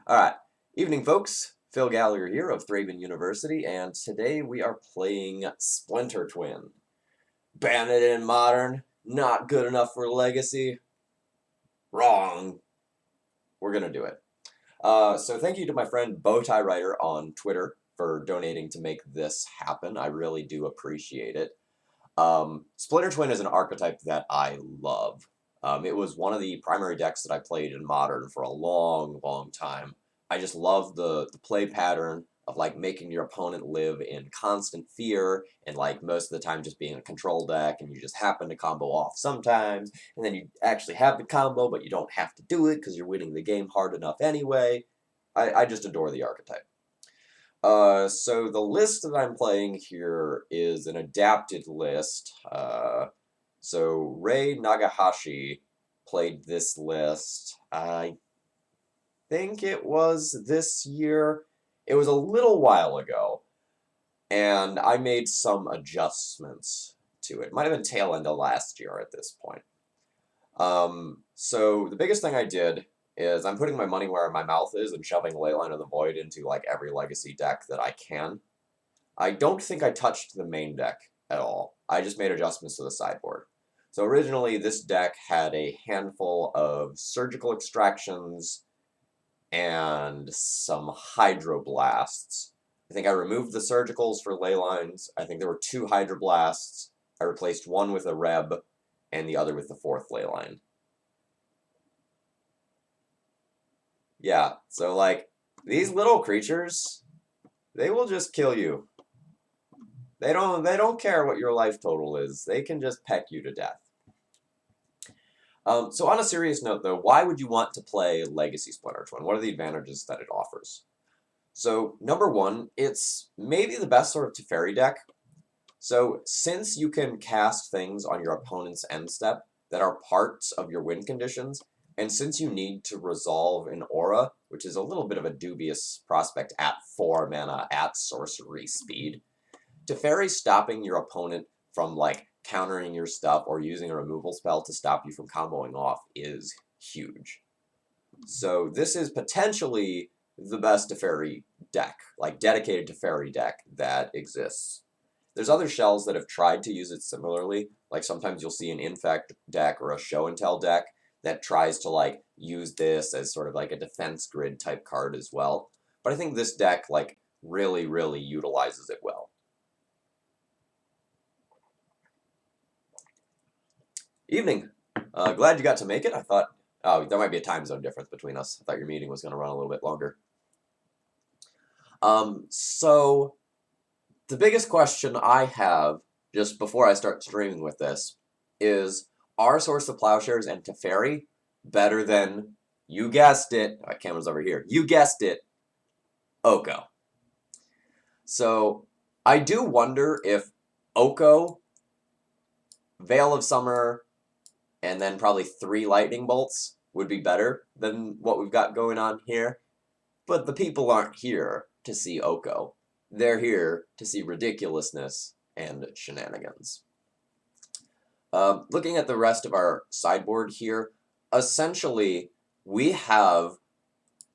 Alright, evening folks. Phil Gallagher here of Thraben University, and today we are playing Splinter Twin. Bandit in Modern, not good enough for Legacy. Wrong. We're gonna do it. So thank you to my friend Bowtie Writer on Twitter for donating to make this happen. I really do appreciate it. Splinter Twin is an archetype that I love. It was one of the primary decks that I played in Modern for a long, long time. I just love the play pattern of like making your opponent live in constant fear and like most of the time just being a control deck and you just happen to combo off sometimes and then you actually have the combo but you don't have to do it because you're winning the game hard enough anyway. I just adore the archetype. So the list that I'm playing here is an adapted list. So Ray Nagahashi played this list. I think it was this year. It was a little while ago, and I made some adjustments to it. Might have been tail end of last year at this point. So the biggest thing I did is I'm putting my money where my mouth is and shoving Leyline of the Void into like every legacy deck that I can. I don't think I touched the main deck at all. I just made adjustments to the sideboard. So originally this deck had a handful of surgical extractions and some hydroblasts. I think I removed the surgicals for Leylines. I think there were 2 hydroblasts. I replaced one with a Reb and the other with the 4th Leyline. Yeah, so like these little creatures, they will just kill you. They don't care what your life total is. They can just peck you to death. So on a serious note though, why would you want to play Legacy Splinter Twin? What are the advantages that it offers? So number one, it's maybe the best sort of Teferi deck. So since you can cast things on your opponent's end step that are parts of your win conditions, and since you need to resolve an aura, which is a little bit of a dubious prospect at 4 mana at sorcery speed, Teferi stopping your opponent from like countering your stuff or using a removal spell to stop you from comboing off is huge. So this is potentially the best Teferi deck, like dedicated Teferi deck that exists. There's other shells that have tried to use it similarly, like sometimes you'll see an Infect deck or a Show and Tell deck that tries to like use this as sort of like a defense grid type card as well. But I think this deck like really utilizes it well. Evening. Glad you got to make it. I thought, oh, there might be a time zone difference between us. I thought your meeting was going to run a little bit longer. So the biggest question I have, just before I start streaming with this, is are Source of Plowshares and Teferi better than, you guessed it, my camera's over here, you guessed it, Oko? So I do wonder if Oko, Veil of Summer, and then probably 3 lightning bolts would be better than what we've got going on here. But the people aren't here to see Oko. They're here to see ridiculousness and shenanigans. Looking at the rest of our sideboard here, essentially we have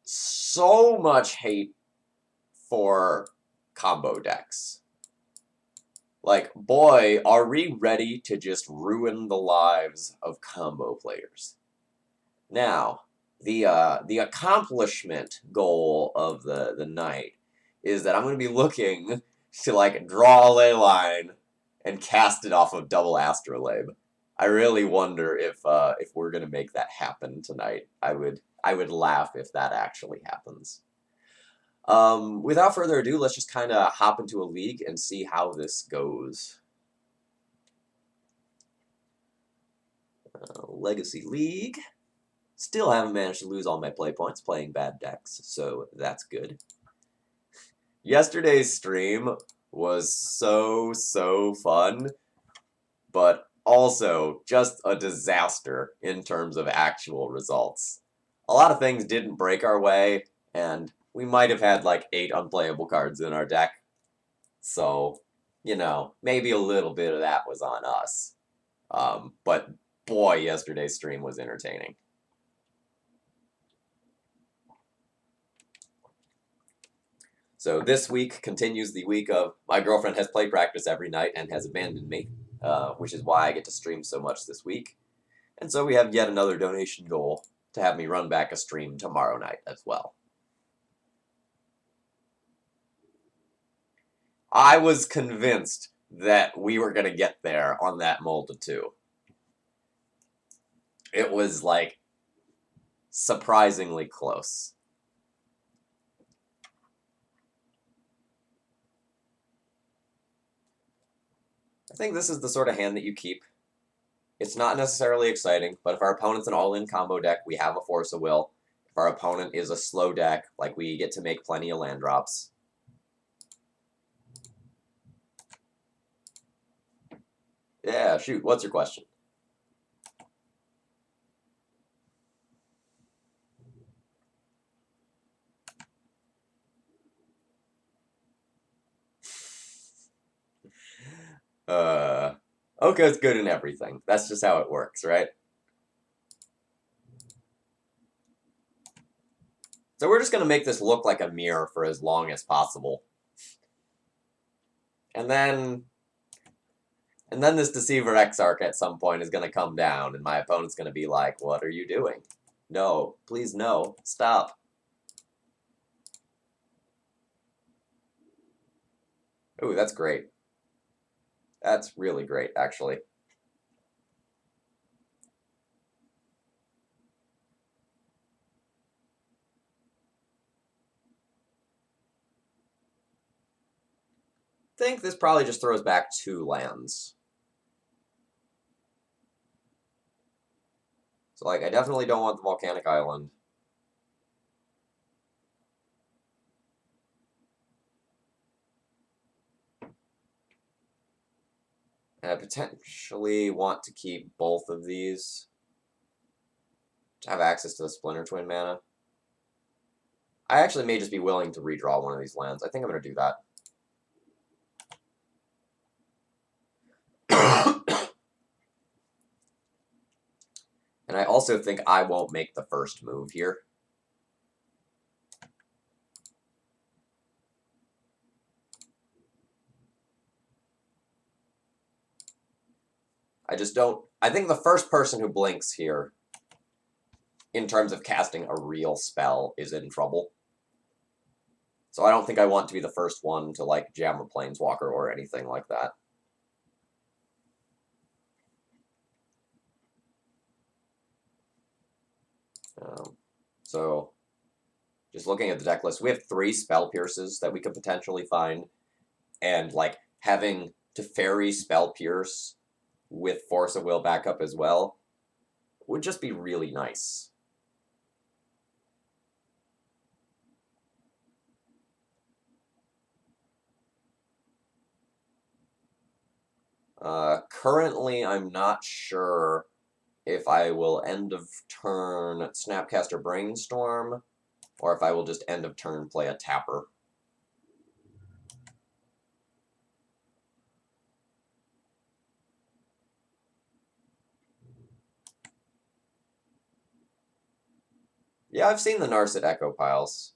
so much hate for combo decks. Like, boy, are we ready to just ruin the lives of combo players. Now, the accomplishment goal of the night is that I'm going to be looking to, like, draw a ley line and cast it off of double Astrolabe. I really wonder if we're going to make that happen tonight. I would laugh if that actually happens. Without further ado, let's just kind of hop into a league and see how this goes. Legacy League. Still haven't managed to lose all my play points playing bad decks, so that's good. Yesterday's stream was so fun, but also just a disaster in terms of actual results. A lot of things didn't break our way, and we might have had like 8 unplayable cards in our deck. So, you know, maybe a little bit of that was on us. But boy, yesterday's stream was entertaining. So this week continues the week of my girlfriend has play practice every night and has abandoned me, which is why I get to stream so much this week. And so we have yet another donation goal to have me run back a stream tomorrow night as well. I was convinced that we were going to get there on that Molda 2. It was, like, surprisingly close. I think this is the sort of hand that you keep. It's not necessarily exciting, but if our opponent's an all-in combo deck, we have a Force of Will. If our opponent is a slow deck, like, we get to make plenty of land drops. Yeah, shoot, what's your question? Oka's good in everything. That's just how it works, right? So we're just going to make this look like a mirror for as long as possible. And then this Deceiver Exarch at some point is going to come down, and my opponent's going to be like, what are you doing? No, please no, stop. Ooh, that's great. That's really great, actually. I think this probably just throws back 2 lands. So, like, I definitely don't want the Volcanic Island. And I potentially want to keep both of these to have access to the Splinter Twin mana. I actually may just be willing to redraw one of these lands. I think I'm going to do that. And I also think I won't make the first move here. I just don't... I think the first person who blinks here, in terms of casting a real spell, is in trouble. So I don't think I want to be the first one to, like, jam a Planeswalker or anything like that. So, just looking at the deck list, we have 3 Spell Pierces that we could potentially find. And, like, having Teferi Spell Pierce with Force of Will backup as well would just be really nice. Currently, I'm not sure if I will end of turn Snapcaster Brainstorm, or if I will just end of turn play a Tapper. Yeah, I've seen the Narset Echo Piles.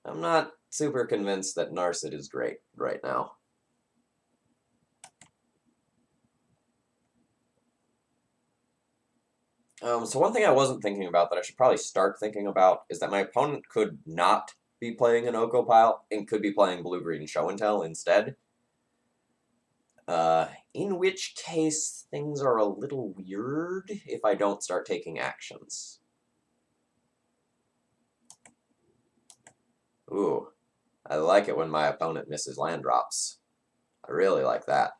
I'm not super convinced that Narset is great right now. So one thing I wasn't thinking about that I should probably start thinking about is that my opponent could not be playing an Oko Pile and could be playing Blue-Green Show and Tell instead. In which case, things are a little weird if I don't start taking actions. Ooh, I like it when my opponent misses land drops. I really like that.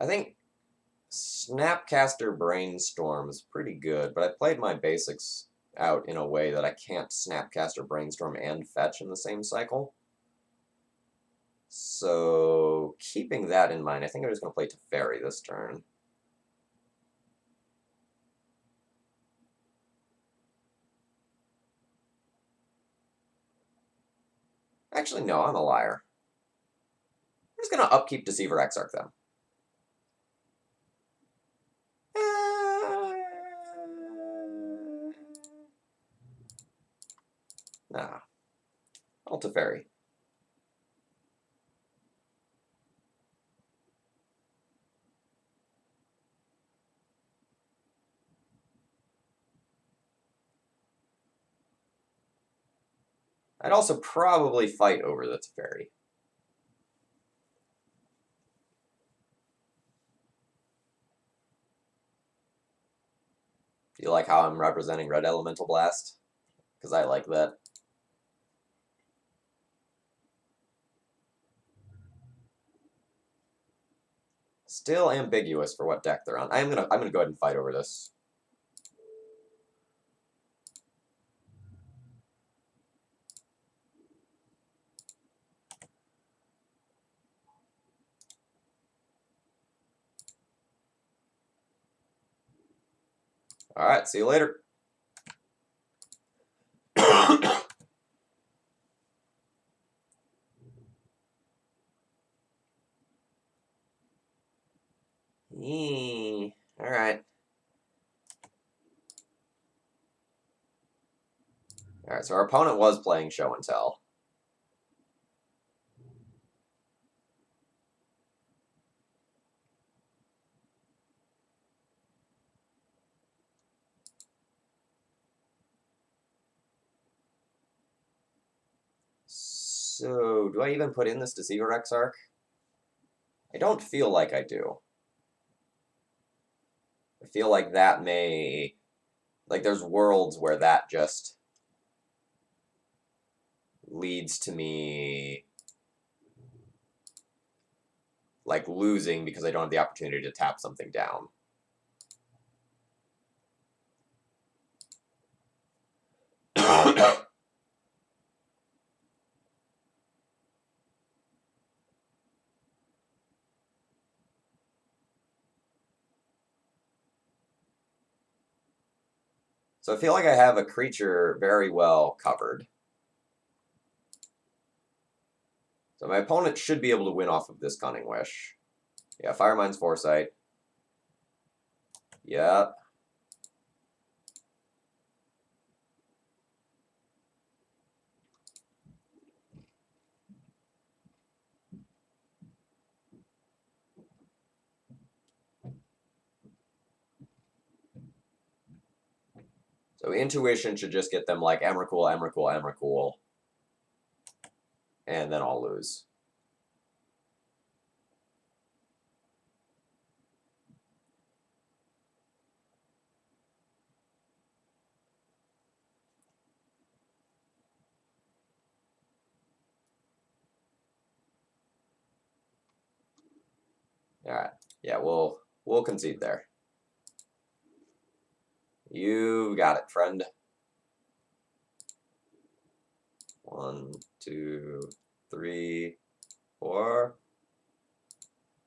I think Snapcaster Brainstorm is pretty good, but I played my basics out in a way that I can't Snapcaster Brainstorm and Fetch in the same cycle. So, keeping that in mind, I think I'm just going to play Teferi this turn. Actually, no, I'm a liar. I'm just going to upkeep Deceiver Exarch then. Nah. I'll Teferi. I'd also probably fight over the Teferi. Do you like how I'm representing Red Elemental Blast? Because I like that. Still ambiguous for what deck they're on. I'm gonna go ahead and fight over this. Alright, see you later. Alright. Alright, so our opponent was playing Show and Tell. So, do I even put in this Deceiver Exarch? I don't feel like I do. I feel like that may... Like, there's worlds where that just leads to me like losing because I don't have the opportunity to tap something down. So I feel like I have a creature very well covered. So my opponent should be able to win off of this Cunning Wish. Yeah, Firemind's Foresight. Yep. So Intuition should just get them like Emrakul, Emrakul, Emrakul. And then I'll lose. Alright. Yeah, we'll concede there. You got it, friend. 1, 2, 3, 4.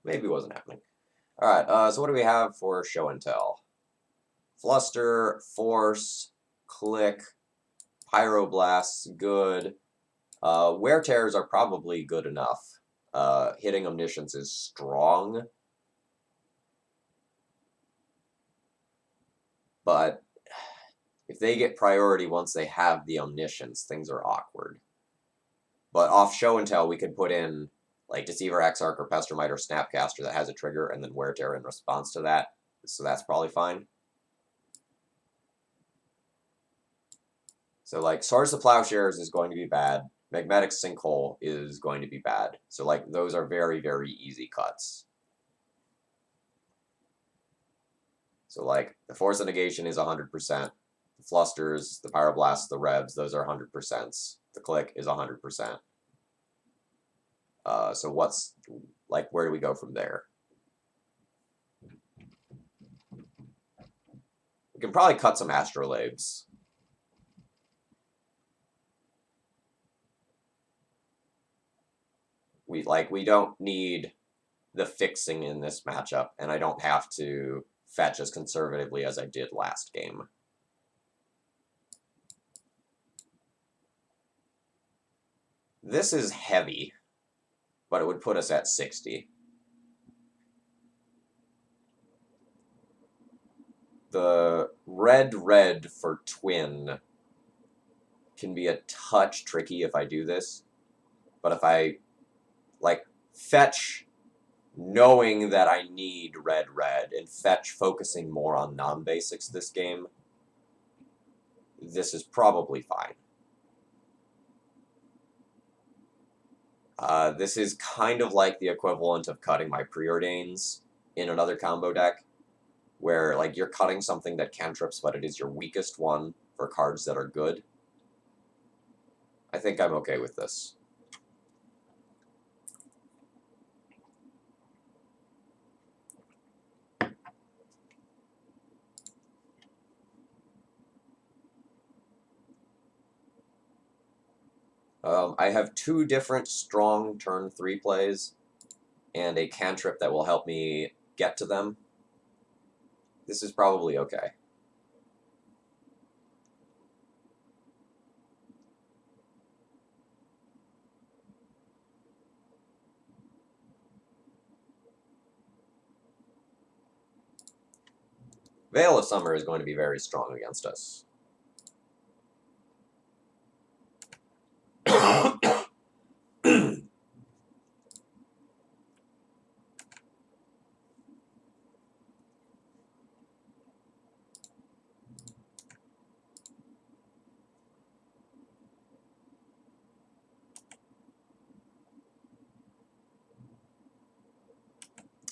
Maybe it wasn't happening. Alright, so what do we have for Show and Tell? Fluster, Force, Click, Pyroblasts, good. Wear Tears are probably good enough. Hitting Omniscience is strong. But if they get priority once they have the Omniscience, things are awkward. But off Show and Tell, we could put in like Deceiver Exarch or Pestermite or Snapcaster that has a trigger, and then Wear Tear in response to that. So that's probably fine. So like Swords to Plowshares is going to be bad. Magmatic Sinkhole is going to be bad. So like those are very, very easy cuts. So like the Force of Negation is 100%. The Flusters, the Pyroblasts, the Revs, those are 100%. The Click is 100%. So what's like where do we go from there? can probably cut some astrolabes. We don't need the fixing in this matchup, and I don't have to fetch as conservatively as I did last game. This is heavy, but it would put us at 60. The red for twin can be a touch tricky if I do this, but if I, like, fetch knowing that I need red and fetch focusing more on non-basics this game, this is probably fine. This is kind of like the equivalent of cutting my preordains in another combo deck, where like you're cutting something that cantrips, but it is your weakest one for cards that are good. I think I'm okay with this. I have 2 different strong turn 3 plays and a cantrip that will help me get to them. This is probably okay. Veil of Summer is going to be very strong against us.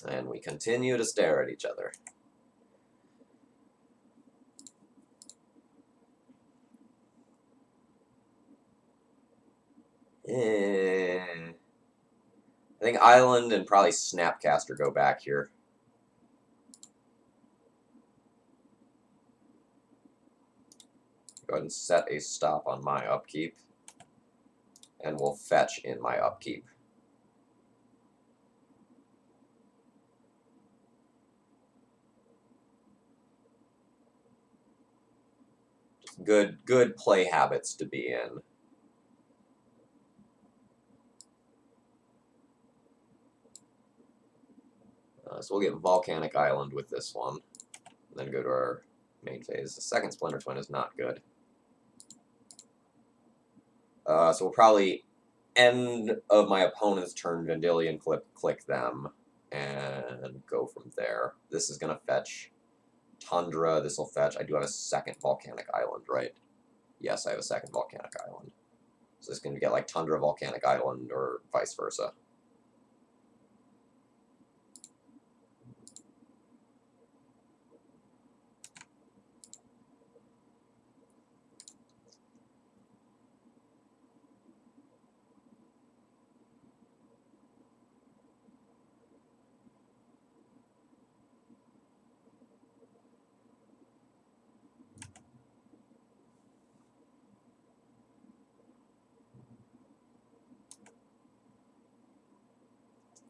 And we continue to stare at each other. I think Island and probably Snapcaster go back here. Go ahead and set a stop on my upkeep. And we'll fetch in my upkeep. Good play habits to be in. So we'll get Volcanic Island with this one, and then go to our main phase. The second Splinter Twin is not good. So we'll probably end of my opponent's turn, Vendilion click them, and go from there. This is going to fetch Tundra. This will fetch. I do have a second Volcanic Island, right? Yes, I have a second Volcanic Island. So this is going to get like Tundra, Volcanic Island, or vice versa.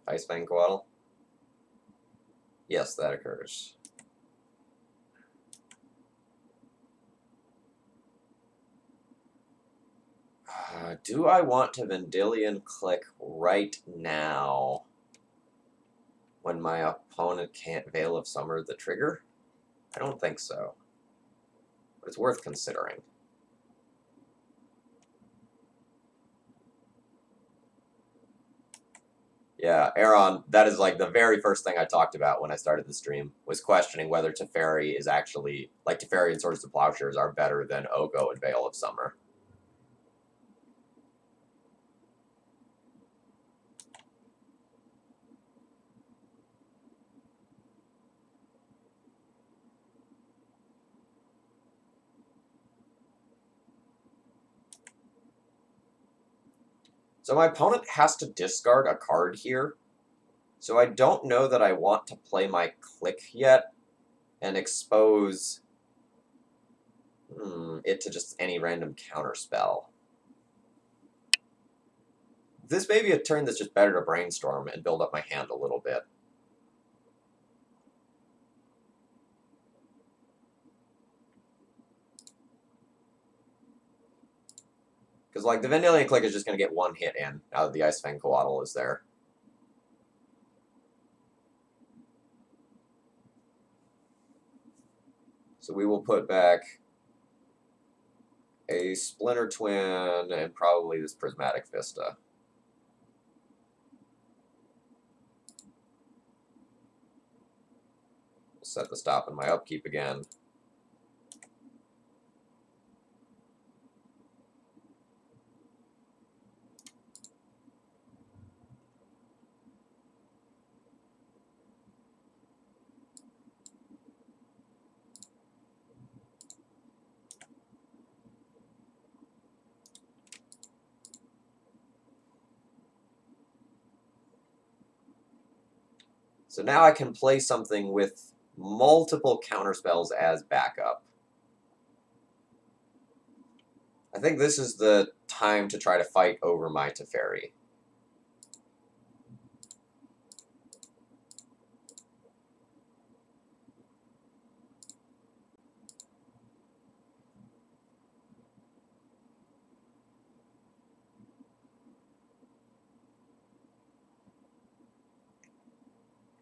Ice Fang Coatl? Yes, that occurs. Do I want to Vendilion click right now when my opponent can't Veil of Summer the trigger? I don't think so, but it's worth considering. Yeah, Aaron, that is like the very first thing I talked about when I started the stream, was questioning whether Teferi is actually, like Teferi and Swords to Plowshares are better than Ogo and Veil of Summer. So my opponent has to discard a card here, so I don't know that I want to play my click yet and expose It to just any random counter spell. This may be a turn that's just better to brainstorm and build up my hand a little bit. Because, like, the Vendilion Click is just going to get one hit in now that the Ice Fang Coatl is there. So we will put back a Splinter Twin and probably this Prismatic Vista. We'll set the stop in my upkeep again. So now I can play something with multiple counterspells as backup. I think this is the time to try to fight over my Teferi.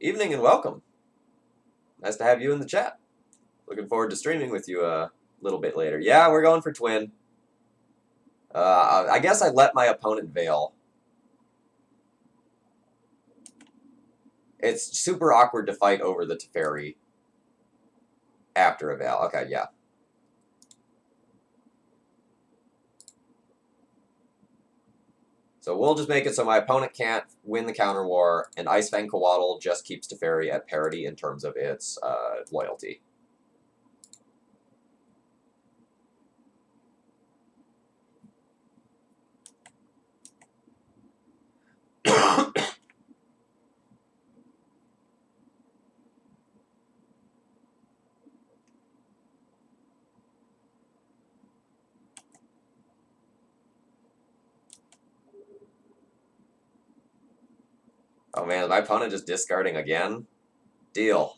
Evening and welcome. Nice to have you in the chat. Looking forward to streaming with you a little bit later. Yeah, we're going for Twin. I guess I let my opponent Veil. It's super awkward to fight over the Teferi after a Veil. Okay, yeah. So we'll just make it so my opponent can't win the counter war, and Ice Fang Coatl just keeps Teferi at parity in terms of its loyalty. Oh man, my opponent just discarding again? Deal.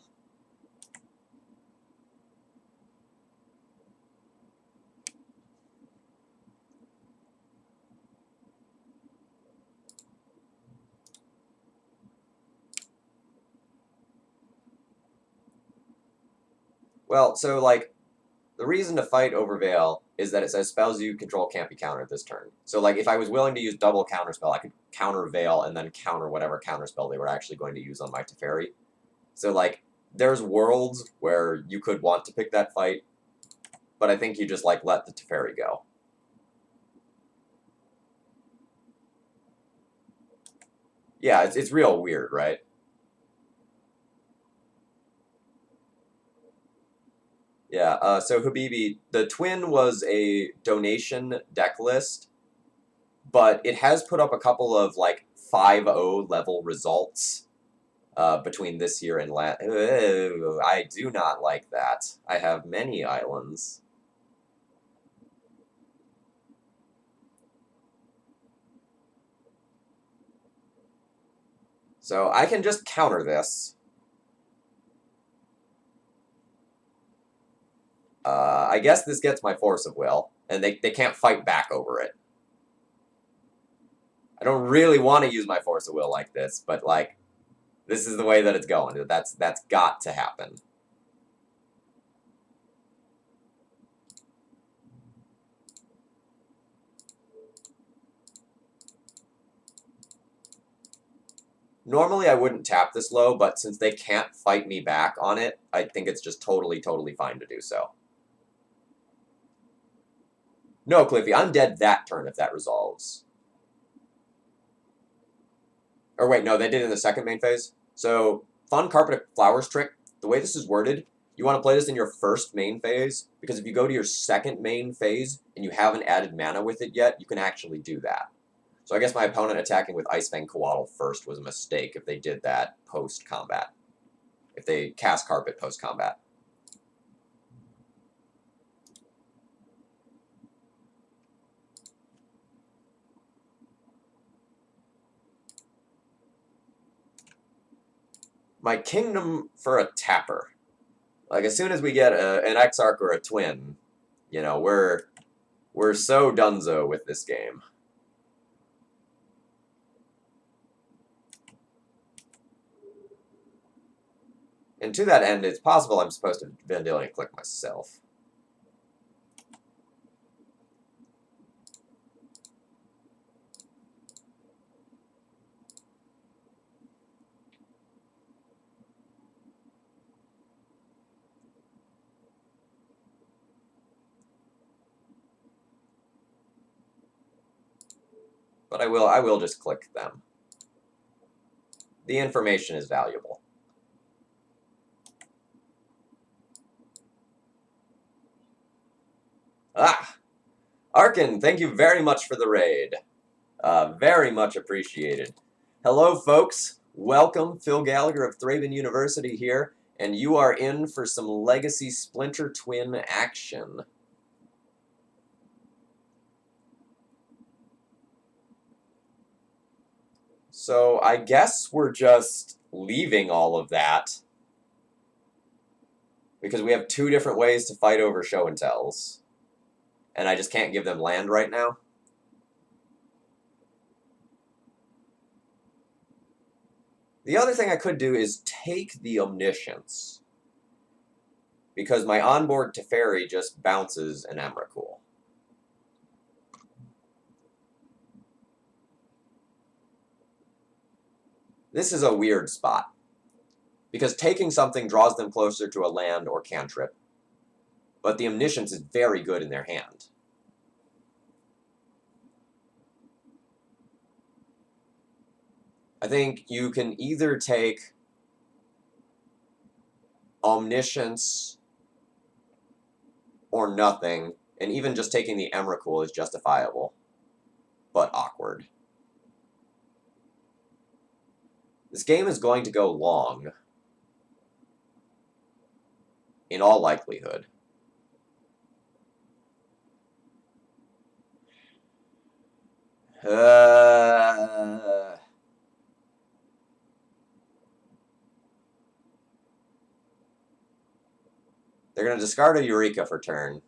Well, so, like, the reason to fight over Veil is that it says spells you control can't be countered this turn. So, like, if I was willing to use double counterspell, I could counter Veil and then counter whatever counterspell they were actually going to use on my Teferi. So, like, there's worlds where you could want to pick that fight, but I think you just, like, let the Teferi go. Yeah, it's real weird, right? Yeah, so Habibi, the Twin was a donation deck list, but it has put up a couple of, like, 5-0 level results between this year and last. I do not like that. I have many islands. So I can just counter this. I guess this gets my Force of Will, and they can't fight back over it. I don't really want to use my Force of Will like this, but, like, this is the way that it's going. That's got to happen. Normally I wouldn't tap this low, but since they can't fight me back on it, I think it's just totally fine to do so. No, Cliffy, I'm dead that turn if that resolves. Or wait, no, they did it in the second main phase. So, Fun Carpet Flowers trick, the way this is worded, you want to play this in your first main phase, because if you go to your second main phase and you haven't added mana with it yet, you can actually do that. So I guess my opponent attacking with Ice Fang Coatl first was a mistake if they did that post-combat. If they cast Carpet post-combat. My kingdom for a tapper. Like, as soon as we get an Exarch or a twin, you know, we're so donezo with this game. And to that end, it's possible I'm supposed to Vendilion click myself. But I will just click them. The information is valuable. Ah! Arkin, thank you very much for the raid. Very much appreciated. Hello, folks. Welcome. Phil Gallagher of Thraben University here, and you are in for some Legacy Splinter Twin action. So I guess we're just leaving all of that because we have two different ways to fight over show and tells, and I just can't give them land right now. The other thing I could do is take the Omniscience, because my onboard Teferi just bounces an Emrakul. This is a weird spot, because taking something draws them closer to a land or cantrip, but the Omniscience is very good in their hand. I think you can either take Omniscience or nothing, and even just taking the Emrakul is justifiable, but awkward. This game is going to go long, in all likelihood. They're going to discard a Eureka for turn.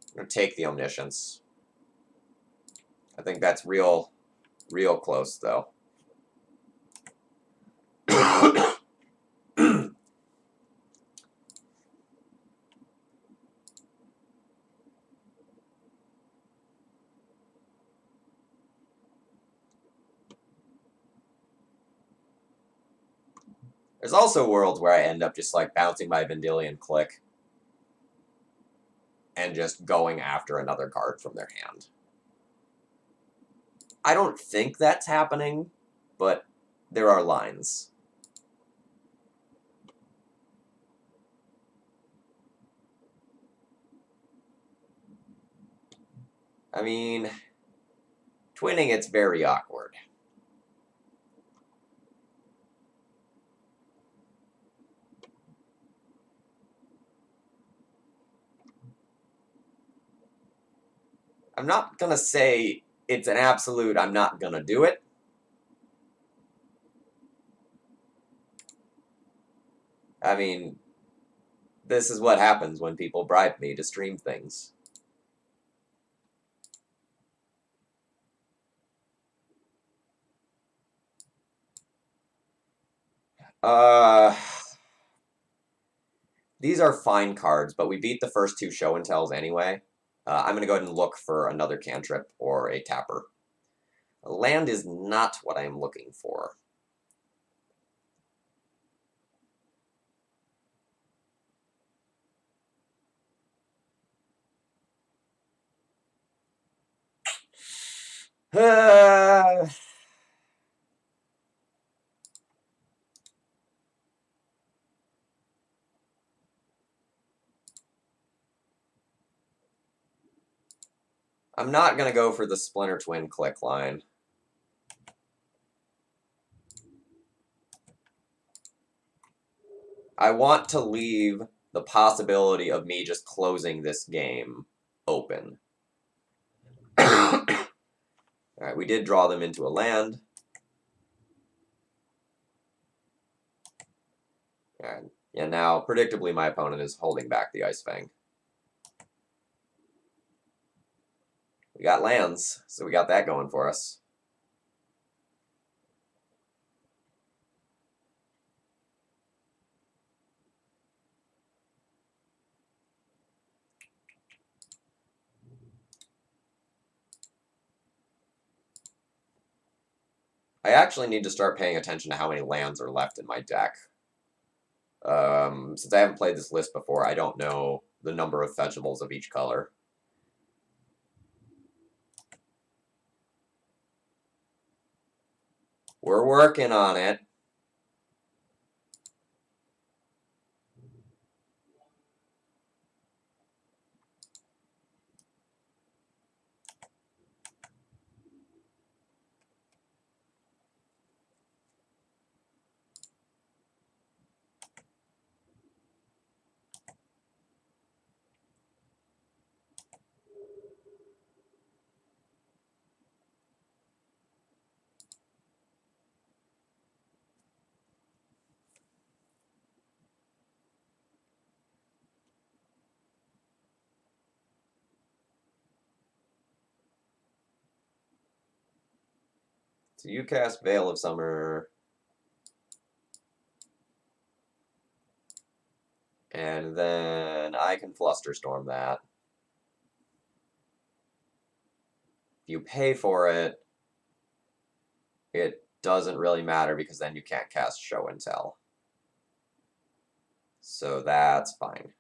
I'm going to take the Omniscience. I think that's real close, though. There's also worlds where I end up just like bouncing my Vendilion click and just going after another card from their hand. I don't think that's happening, but there are lines. I mean, twinning, it's very awkward. I'm not going to say it's an absolute I'm not going to do it. I mean, this is what happens when people bribe me to stream things. These are fine cards, but we beat the first two show and tells anyway. I'm going to go ahead and look for another cantrip or a tapper. Land is not what I'm looking for. I'm not going to go for the Splinter Twin click line. I want to leave the possibility of me just closing this game open. Alright, we did draw them into a land. And yeah, now, predictably, my opponent is holding back the Ice Fang. We got lands, so we got that going for us. I actually need to start paying attention to how many lands are left in my deck. Since I haven't played this list before, I don't know the number of fetchables of each color. We're working on it. So you cast Veil of Summer. And then I can Flusterstorm that. If you pay for it, it doesn't really matter because then you can't cast Show and Tell. So that's fine.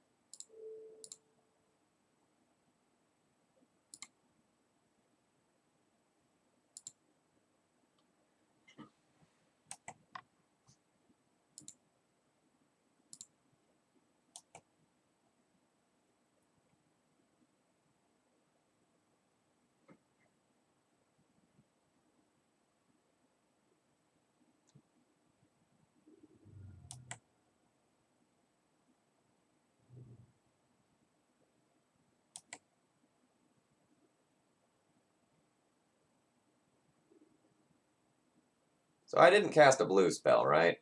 So I didn't cast a blue spell, right?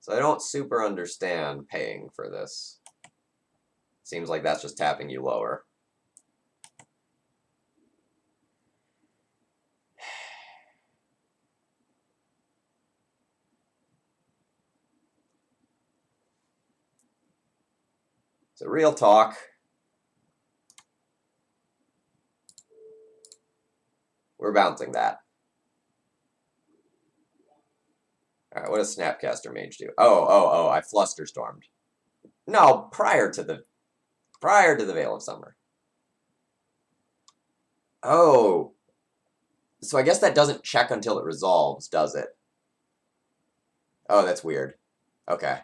So I don't super understand paying for this. Seems like that's just tapping you lower. So real talk. We're bouncing that. All right, what does Snapcaster Mage do? Oh, I Flusterstormed. No, prior to the Veil of Summer. Oh. So I guess that doesn't check until it resolves, does it? Oh, that's weird. Okay.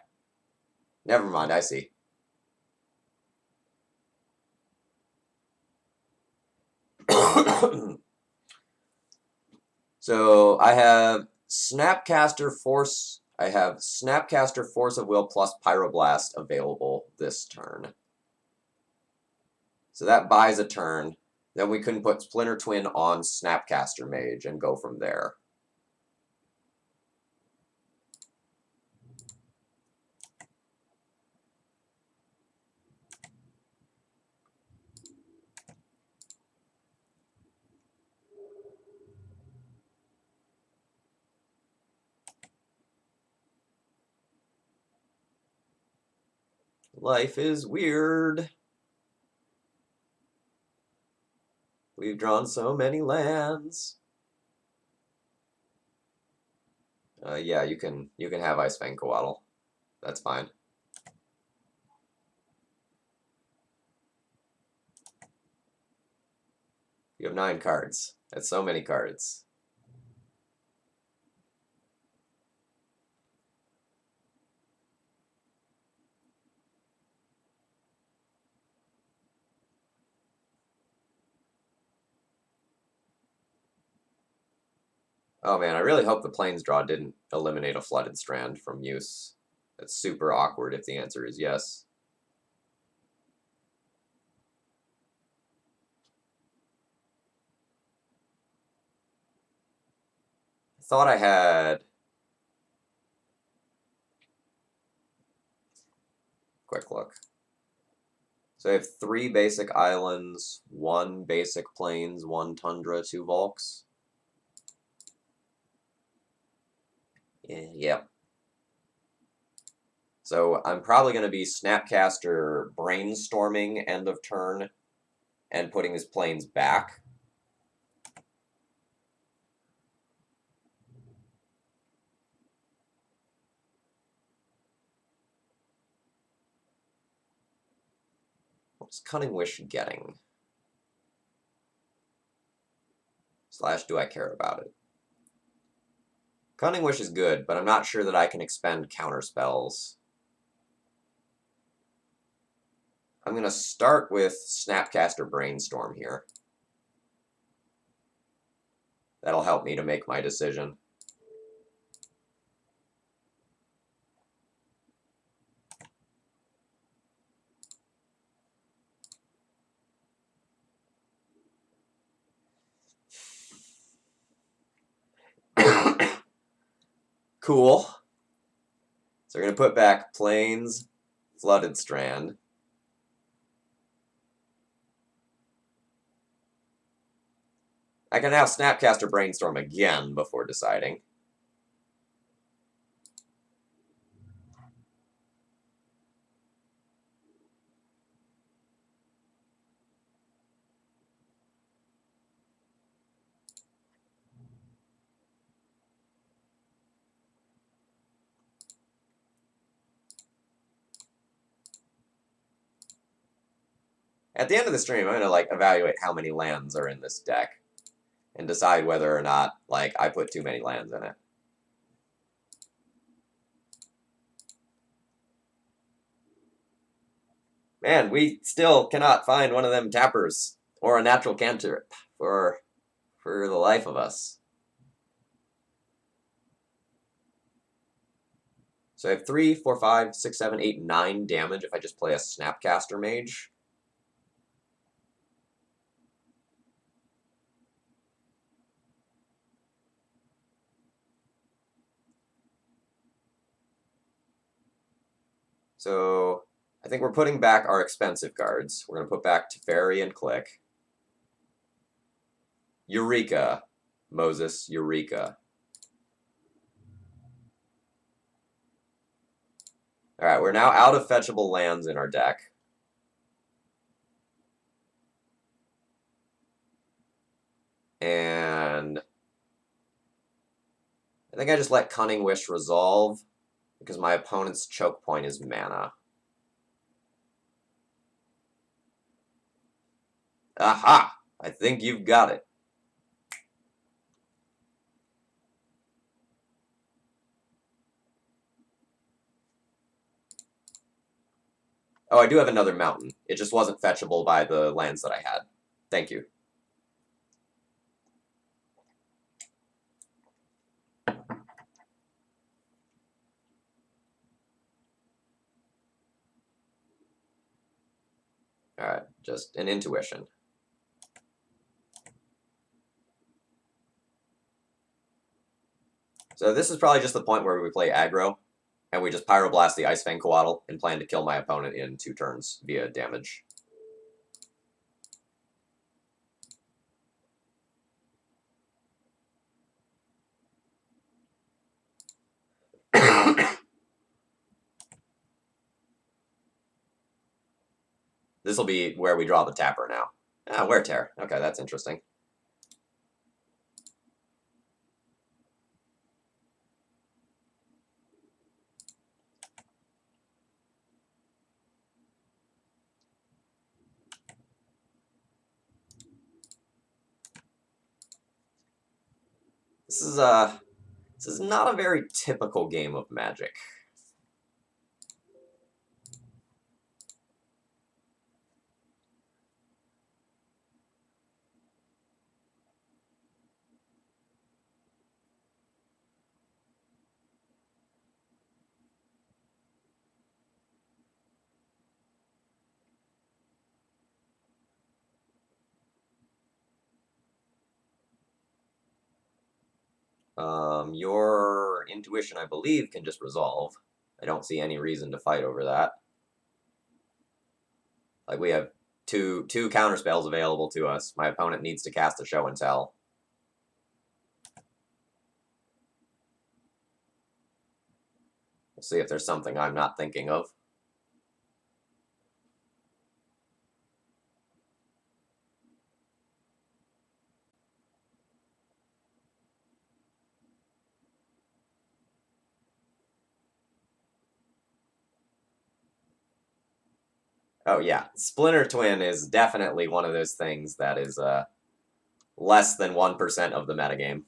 Never mind, I see. So I have Snapcaster Force. I have Snapcaster Force of Will plus Pyroblast available this turn. So that buys a turn. Then we can put Splinter Twin on Snapcaster Mage and go from there. Life is weird. We've drawn so many lands. Yeah, you can have Ice Fang Coatl. That's fine. You have 9 cards. That's so many cards. Oh man, I really hope the Plains draw didn't eliminate a Flooded Strand from use. That's super awkward if the answer is yes. thought I had... Quick look. So I have 3 basic islands, 1 basic plains, 1 tundra, 2 volks. Yeah. So I'm probably going to be Snapcaster brainstorming end of turn and putting his planes back. What's Cunning Wish getting? Slash, do I care about it? Cunning Wish is good, but I'm not sure that I can expend counter spells. I'm going to start with Snapcaster Brainstorm here. That'll help me to make my decision. Cool. So we're going to put back Plains, Flooded Strand. I can now Snapcaster Brainstorm again before deciding. At the end of the stream, I'm going to evaluate how many lands are in this deck and decide whether or not I put too many lands in it. Man, we still cannot find one of them tappers or a natural cantrip for the life of us. So I have 3, 4, 5, 6, 7, 8, 9 damage if I just play a Snapcaster Mage. So I think we're putting back our expensive cards. We're going to put back Teferi and Click. Eureka, Moses, Eureka. Alright, we're now out of fetchable lands in our deck. And I think I just let Cunning Wish resolve because my opponent's choke point is mana. Aha! I think you've got it. Oh, I do have another mountain. It just wasn't fetchable by the lands that I had. Thank you. Alright, just an intuition. So this is probably just the point where we play aggro, and we just Pyroblast the Ice Fang Coatl and plan to kill my opponent in 2 turns via damage. This will be where we draw the tapper now. Ah, wear tear. Okay, that's interesting. This is not a very typical game of Magic. Your intuition, I believe, can just resolve. I don't see any reason to fight over that. Like, we have two counter spells available to us. My opponent needs to cast a show and tell. We'll see if there's something I'm not thinking of. Oh yeah, Splinter Twin is definitely one of those things that is less than 1% of the metagame.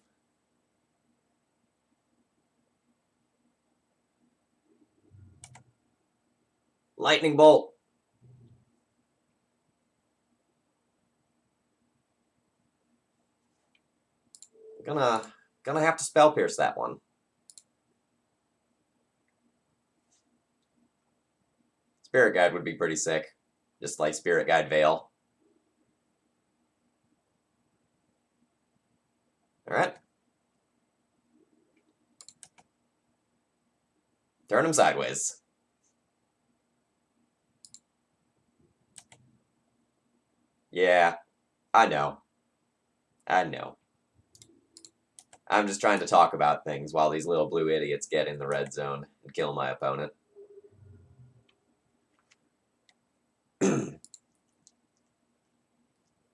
Lightning Bolt! Gonna have to Spell Pierce that one. Spirit Guide would be pretty sick. Just like Spirit Guide Veil. Alright. Turn him sideways. Yeah, I know. I know. I'm just trying to talk about things while these little blue idiots get in the red zone and kill my opponent.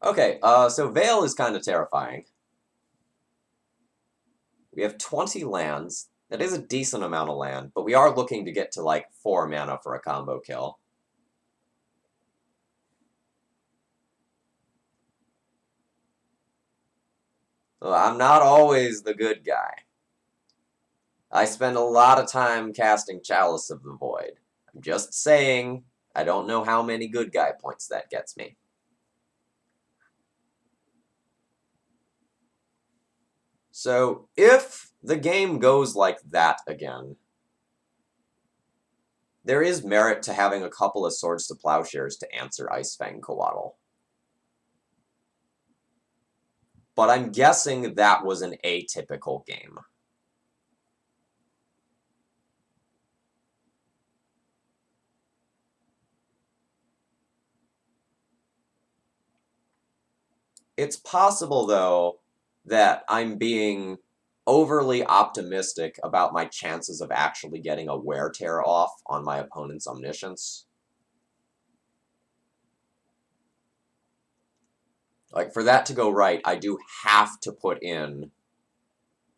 Okay, so Veil is kind of terrifying. We have 20 lands. That is a decent amount of land, but we are looking to get to like 4 mana for a combo kill. Well, I'm not always the good guy. I spend a lot of time casting Chalice of the Void. I'm just saying, I don't know how many good guy points that gets me. So, if the game goes like that again, there is merit to having a couple of Swords to Plowshares to answer Icefang Coatl. But I'm guessing that was an atypical game. It's possible, though, that I'm being overly optimistic about my chances of actually getting a Wear Tear off on my opponent's Omniscience. Like, for that to go right, I do have to put in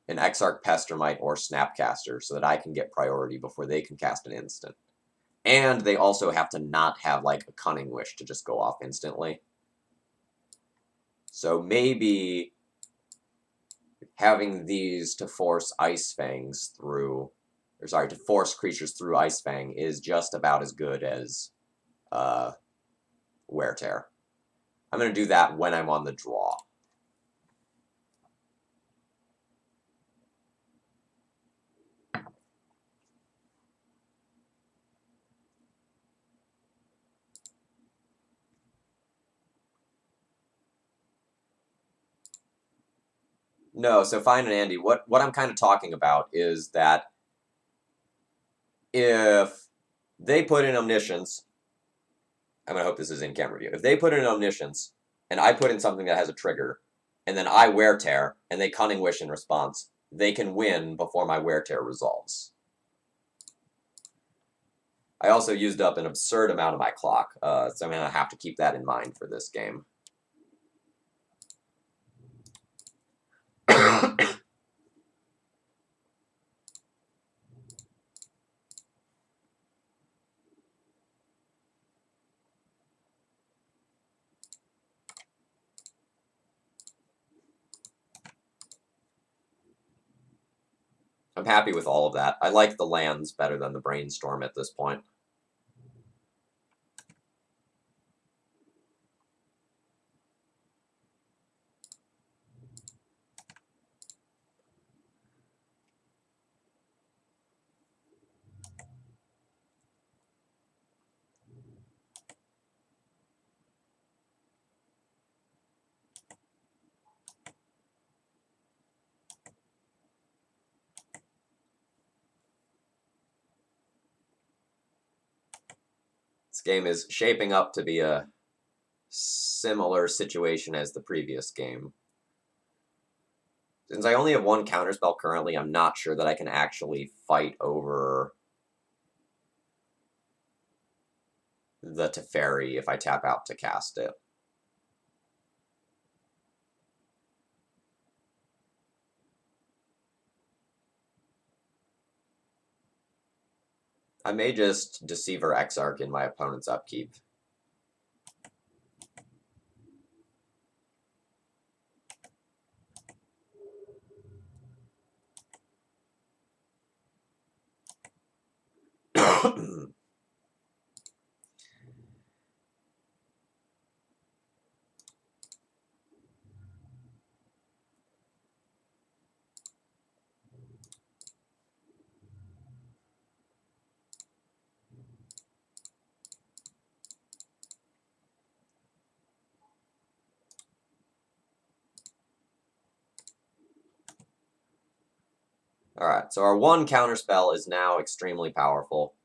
an Exarch Pestermite or Snapcaster so that I can get priority before they can cast an instant. And they also have to not have, like, a Cunning Wish to just go off instantly. So maybe having these to force Icefangs through, or sorry, to force creatures through Icefang is just about as good as Wear Tear. I'm going to do that when I'm on the draw. No, so fine and Andy, what I'm kind of talking about is that if they put in Omniscience, I'm going to hope this is in camera view. If they put in Omniscience, and I put in something that has a trigger, and then I Wear Tear, and they Cunning Wish in response, they can win before my Wear Tear resolves. I also used up an absurd amount of my clock, so I'm going to have to keep that in mind for this game. I'm happy with all of that. I like the lands better than the Brainstorm at this point. game is shaping up to be a similar situation as the previous game. Since I only have one counterspell currently, I'm not sure that I can actually fight over the Teferi if I tap out to cast it. I may just Deceiver Exarch in my opponent's upkeep. Alright, so our one counterspell is now extremely powerful,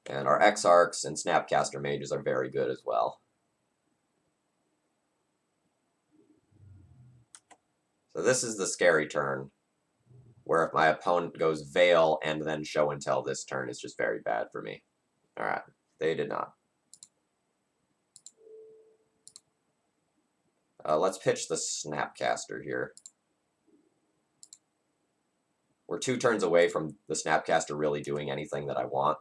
and our Exarchs and Snapcaster Mages are very good as well. So this is the scary turn, where if my opponent goes Veil and then Show and Tell this turn, it's just very bad for me. Alright, they did not. Let's pitch the Snapcaster here. We're 2 turns away from the Snapcaster really doing anything that I want.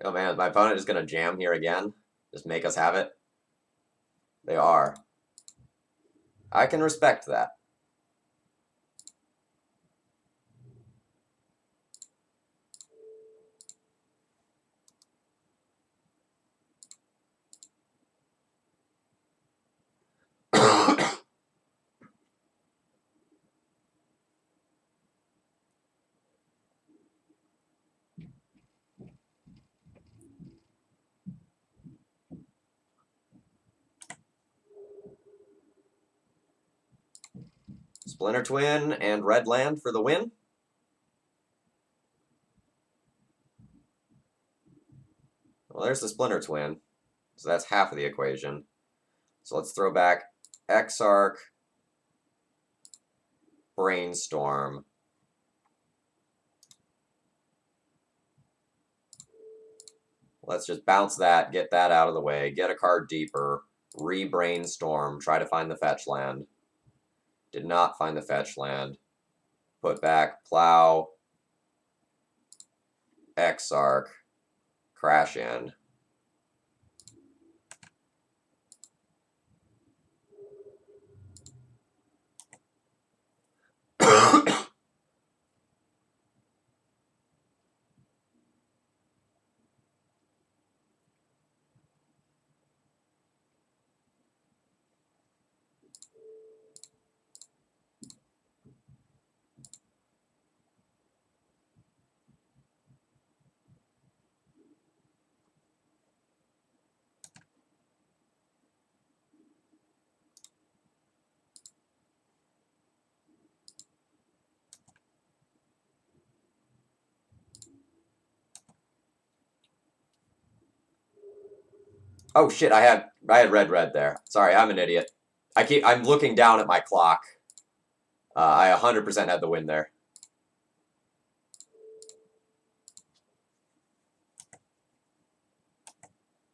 Oh man, my opponent is going to jam here again. Just make us have it. They are. I can respect that. Splinter Twin and Red Land for the win. Well, there's the Splinter Twin. So that's half of the equation. So let's throw back Exarch, Brainstorm. Let's just bounce that, get that out of the way, get a card deeper, re-Brainstorm, try to find the fetch land. Did not find the fetch land. Put back Plow, Exarch, crash in. Oh shit, I had red there. Sorry, I'm an idiot. I'm looking down at my clock. I 100% had the win there.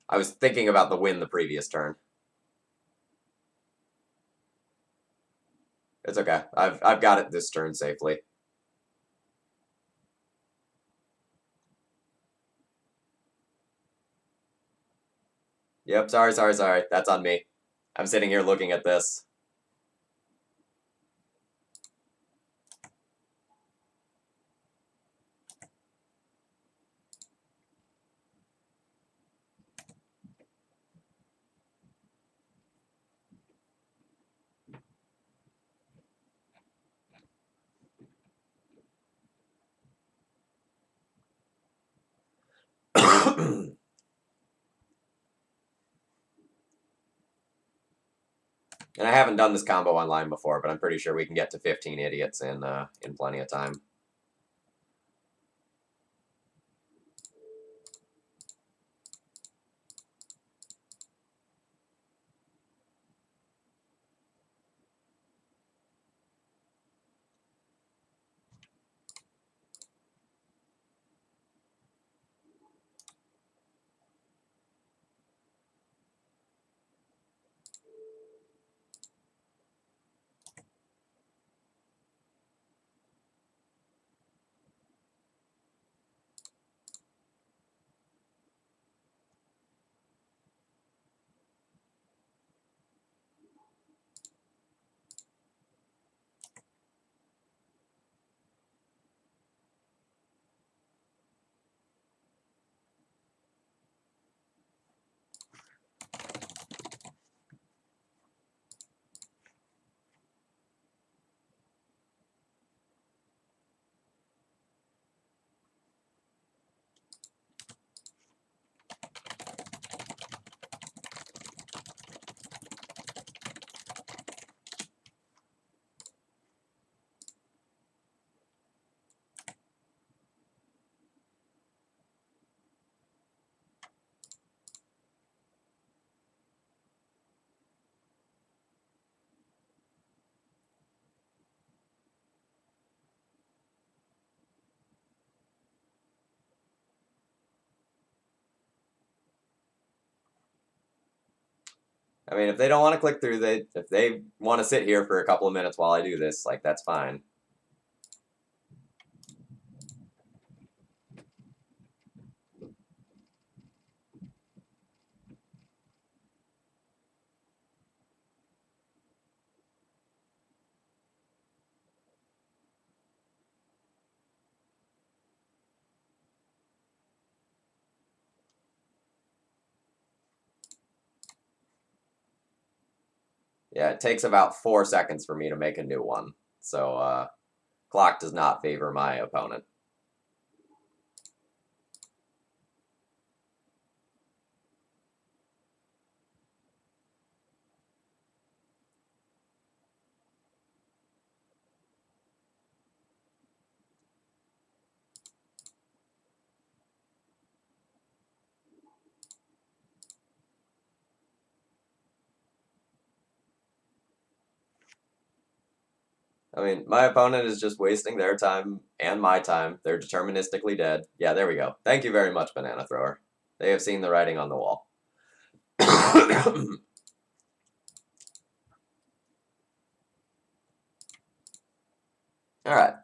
I was thinking about the win the previous turn. It's okay. I've got it this turn safely. Yep, sorry. That's on me. I'm sitting here looking at this. And I haven't done this combo online before, but I'm pretty sure we can get to 15 idiots in plenty of time. I mean, if they don't want to click through, if they want to sit here for a couple of minutes while I do this, like, that's fine. Yeah, it takes about 4 seconds for me to make a new one. So, clock does not favor my opponent. I mean, my opponent is just wasting their time and my time. They're deterministically dead. Yeah, there we go. Thank you very much, Banana Thrower. They have seen the writing on the wall. Alright.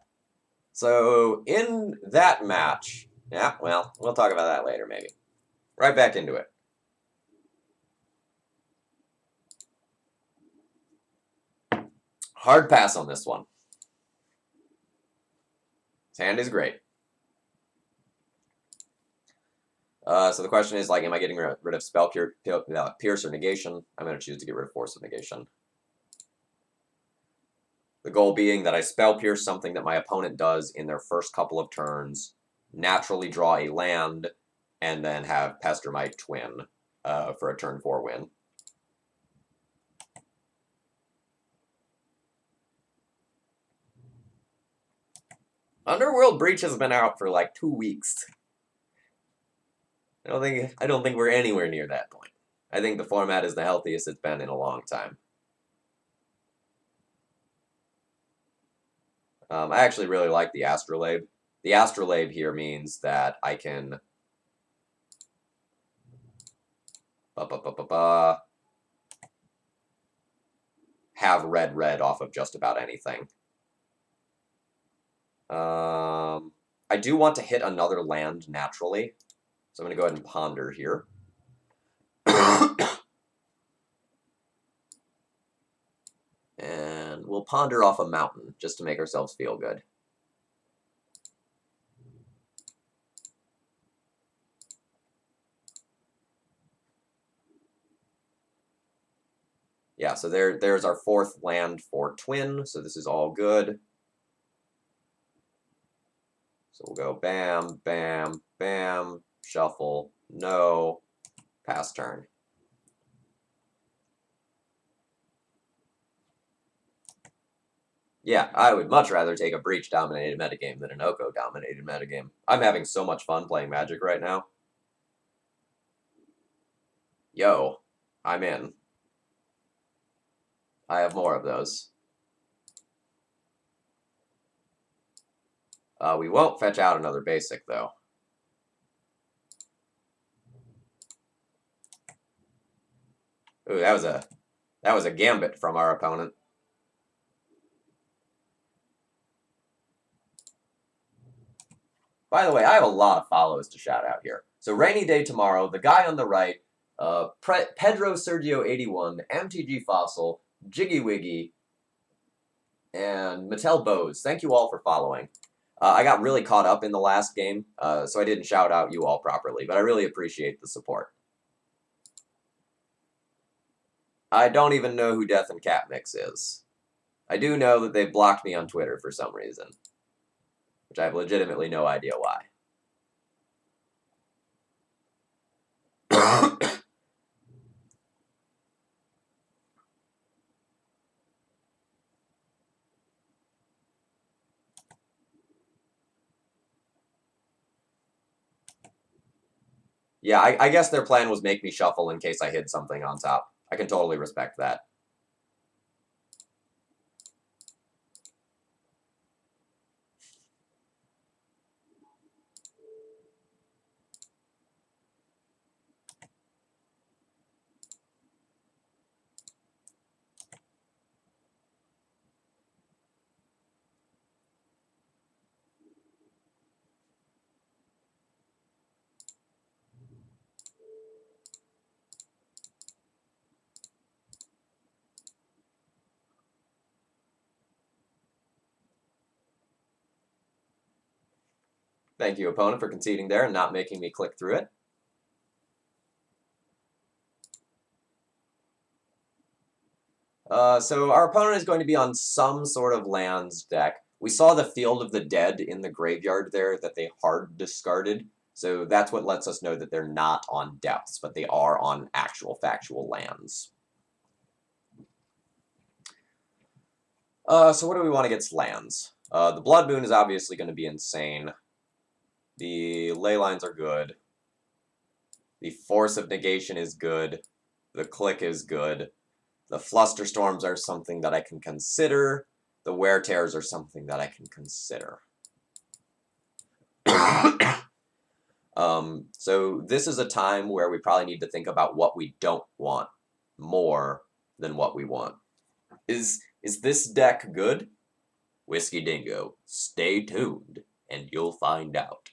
So, in that match, yeah, well, we'll talk about that later, maybe. Right back into it. Hard pass on this one. His hand is great. So the question is, like, am I getting rid of spell pierce or negation? I'm going to choose to get rid of force of negation. The goal being that I spell pierce something that my opponent does in their first couple of turns, naturally draw a land, and then have Pestermite twin for a turn 4 win. Underworld Breach has been out for like 2 weeks. I don't think we're anywhere near that point. I think the format is the healthiest it's been in a long time. I actually really like the Astrolabe. The Astrolabe here means that I can have red off of just about anything. I do want to hit another land naturally, so I'm going to go ahead and ponder here. And we'll ponder off a mountain just to make ourselves feel good. Yeah, so there's our fourth land for twin, so this is all good. So we'll go bam, bam, bam, shuffle, no, pass turn. Yeah, I would much rather take a Breach-dominated metagame than an Oko-dominated metagame. I'm having so much fun playing Magic right now. Yo, I'm in. I have more of those. We won't fetch out another basic, though. Ooh, that was a gambit from our opponent. By the way, I have a lot of follows to shout out here. So Rainy Day Tomorrow, the guy on the right, Pedro Sergio 81, MTG Fossil, Jiggy Wiggy, and Mattel Bose. Thank you all for following. I got really caught up in the last game, so I didn't shout out you all properly, but I really appreciate the support. I don't even know who Death and Cat Mix is. I do know that they've blocked me on Twitter for some reason, which I have legitimately no idea why. Yeah, I guess their plan was make me shuffle in case I hid something on top. I can totally respect that. Thank you, opponent, for conceding there and not making me click through it. So our opponent is going to be on some sort of lands deck. We saw the Field of the Dead in the graveyard there that they hard discarded. So that's what lets us know that they're not on depths, but they are on actual factual lands. So what do we want against lands? The Blood Moon is obviously going to be insane. The Ley Lines are good. The Force of Negation is good. The Click is good. The Flusterstorms are something that I can consider. The Wear Tears are something that I can consider. So this is a time where we probably need to think about what we don't want more than what we want. Is this deck good? Whiskey Dingo, stay tuned, and you'll find out.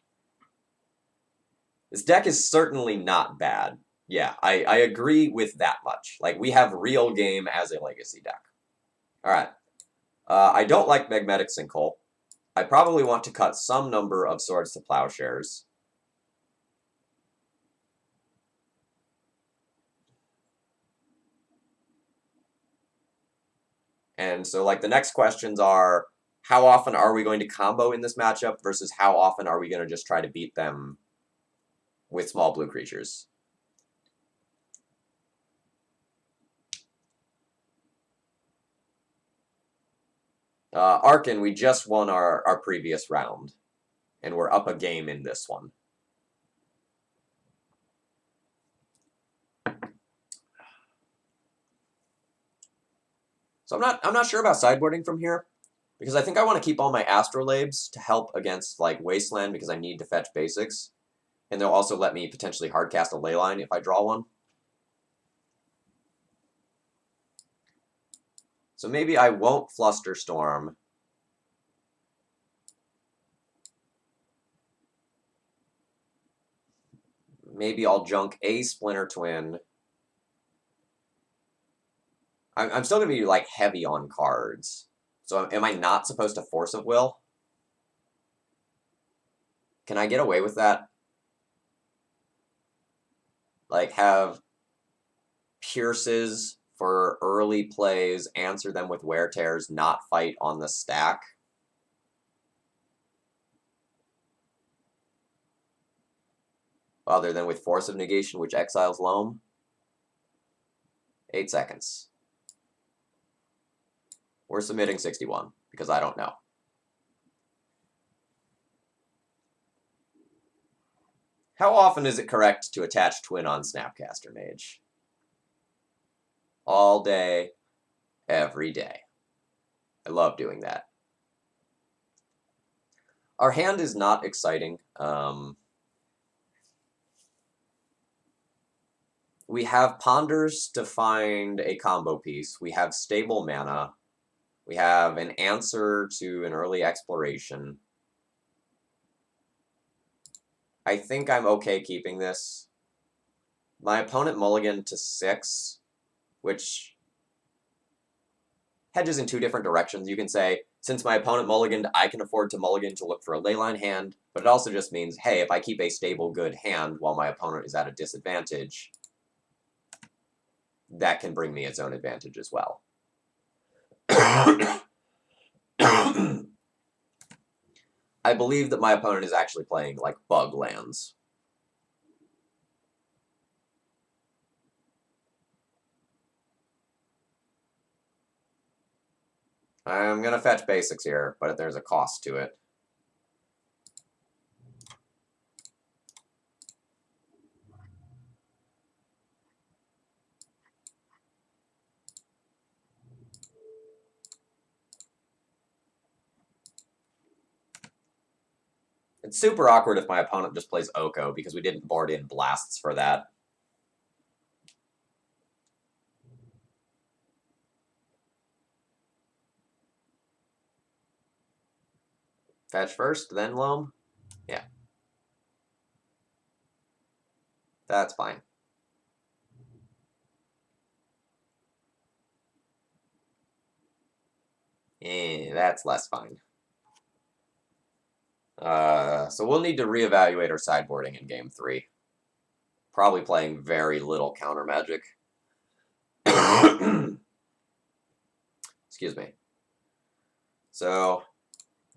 This deck is certainly not bad. Yeah, I agree with that much. Like, we have real game as a legacy deck. Alright. I don't like Magnetic Sinkhole. I probably want to cut some number of Swords to Plowshares. And so, like, the next questions are, how often are we going to combo in this matchup versus how often are we going to just try to beat them with small blue creatures? Arkin, we just won our previous round, and we're up a game in this one. So I'm not sure about sideboarding from here, because I think I want to keep all my Astrolabes to help against like Wasteland because I need to fetch basics, and they'll also let me potentially hardcast a Leyline if I draw one. So maybe I won't Flusterstorm. Maybe I'll junk a Splinter Twin I'm still gonna be like heavy on cards. So am I not supposed to force of will? Can I get away with that? Like have pierces for early plays, answer them with wear tears, not fight on the stack. Other than with force of negation, which exiles Loam. 8 seconds. We're submitting 61 because I don't know. How often is it correct to attach Twin on Snapcaster Mage? All day, every day. I love doing that. Our hand is not exciting. We have Ponders to find a combo piece. We have stable mana. We have an answer to an early exploration. I think I'm okay keeping this. My opponent mulliganed to 6, which hedges in 2 different directions. You can say, since my opponent mulliganed, I can afford to mulligan to look for a leyline hand, but it also just means, hey, if I keep a stable, good hand while my opponent is at a disadvantage, that can bring me its own advantage as well. I believe that my opponent is actually playing, like, bug lands. I'm going to fetch basics here, but there's a cost to it. It's super awkward if my opponent just plays Oko, because we didn't board in blasts for that. Fetch first, then Loam? Yeah. That's fine. That's less fine. So we'll need to reevaluate our sideboarding in Game 3. Probably playing very little counter magic. Excuse me. So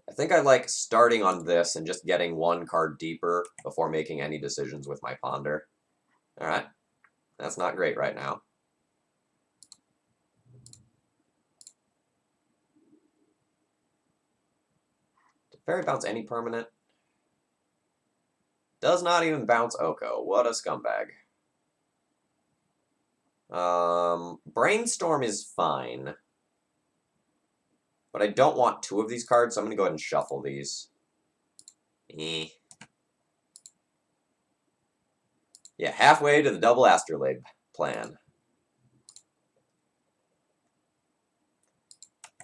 I think I like starting on this and just getting 1 card deeper before making any decisions with my Ponder. Alright. That's not great right now. Did Fairy bounce any permanent? Does not even bounce Oko. What a scumbag. Brainstorm is fine. But I don't want 2 of these cards, so I'm going to go ahead and shuffle these. Yeah, halfway to the double Astrolabe plan.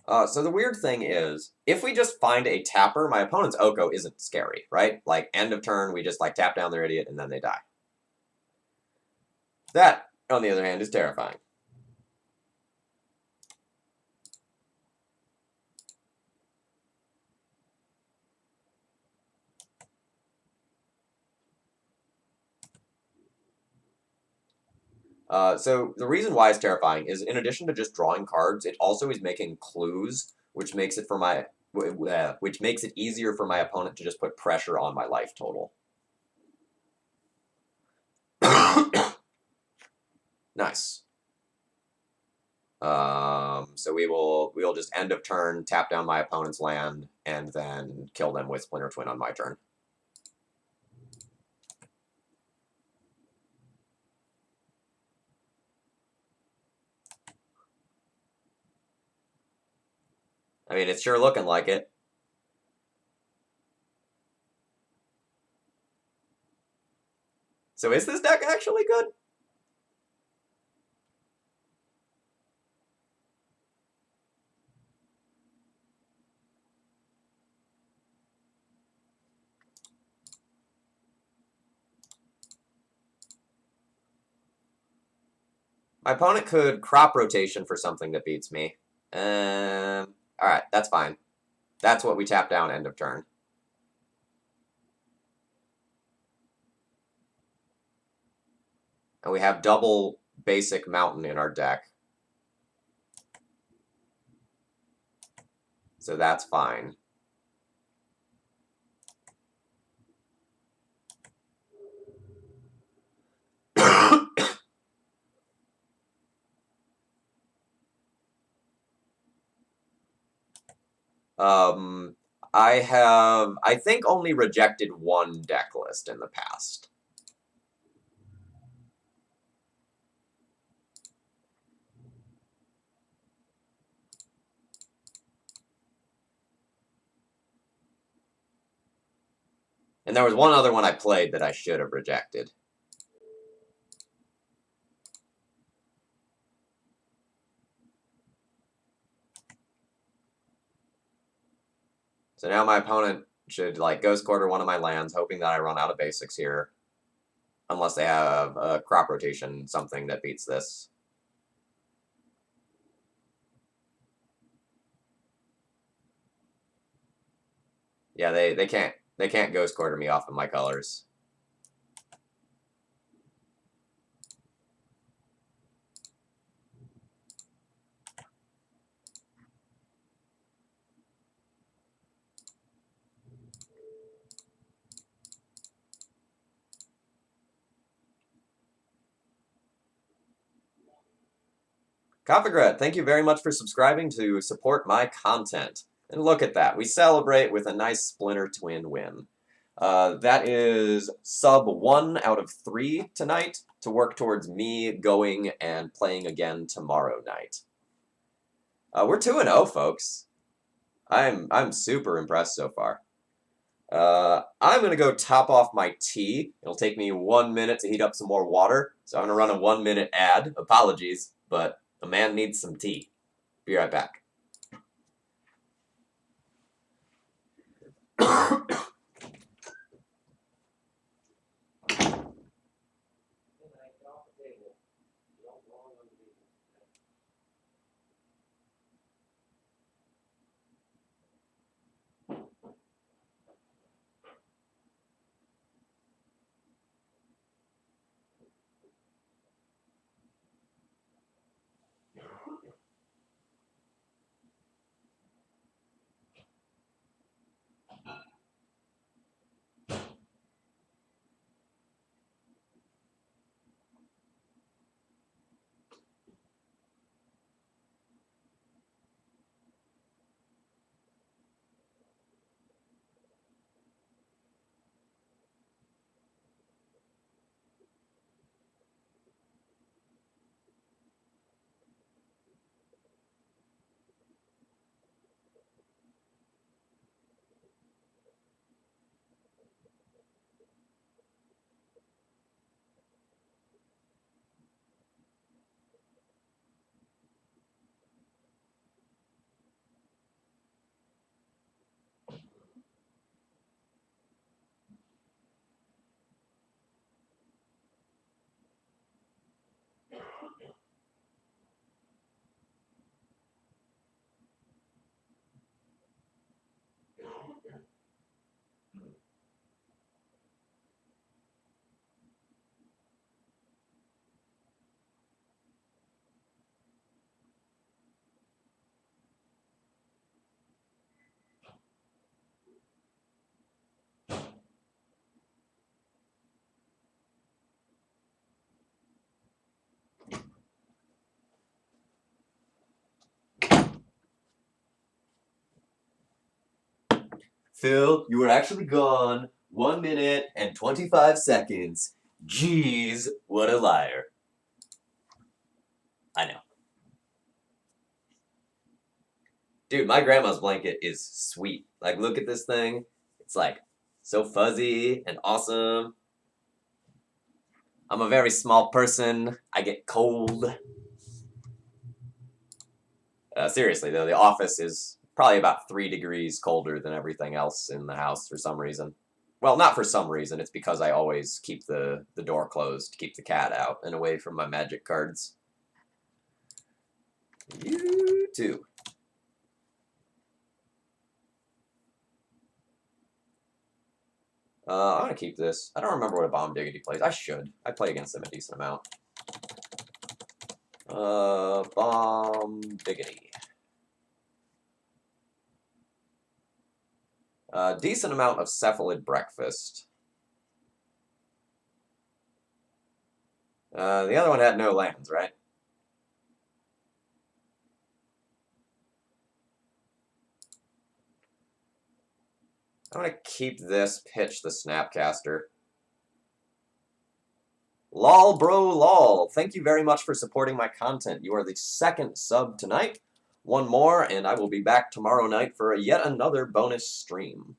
So the weird thing is, if we just find a tapper, my opponent's Oko isn't scary, right? Like, end of turn, we just, like, tap down their idiot, and then they die. That, on the other hand, is terrifying. So the reason why it's terrifying is, in addition to just drawing cards, it also is making clues, which makes it easier for my opponent to just put pressure on my life total. Nice. So we'll just end of turn, tap down my opponent's land, and then kill them with Splinter Twin on my turn. I mean, it's sure looking like it. So is this deck actually good? My opponent could crop rotation for something that beats me. Alright, that's fine. That's what we tap down end of turn. And we have double basic mountain in our deck. So that's fine. I have, I think, only rejected one deck list in the past. And there was one other one I played that I should have rejected. So now my opponent should, like, ghost quarter one of my lands, hoping that I run out of basics here. Unless they have a crop rotation, something that beats this. Yeah, they can't ghost quarter me off of my colors. Kafagret, thank you very much for subscribing to support my content. And look at that, we celebrate with a nice Splinter Twin win. That is sub 1 out of 3 tonight to work towards me going and playing again tomorrow night. We're 2-0, folks. I'm super impressed so far. I'm going to go top off my tea. It'll take me 1 minute to heat up some more water, so I'm going to run a 1-minute ad. Apologies, but a man needs some tea. Be right back. Phil, you were actually gone 1 minute and 25 seconds. Jeez, what a liar. I know. Dude, my grandma's blanket is sweet. Like, look at this thing. It's like so fuzzy and awesome. I'm a very small person. I get cold. Seriously, though, the office is probably about 3 degrees colder than everything else in the house for some reason. Well, not for some reason. It's because I always keep the door closed to keep the cat out and away from my magic cards. You too. I'm gonna keep this. I don't remember what a Bomb Diggity plays. I should. I play against them a decent amount. Bomb Diggity. Decent amount of Cephalid Breakfast. The other one had no lands, right? I'm gonna keep this, pitch the Snapcaster. Lol, bro, lol. Thank you very much for supporting my content. You are the second sub tonight. One more, and I will be back tomorrow night for yet another bonus stream.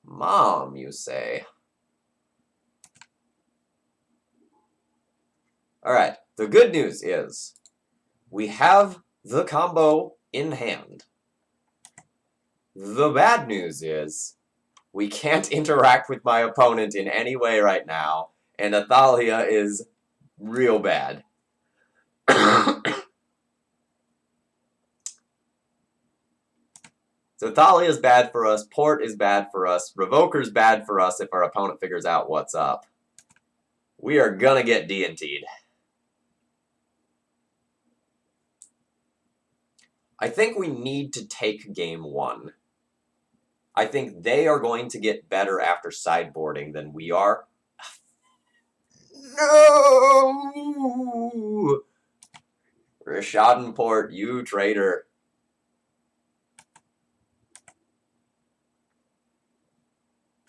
Mom, you say? Alright, the good news is we have the combo in hand. The bad news is we can't interact with my opponent in any way right now, and Athalia is real bad. So Thalia is bad for us, Port is bad for us, Revoker's bad for us if our opponent figures out what's up. We are gonna get D&T'd. I think we need to take game one. I think they are going to get better after sideboarding than we are. No! Rishadenport, you traitor.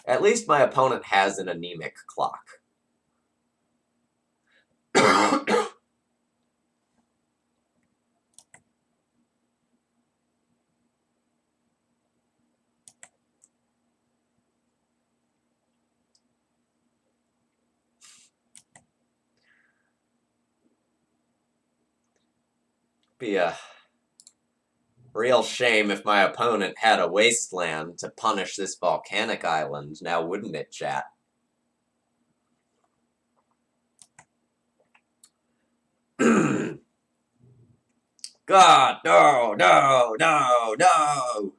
At least my opponent has an anemic clock. Be a real shame if my opponent had a wasteland to punish this volcanic island, now wouldn't it, chat? God, no, no, no, no!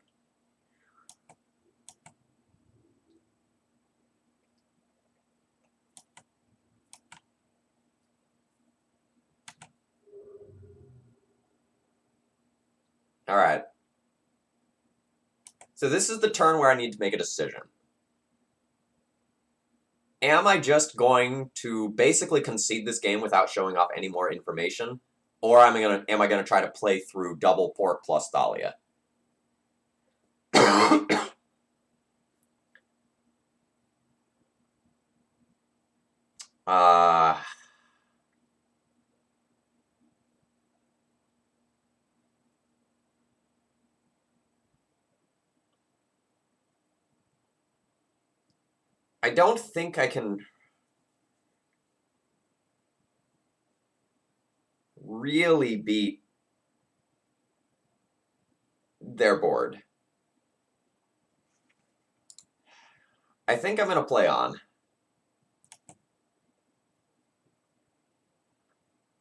Alright. So this is the turn where I need to make a decision. Am I just going to basically concede this game without showing off any more information? Or am I gonna try to play through double Port plus Thalia? I don't think I can really beat their board. I think I'm going to play on.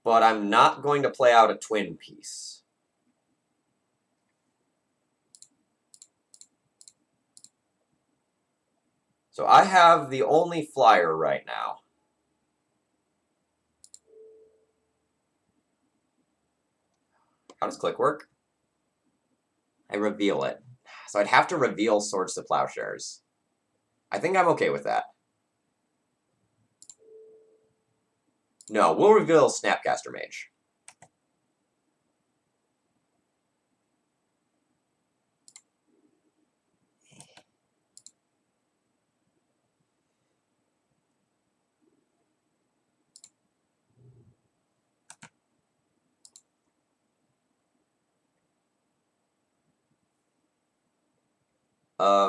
But I'm not going to play out a twin piece. So I have the only flyer right now. How does click work? I reveal it. So I'd have to reveal Swords to Plowshares. I think I'm okay with that. No, we'll reveal Snapcaster Mage.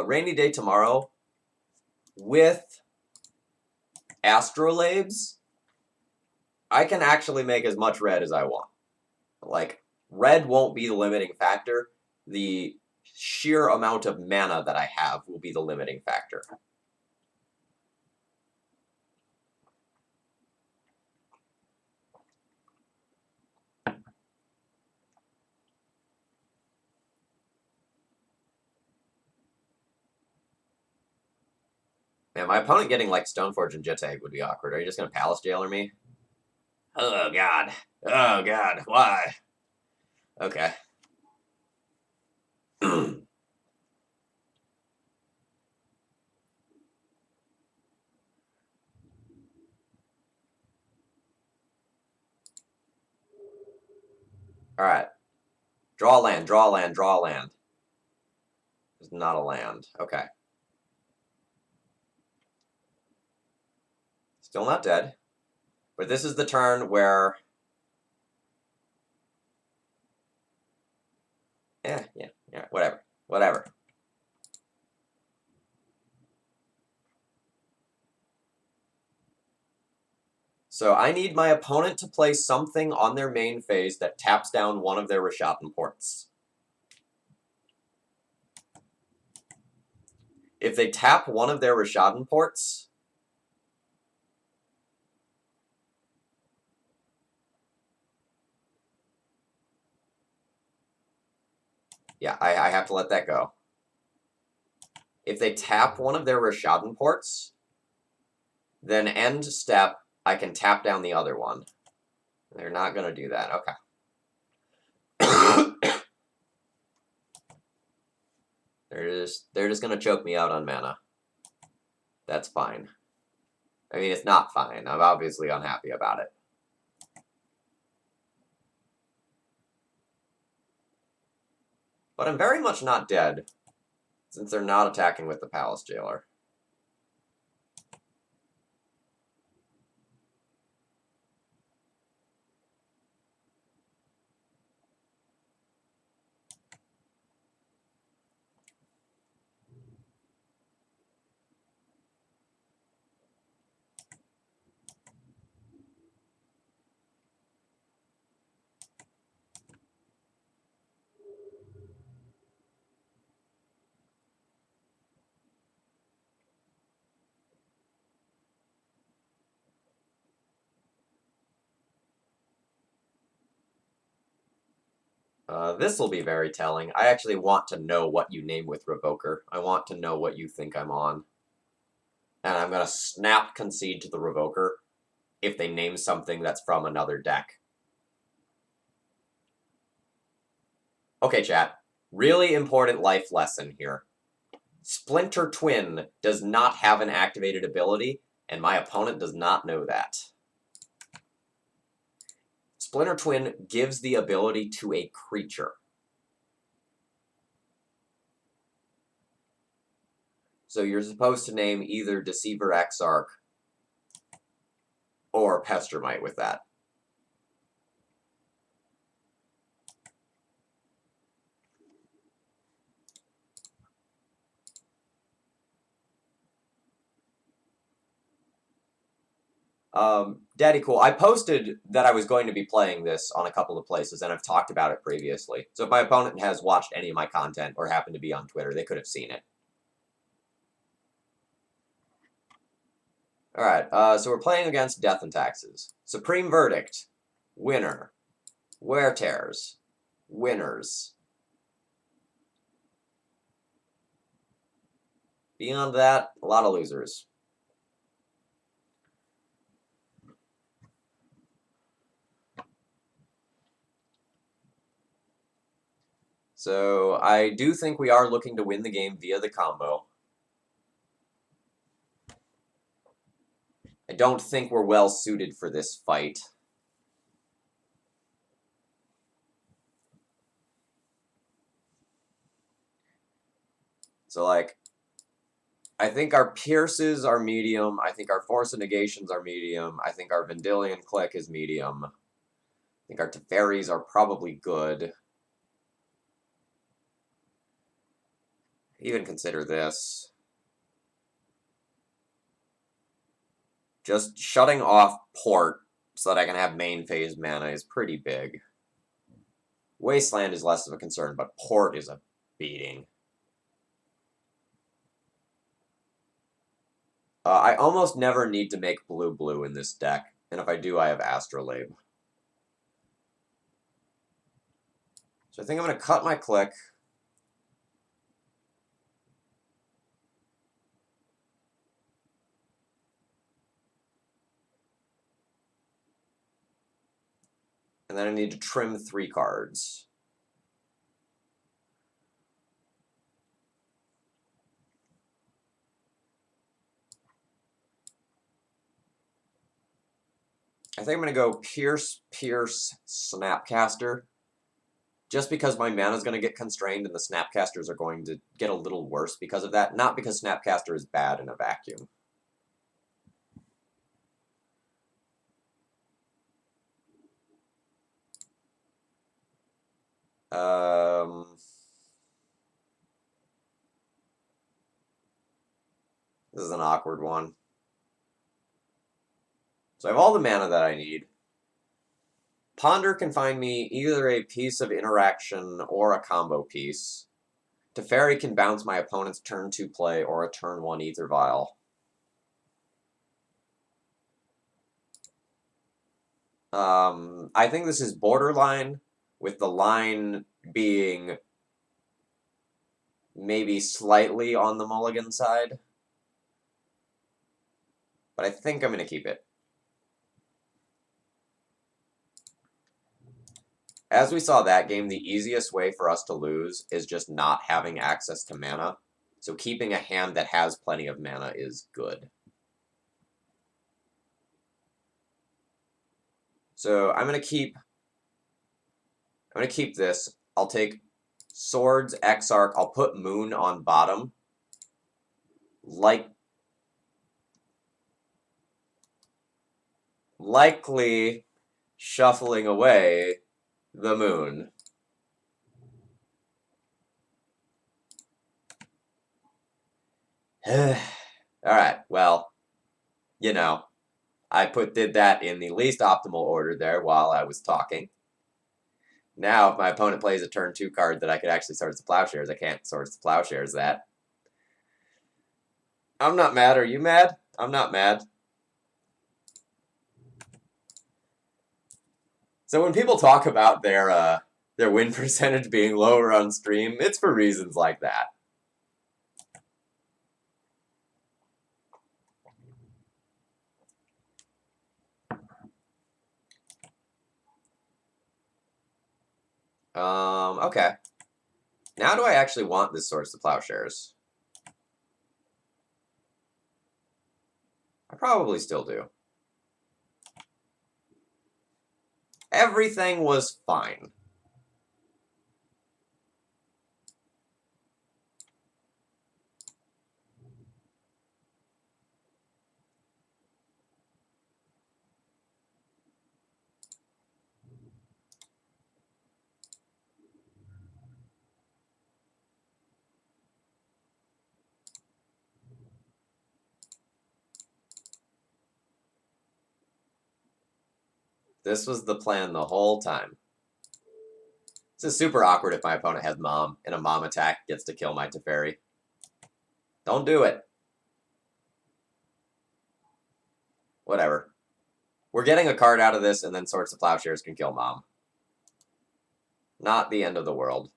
Rainy day tomorrow with Astrolabes, I can actually make as much red as I want. Like, red won't be the limiting factor. The sheer amount of mana that I have will be the limiting factor. Man, my opponent getting like Stoneforge and Jetag would be awkward. Are you just gonna Palace Jailer me? Oh god. Oh god. Why? Okay. Alright. Draw land, draw land, draw land. It's not a land. Okay. Still not dead. But this is the turn where... yeah, whatever. Whatever. So I need my opponent to play something on their main phase that taps down one of their Rishaten ports. If they tap one of their Rishaten ports... yeah, I have to let that go. If they tap one of their Rishaten ports, then end step, I can tap down the other one. They're not going to do that. Okay. They're just going to choke me out on mana. That's fine. I mean, it's not fine. I'm obviously unhappy about it. But I'm very much not dead, since they're not attacking with the Palace Jailer. This will be very telling. I actually want to know what you name with Revoker. I want to know what you think I'm on. And I'm going to snap concede to the Revoker if they name something that's from another deck. Okay, chat. Really important life lesson here. Splinter Twin does not have an activated ability, and my opponent does not know that. Splinter Twin gives the ability to a creature. So you're supposed to name either Deceiver Exarch or Pestermite with that. Daddy Cool, I posted that I was going to be playing this on a couple of places, and I've talked about it previously. So if my opponent has watched any of my content or happened to be on Twitter, they could have seen it. Alright, so we're playing against Death and Taxes. Supreme Verdict. Winner. Wear Tears. Winners. Beyond that, a lot of losers. So I do think we are looking to win the game via the combo. I don't think we're well suited for this fight. So, like, I think our Pierces are medium. I think our Force of Negations are medium. I think our Vendilion Click is medium. I think our Teferis are probably good. Even consider this. Just shutting off Port so that I can have main phase mana is pretty big. Wasteland is less of a concern, but Port is a beating. I almost never need to make blue-blue in this deck, and if I do, I have Astrolabe. So I think I'm going to cut my click. And then I need to trim 3 cards. I think I'm going to go Pierce, Snapcaster. Just because my mana is going to get constrained and the Snapcasters are going to get a little worse because of that. Not because Snapcaster is bad in a vacuum. This is an awkward one. So I have all the mana that I need. Ponder can find me either a piece of interaction or a combo piece. Teferi can bounce my opponent's turn 2 play or a turn 1 Ether Vial. I think this is borderline, with the line being maybe slightly on the mulligan side. But I think I'm going to keep it. As we saw that game, the easiest way for us to lose is just not having access to mana. So keeping a hand that has plenty of mana is good. So I'm gonna keep this. I'll take Swords, Exarch, I'll put Moon on bottom. Likely shuffling away the Moon. Alright, well, you know, I did that in the least optimal order there while I was talking. Now, if my opponent plays a turn 2 card that I could actually Swords to Plowshares, I can't Swords to Plowshares that. I'm not mad. Are you mad? I'm not mad. So when people talk about their win percentage being lower on stream, it's for reasons like that. Okay. Now do I actually want this Swords to Plowshares? I probably still do. Everything was fine. This was the plan the whole time. This is super awkward if my opponent has Mom, and a Mom attack gets to kill my Teferi. Don't do it. Whatever. We're getting a card out of this, and then Swords to Plowshares can kill Mom. Not the end of the world.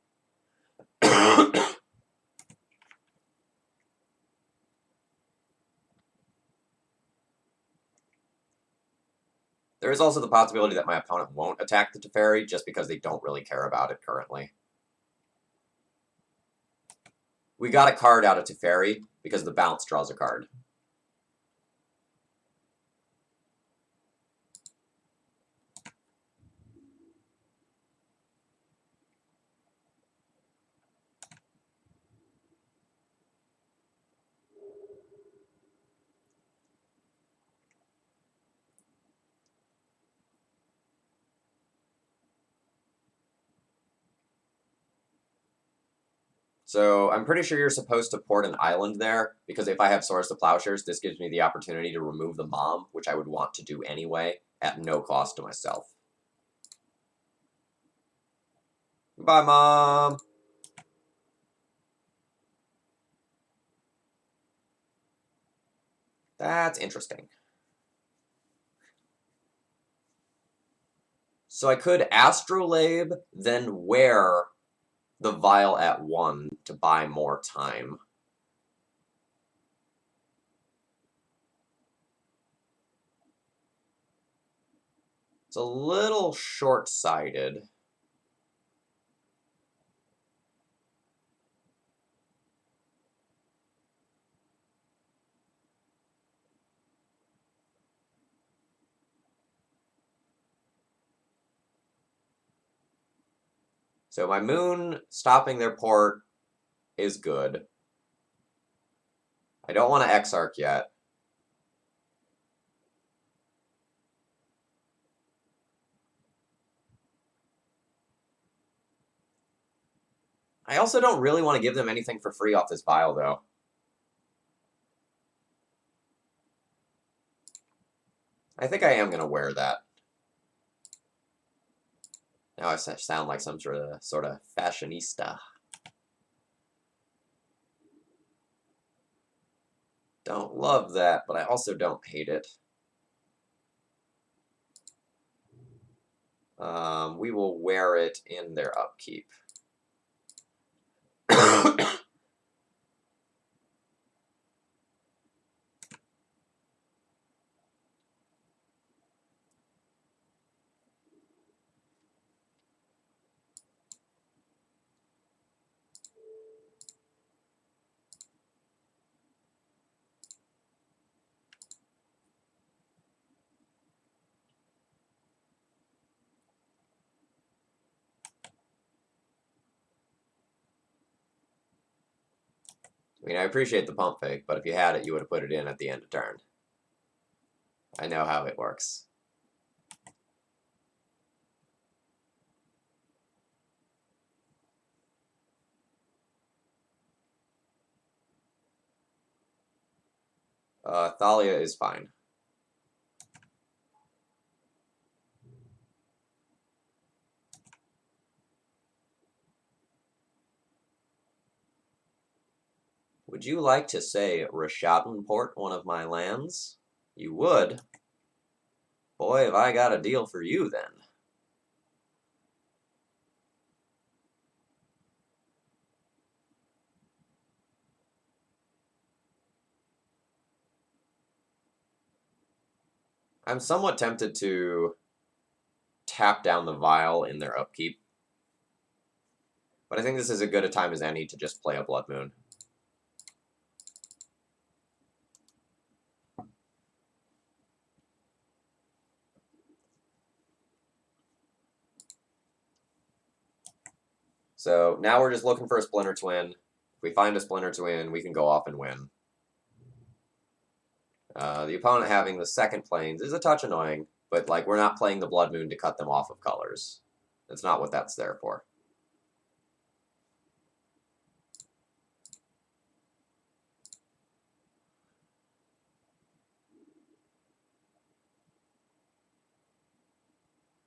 There is also the possibility that my opponent won't attack the Teferi just because they don't really care about it currently. We got a card out of Teferi because the bounce draws a card. So I'm pretty sure you're supposed to port an island there, because if I have Swords to Plowshares, this gives me the opportunity to remove the Mom, which I would want to do anyway, at no cost to myself. Goodbye, Mom! That's interesting. So I could Astrolabe, then wear the Vial at 1 to buy more time. It's a little short-sighted. So my moon stopping their port is good. I don't want to Exarch yet. I also don't really want to give them anything for free off this vial, though. I think I am going to wear that. Now I sound like some sort of fashionista. Don't love that, but I also don't hate it. We will wear it in their upkeep. I mean, I appreciate the pump fake, but if you had it, you would have put it in at the end of turn. I know how it works. Thalia is fine. Would you like to say Rashadenport, one of my lands? You would? Boy, have I got a deal for you then. I'm somewhat tempted to tap down the vial in their upkeep, but I think this is as good a time as any to just play a Blood Moon. So now we're just looking for a Splinter Twin. If we find a Splinter Twin, we can go off and win. The opponent having the second planes is a touch annoying, but like we're not playing the Blood Moon to cut them off of colors. That's not what that's there for.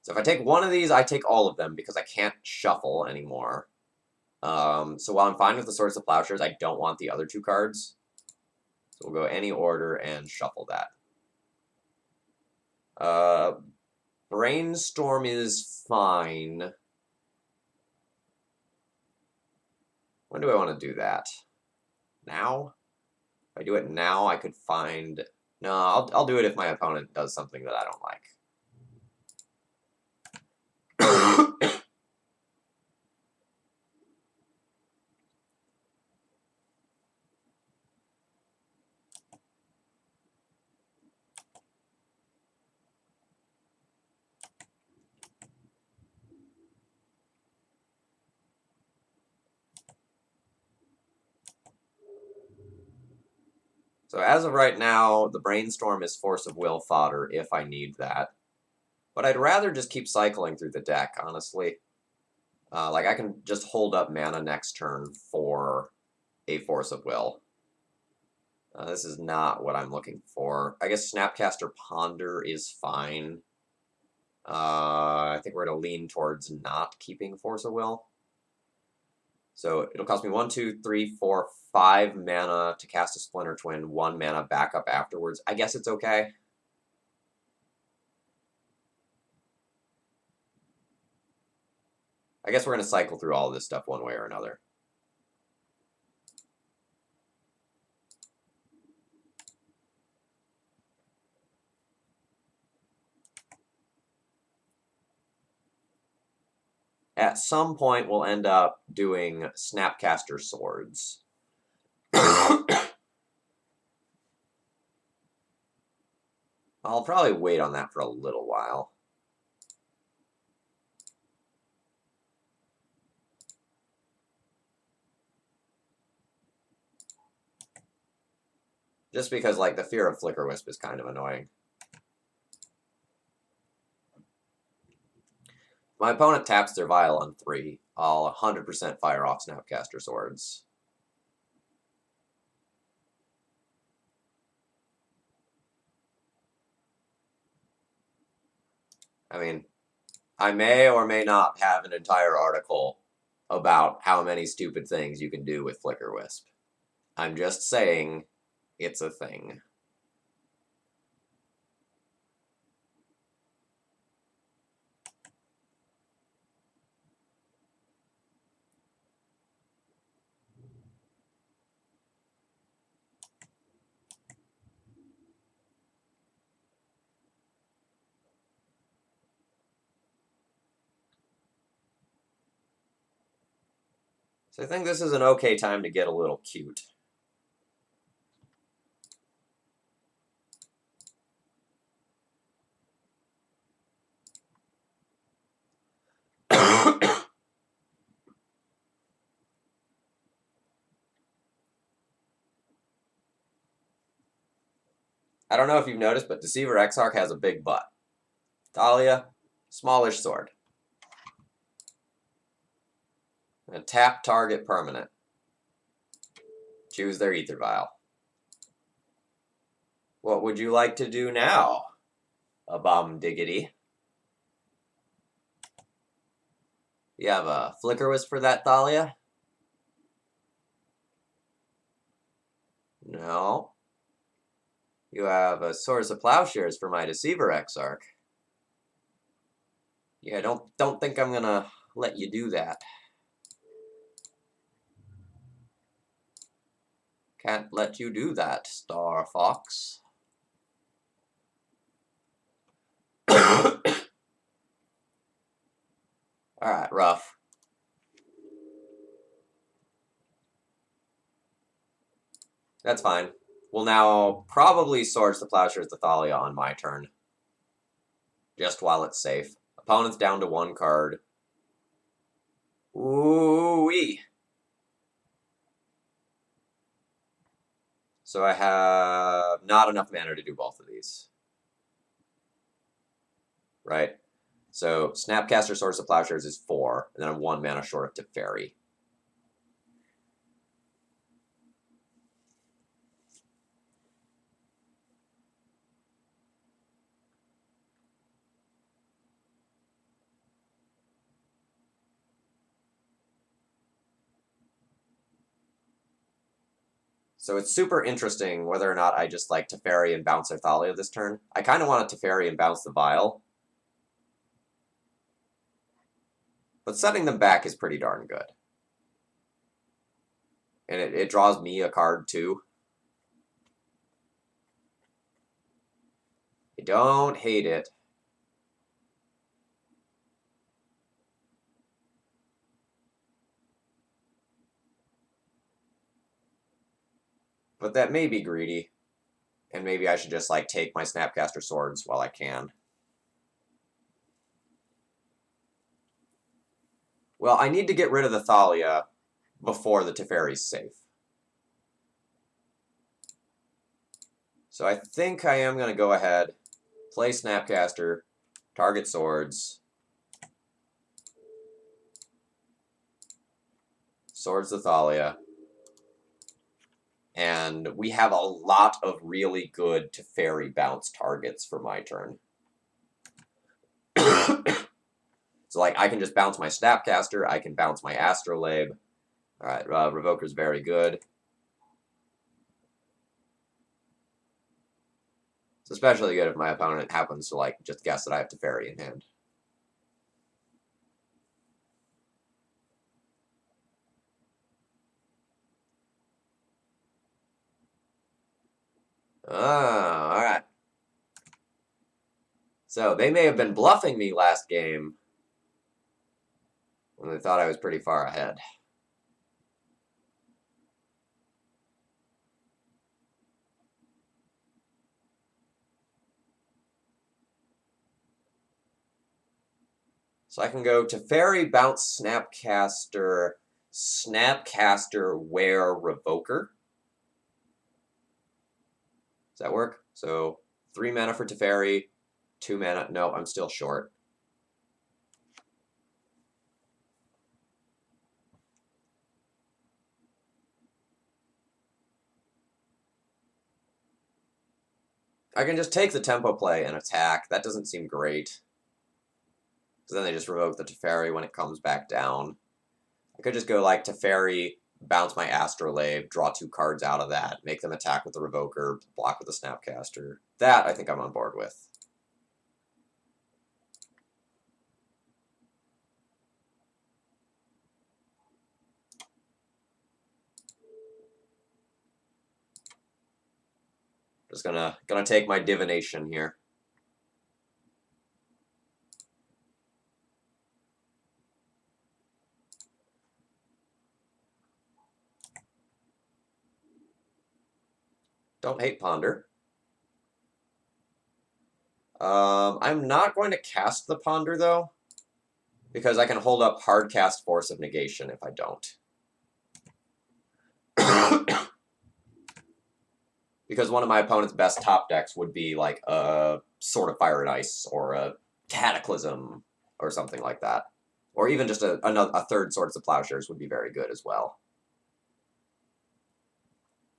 So if I take one of these, I take all of them because I can't shuffle anymore. So while I'm fine with the Swords of Plowshares, I don't want the other two cards. So we'll go any order and shuffle that. Brainstorm is fine. When do I want to do that? Now? If I do it now, I could find... No, I'll do it if my opponent does something that I don't like. So as of right now, the Brainstorm is Force of Will fodder if I need that. But I'd rather just keep cycling through the deck, honestly. Like, I can just hold up mana next turn for a Force of Will. This is not what I'm looking for. I guess Snapcaster Ponder is fine. I think we're going to lean towards not keeping Force of Will. So it'll cost me 1, 2, 3, 4, 5 mana to cast a Splinter Twin, 1 mana backup afterwards. I guess it's okay. I guess we're going to cycle through all of this stuff one way or another. At some point, we'll end up doing Snapcaster Swords. I'll probably wait on that for a little while. Just because, like, the fear of Flicker Wisp is kind of annoying. If my opponent taps their Vial on 3, I'll 100% fire off Snapcaster Swords. I mean, I may or may not have an entire article about how many stupid things you can do with Flicker Wisp. I'm just saying it's a thing. So I think this is an okay time to get a little cute. I don't know if you've noticed, but Deceiver Exarch has a big butt. Thalia, smallish sword. A tap target permanent. Choose their Ether Vial. What would you like to do now? A bomb diggity. You have a Flicker Wisp for that, Thalia? No. You have a Swords of Plowshares for my Deceiver Exarch. Yeah, don't think I'm gonna let you do that. Can't let you do that, Star Fox. Alright, rough. That's fine. We'll now probably Swords to Plowshares to Thalia on my turn. Just while it's safe. Opponent's down to 1 card. Ooh-wee. So I have not enough mana to do both of these. Right? So Snapcaster Swords to Plowshares is 4, and then I'm 1 mana short of Teferi. So it's super interesting whether or not I just like Teferi and bounce their Thalia this turn. I kind of want to Teferi and bounce the Vial. But setting them back is pretty darn good. And it draws me a card too. I don't hate it. But that may be greedy. And maybe I should just, like, take my Snapcaster Swords while I can. Well, I need to get rid of the Thalia before the Teferi's safe. So I think I am going to go ahead, play Snapcaster, target Swords, Swords to Thalia, and we have a lot of really good Teferi bounce targets for my turn. So, like, I can just bounce my Snapcaster, I can bounce my Astrolabe. Alright, Revoker's very good. It's especially good if my opponent happens to, like, just guess that I have Teferi in hand. Ah, alright. So, they may have been bluffing me last game, And they thought I was pretty far ahead. So I can go Teferi, Bounce, Snapcaster, Snapcaster, Wear, Revoker. Does that work? So 3 mana for Teferi, 2 mana. No, I'm still short. I can just take the tempo play and attack. That doesn't seem great. Because then they just revoke the Teferi when it comes back down. I could just go like Teferi, bounce my Astrolabe, draw 2 cards out of that, make them attack with the Revoker, block with the Snapcaster. That I think I'm on board with. Just gonna take my divination here. Don't hate Ponder. I'm not going to cast the Ponder though, because I can hold up hard cast Force of Negation if I don't. Because one of my opponent's best top decks would be like a Sword of Fire and Ice or a Cataclysm or something like that. Or even just a third Swords of Plowshares would be very good as well.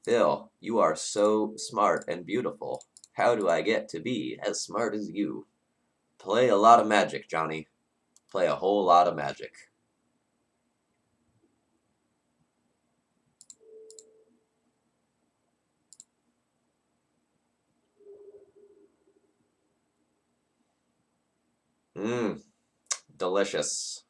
Phil, you are so smart and beautiful. How do I get to be as smart as you? Play a lot of Magic, Johnny. Play a whole lot of Magic. Mmm, delicious.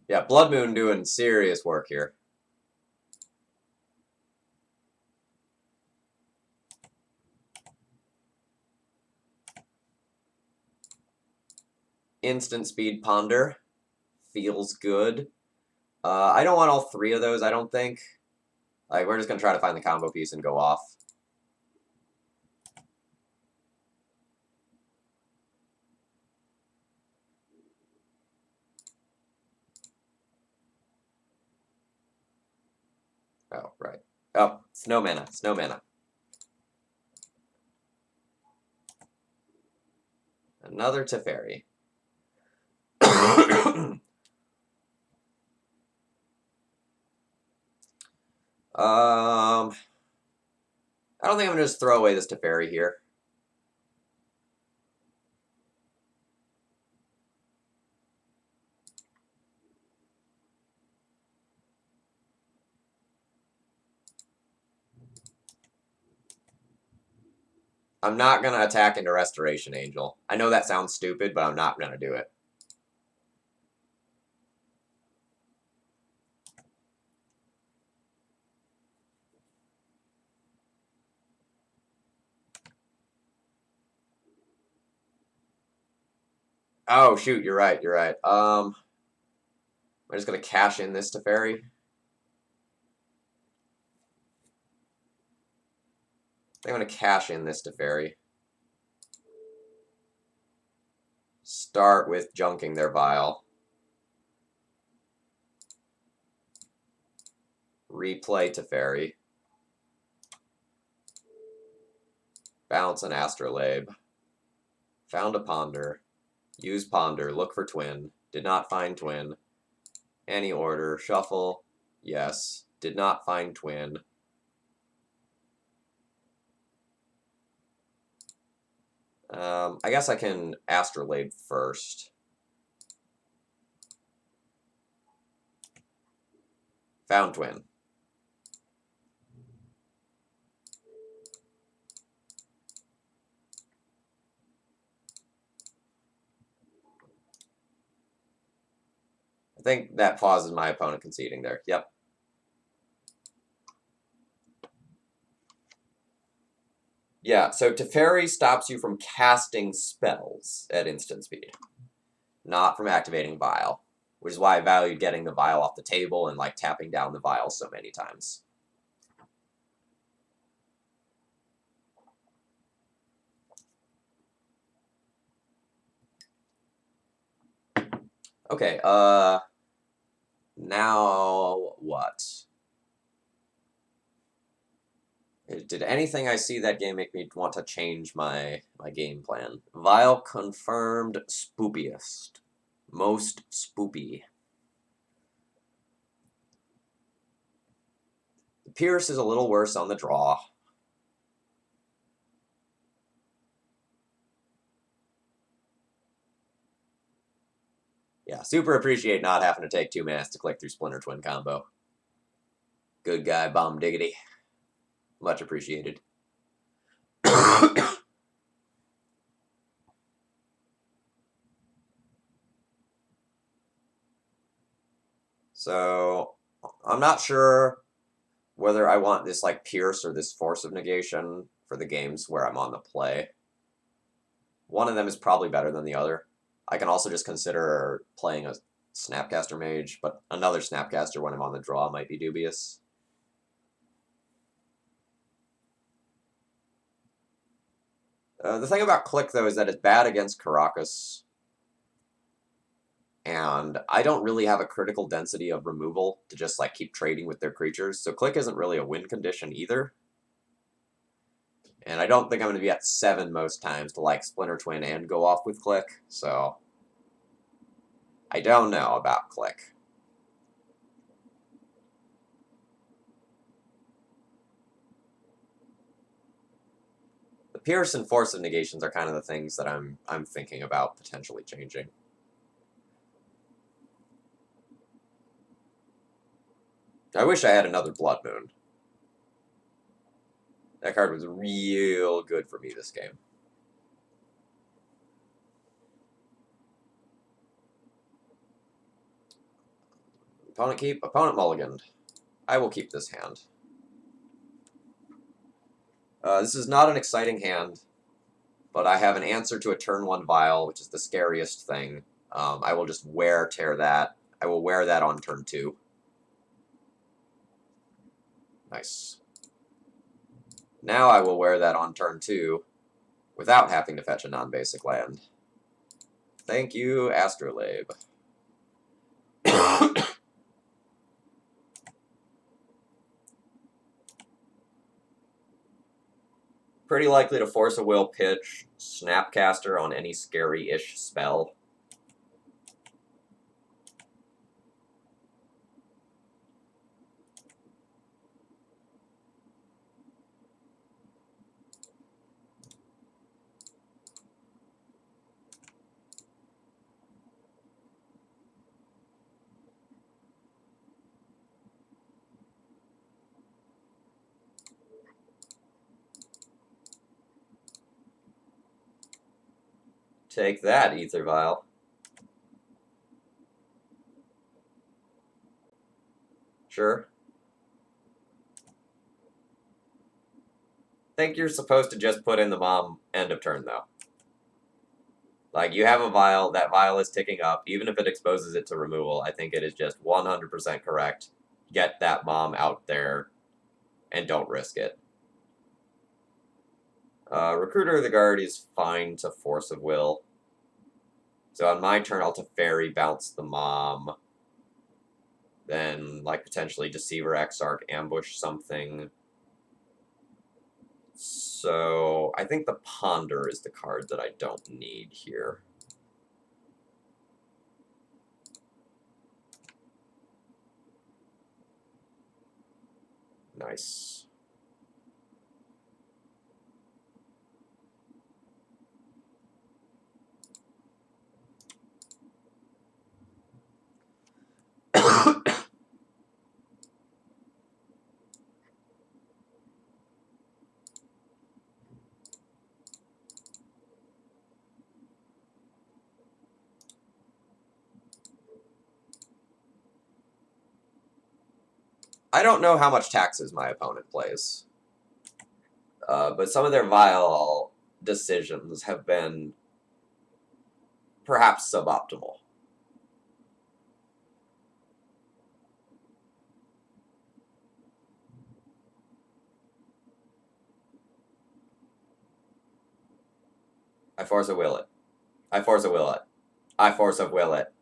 Yeah, Blood Moon doing serious work here. Instant Speed Ponder. Feels good. I don't want all 3 of those, I don't think. Like, we're just going to try to find the combo piece and go off. Oh, right. Oh, Snow Mana. Snow Mana. Another Teferi. I don't think I'm going to just throw away this Teferi here. I'm not going to attack into Restoration Angel. I know that sounds stupid, but I'm not going to do it. Oh, shoot, you're right, you're right. I'm just going to cash in this Teferi. I'm going to cash in this Teferi. Start with junking their Vial. Replay Teferi. Bounce an Astrolabe. Found a Ponder. Use Ponder. Look for Twin. Did not find Twin. Any order. Shuffle. Yes. Did not find Twin. I guess I can Astrolabe first. Found twin. I think that pauses my opponent conceding there. Yep. Yeah, so Teferi stops you from casting spells at instant speed, not from activating Vial, which is why I valued getting the Vial off the table and like tapping down the Vial so many times. Okay, now what? Did anything I see that game make me want to change my game plan? Vial confirmed spoopiest. Most spoopy. Pierce is a little worse on the draw. Yeah, super appreciate not having to take 2 minutes to click through Splinter Twin combo. Good guy, bomb diggity. Much appreciated. So, I'm not sure whether I want this like Pierce or this Force of Negation for the games where I'm on the play. One of them is probably better than the other. I can also just consider playing a Snapcaster Mage, but another Snapcaster when I'm on the draw might be dubious. The thing about Click, though, is that it's bad against Caracas, and I don't really have a critical density of removal to just like keep trading with their creatures, so Click isn't really a win condition either. And I don't think I'm going to be at 7 most times to like Splinter Twin and go off with Click, so I don't know about Click. The Pierce and Force of Negations are kind of the things that I'm thinking about potentially changing. I wish I had another Blood Moon. That card was real good for me this game. Opponent keep, opponent mulliganed. I will keep this hand. This is not an exciting hand, but I have an answer to a turn 1 Vial, which is the scariest thing. I will just tear that. I will wear that on turn 2. Nice. Now I will wear that on turn 2 without having to fetch a non-basic land. Thank you, Astrolabe. Pretty likely to force a will pitch Snapcaster on any scary-ish spell. Take that, Ether Vial. Sure. Think you're supposed to just put in the bomb end of turn, though. Like, you have a Vial, that Vial is ticking up, even if it exposes it to removal, I think it is just 100% correct. Get that bomb out there, and don't risk it. Recruiter of the Guard is fine to Force of Will. So on my turn, I'll Teferi, bounce the Mom. Then, like, potentially Deceiver, Exarch, ambush something. So, I think the Ponder is the card that I don't need here. Nice. I don't know how much taxes my opponent plays, but some of their vile decisions have been perhaps suboptimal. I force a will it. I force a will it. I force a will it.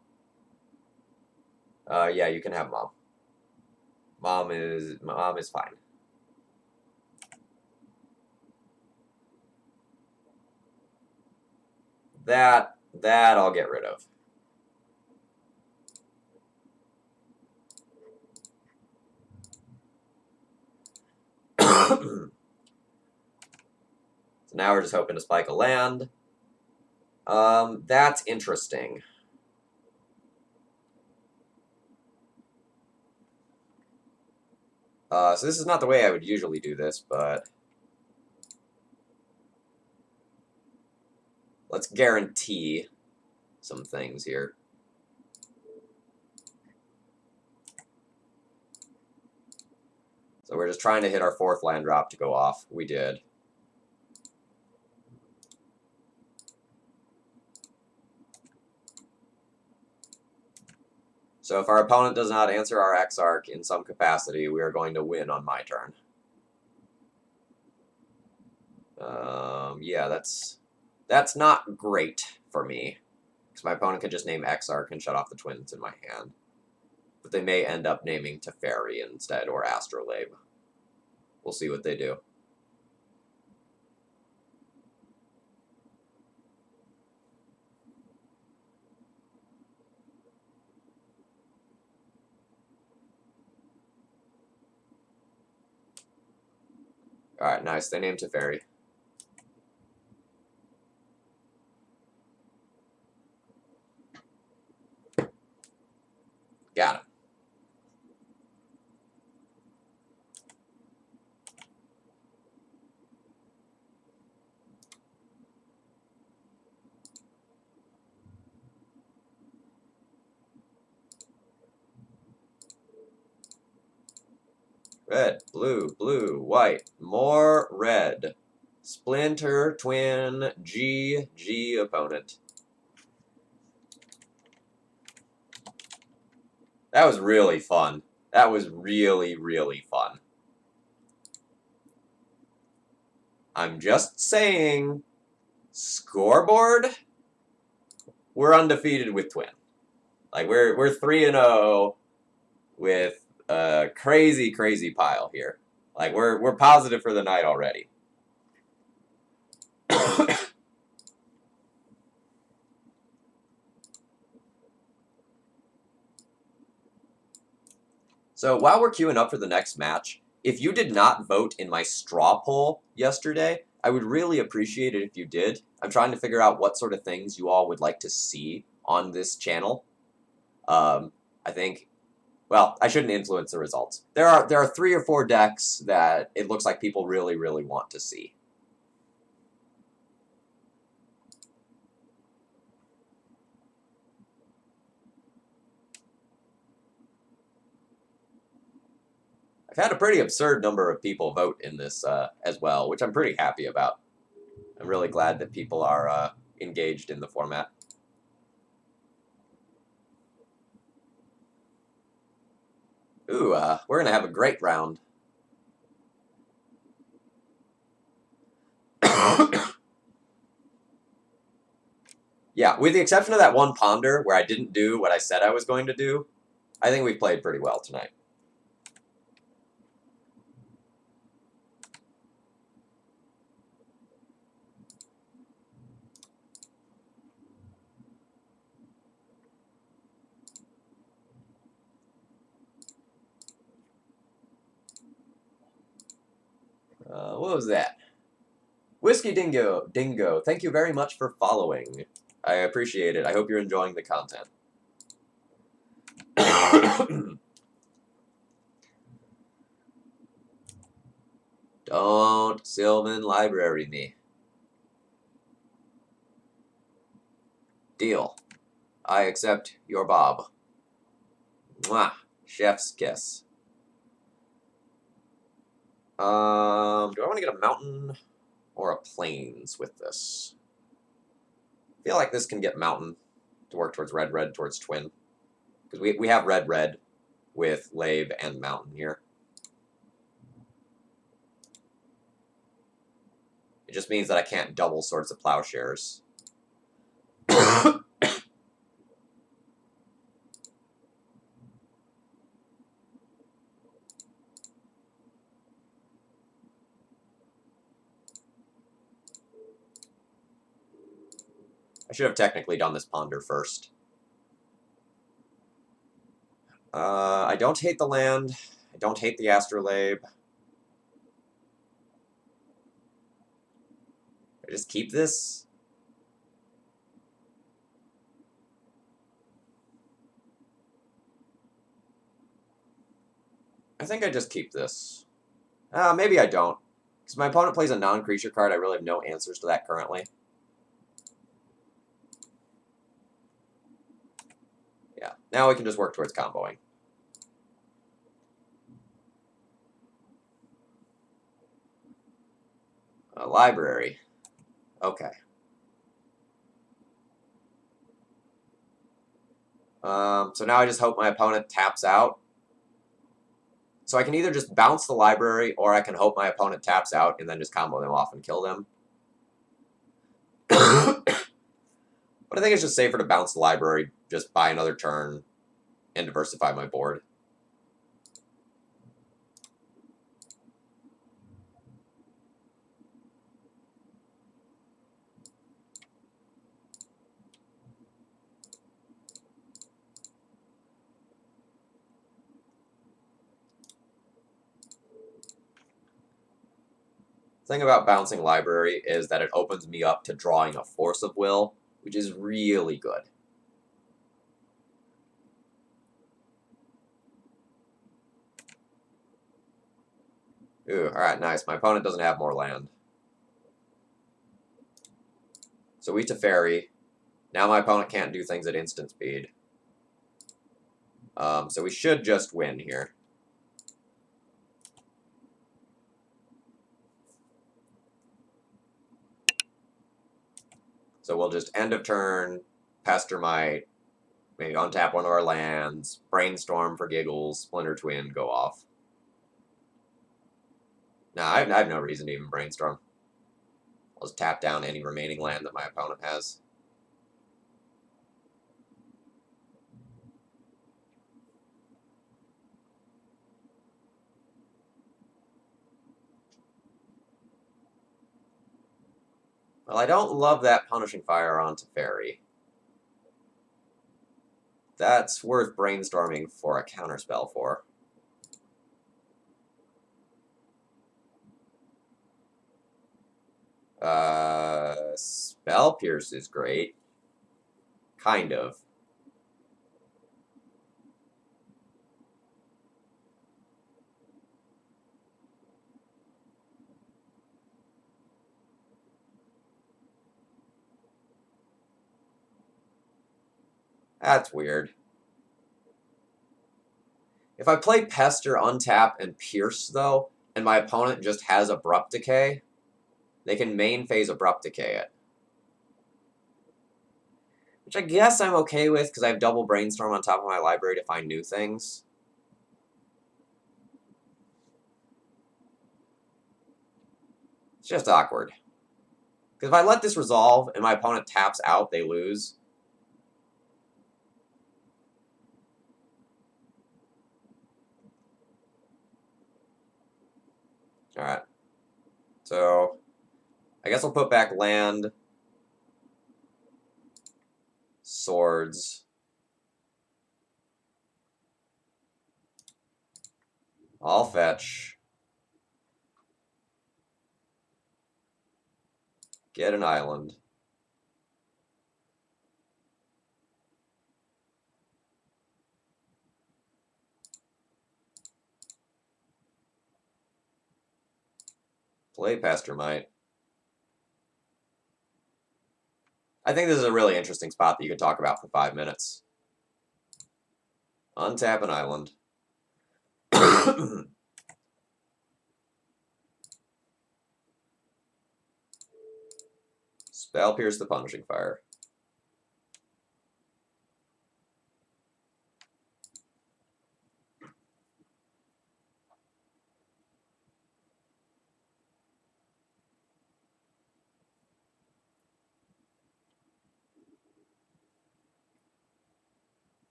Yeah, you can have mom. Mom is fine. That I'll get rid of. So now we're just hoping to spike a land. That's interesting. So this is not the way I would usually do this, but let's guarantee some things here. So we're just trying to hit our 4th land drop to go off. We did. So if our opponent does not answer our Exarch in some capacity, we are going to win on my turn. Yeah, that's not great for me, because my opponent could just name Exarch and shut off the twins in my hand. But they may end up naming Teferi instead, or Astrolabe. We'll see what they do. Alright, nice. They named Teferi. Got him. Red, blue, blue, white. More red. Splinter, twin, G, opponent. That was really fun. That was really, really fun. I'm just saying, scoreboard, we're undefeated with twin. Like, we're 3-0 with a crazy, crazy pile here. Like, we're positive for the night already. So while we're queuing up for the next match, if you did not vote in my straw poll yesterday, I would really appreciate it if you did. I'm trying to figure out what sort of things you all would like to see on this channel. I think, well, I shouldn't influence the results. There are 3 or 4 decks that it looks like people really, really want to see. I've had a pretty absurd number of people vote in this as well, which I'm pretty happy about. I'm really glad that people are engaged in the format. Ooh, we're going to have a great round. Yeah, with the exception of that one ponder where I didn't do what I said I was going to do, I think we played pretty well tonight. What was that? Whiskey Dingo, thank you very much for following. I appreciate it. I hope you're enjoying the content. Don't Sylvan Library me. Deal. I accept your bob. Mwah. Chef's kiss. Do I want to get a mountain or a plains with this? I feel like this can get mountain to work towards red towards twin. Because we have red with Lave and mountain here. It just means that I can't double Swords of Plowshares. I should have technically done this ponder first. I don't hate the land. I don't hate the astrolabe. I just keep this. I think I just keep this. Maybe I don't. Because my opponent plays a non-creature card, I really have no answers to that currently. Yeah, now we can just work towards comboing. A library. Okay. So now I just hope my opponent taps out. So I can either just bounce the library, or I can hope my opponent taps out and then just combo them off and kill them. But I think it's just safer to bounce the library, just buy another turn, and diversify my board. The thing about bouncing library is that it opens me up to drawing a Force of Will, which is really good. Ooh, alright, nice. My opponent doesn't have more land. So we Teferi. Now my opponent can't do things at instant speed. So we should just win here. So we'll just end of turn, Pestermite, maybe untap one of our lands, Brainstorm for giggles, Splinter Twin, go off. Nah, I have no reason to even Brainstorm. I'll just tap down any remaining land that my opponent has. Well, I don't love that Punishing Fire on Teferi. That's worth brainstorming for a counterspell for. Spell Pierce is great. Kind of. That's weird. If I play Pester, Untap, and Pierce, though, and my opponent just has Abrupt Decay, they can main phase Abrupt Decay it. Which I guess I'm okay with, because I have double Brainstorm on top of my library to find new things. It's just awkward. Because if I let this resolve and my opponent taps out, they lose. Alright. So, I guess I'll put back land, swords. I'll fetch. Get an island. Play Pestermite. I think this is a really interesting spot that you could talk about for 5 minutes. Untap an island. Spell Pierce the Punishing Fire.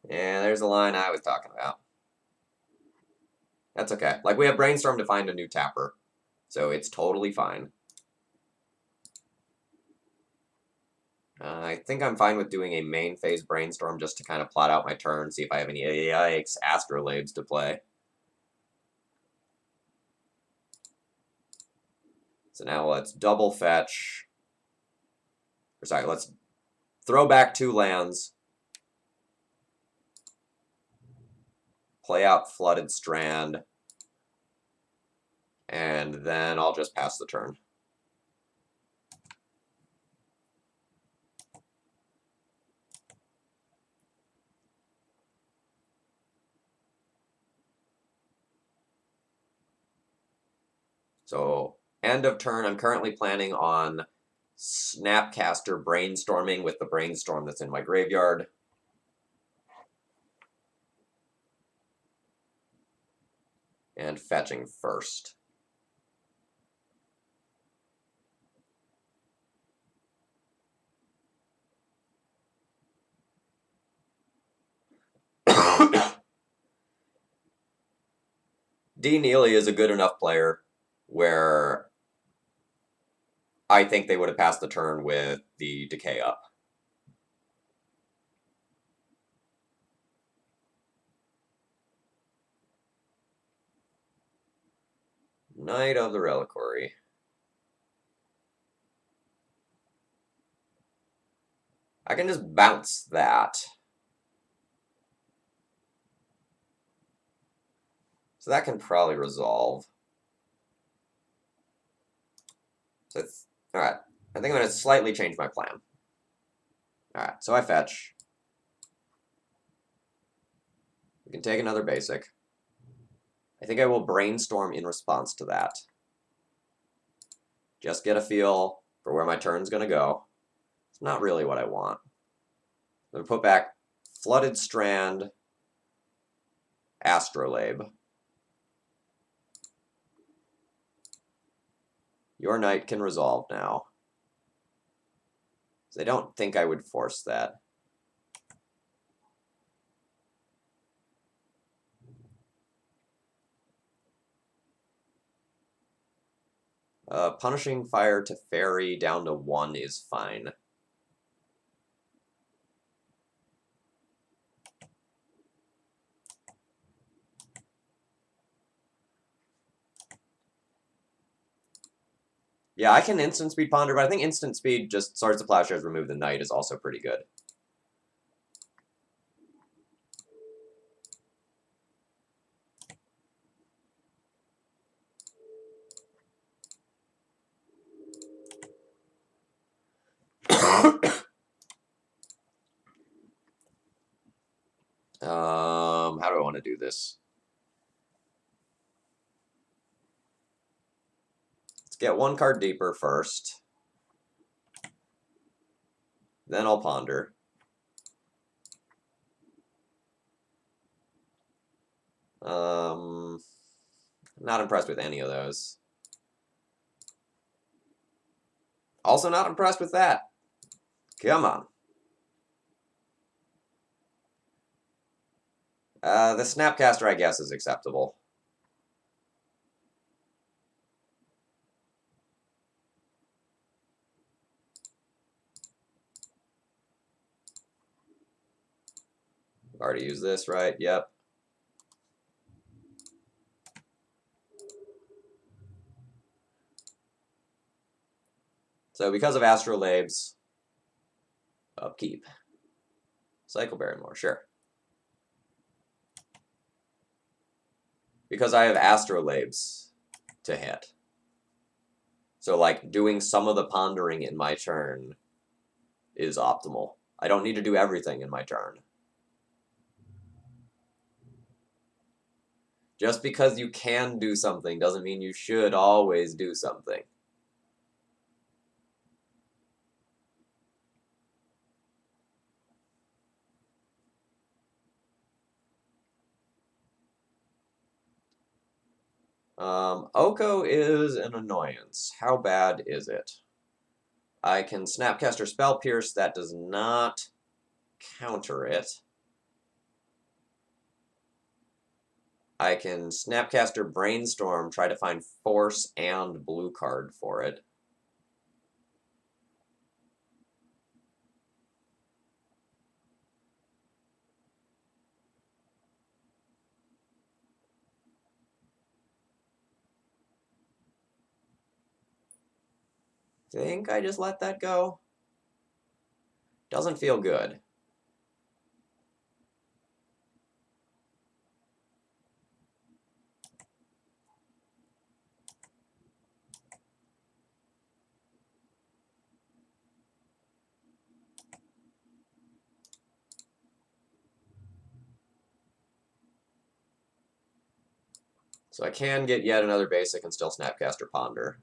Yeah, there's the line I was talking about. That's okay. Like, we have Brainstorm to find a new tapper, so it's totally fine. I think I'm fine with doing a main phase Brainstorm just to kind of plot out my turn, see if I have any yikes Astrolabes to play. So now let's double fetch. Or sorry, let's throw back 2 lands. Play out Flooded Strand. And then I'll just pass the turn. So, end of turn, I'm currently planning on Snapcaster Brainstorming with the Brainstorm that's in my graveyard. And fetching first. D. Neely is a good enough player where I think they would have passed the turn with the Decay up. Knight of the Reliquary. I can just bounce that. So that can probably resolve. So it's, alright. I think I'm going to slightly change my plan. Alright, so I fetch. We can take another basic. I think I will Brainstorm in response to that. Just get a feel for where my turn's going to go. It's not really what I want. I'm going to put back Flooded Strand, Astrolabe. Your knight can resolve now. I don't think I would force that. Punishing Fire to Fairy down to 1 is fine. Yeah, I can instant speed Ponder, but I think instant speed just Swords to Plowshares remove the knight is also pretty good. How do I want to do this? Let's get 1 card deeper first. Then I'll ponder. Not impressed with any of those. Also not impressed with that. Come on. The Snapcaster, I guess, is acceptable. I've already used this, right? Yep. So because of Astrolabes, upkeep. Cycle Barrymore, sure. Because I have Astrolabes to hit. So, like, doing some of the pondering in my turn is optimal. I don't need to do everything in my turn. Just because you can do something doesn't mean you should always do something. Oko is an annoyance. How bad is it? I can Snapcaster Spell Pierce. That does not counter it. I can Snapcaster Brainstorm, try to find Force and blue card for it. Think I just let that go? Doesn't feel good. So I can get yet another basic and still Snapcaster Ponder.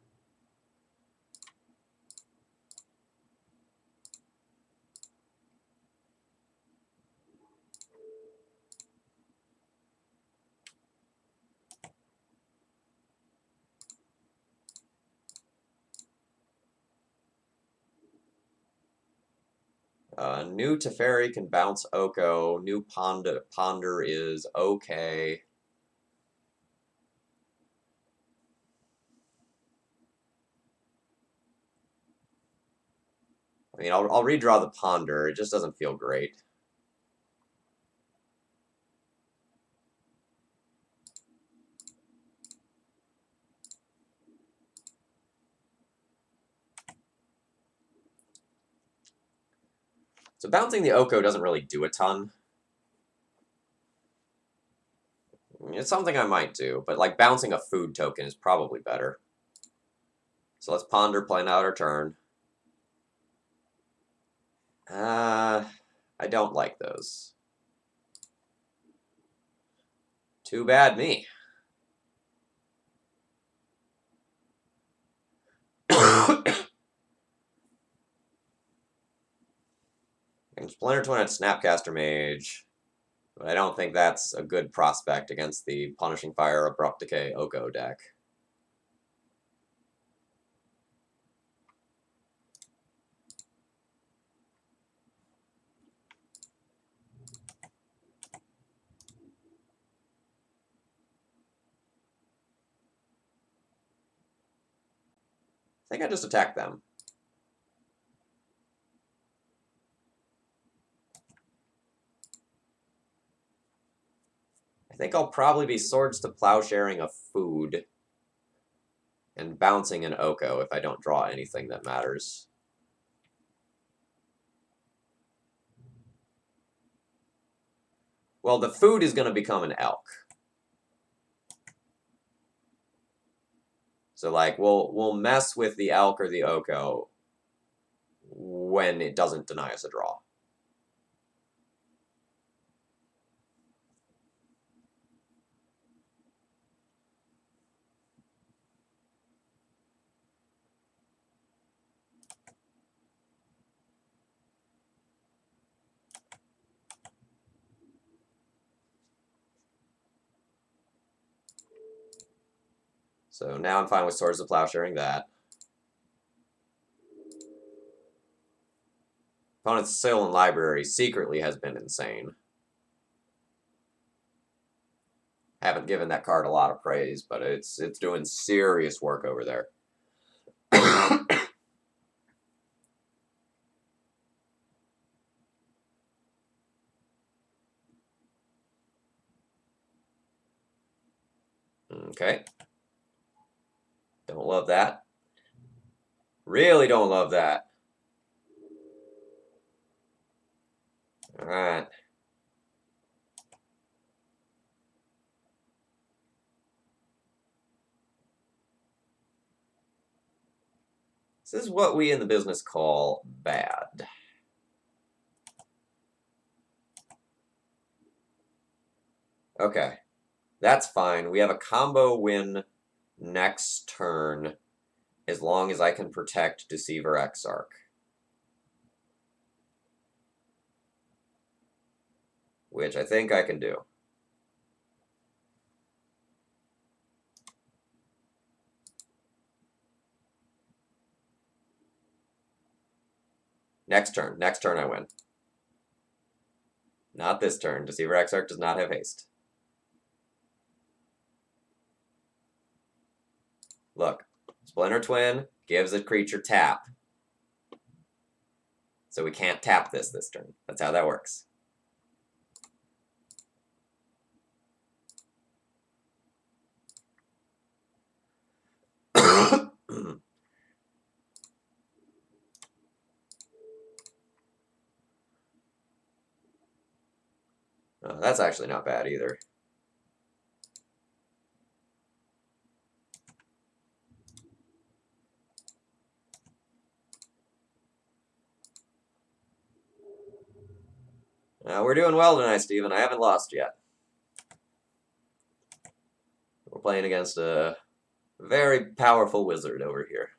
New Teferi can bounce Oko. New Ponder is okay. I mean, I'll redraw the Ponder. It just doesn't feel great. So bouncing the Oko doesn't really do a ton. It's something I might do, but like bouncing a food token is probably better. So let's Ponder, plan out our turn. I don't like those. Too bad me. And Splinter Twin at Snapcaster Mage, but I don't think that's a good prospect against the Punishing Fire Abrupt Decay Oko deck. I think I just attack them. I think I'll probably be Swords to Plowsharing a food and bouncing an Oko if I don't draw anything that matters. Well, the food is going to become an elk. So like we'll mess with the elk or the Oko when it doesn't deny us a draw. So now I'm fine with Swords of Plowsharing that. Opponent's Sale Library secretly has been insane. Haven't given that card a lot of praise, but it's doing serious work over there. Okay. Don't love that. Really don't love that. Alright. This is what we in the business call bad. Okay. That's fine. We have a combo win next turn as long as I can protect Deceiver Exarch. Which I think I can do. Next turn I win. Not this turn. Deceiver Exarch does not have haste. Look, Splinter Twin gives a creature tap. So we can't tap this turn. That's how that works. That's actually not bad either. We're doing well tonight, Steven. I haven't lost yet. We're playing against a very powerful wizard over here.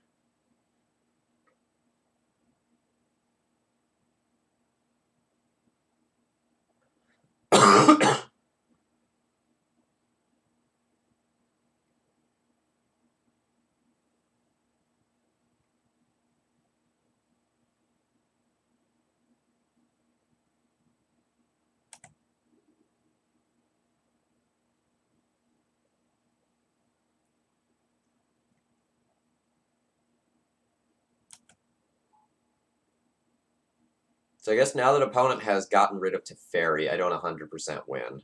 So I guess now that opponent has gotten rid of Teferi, I don't 100% win.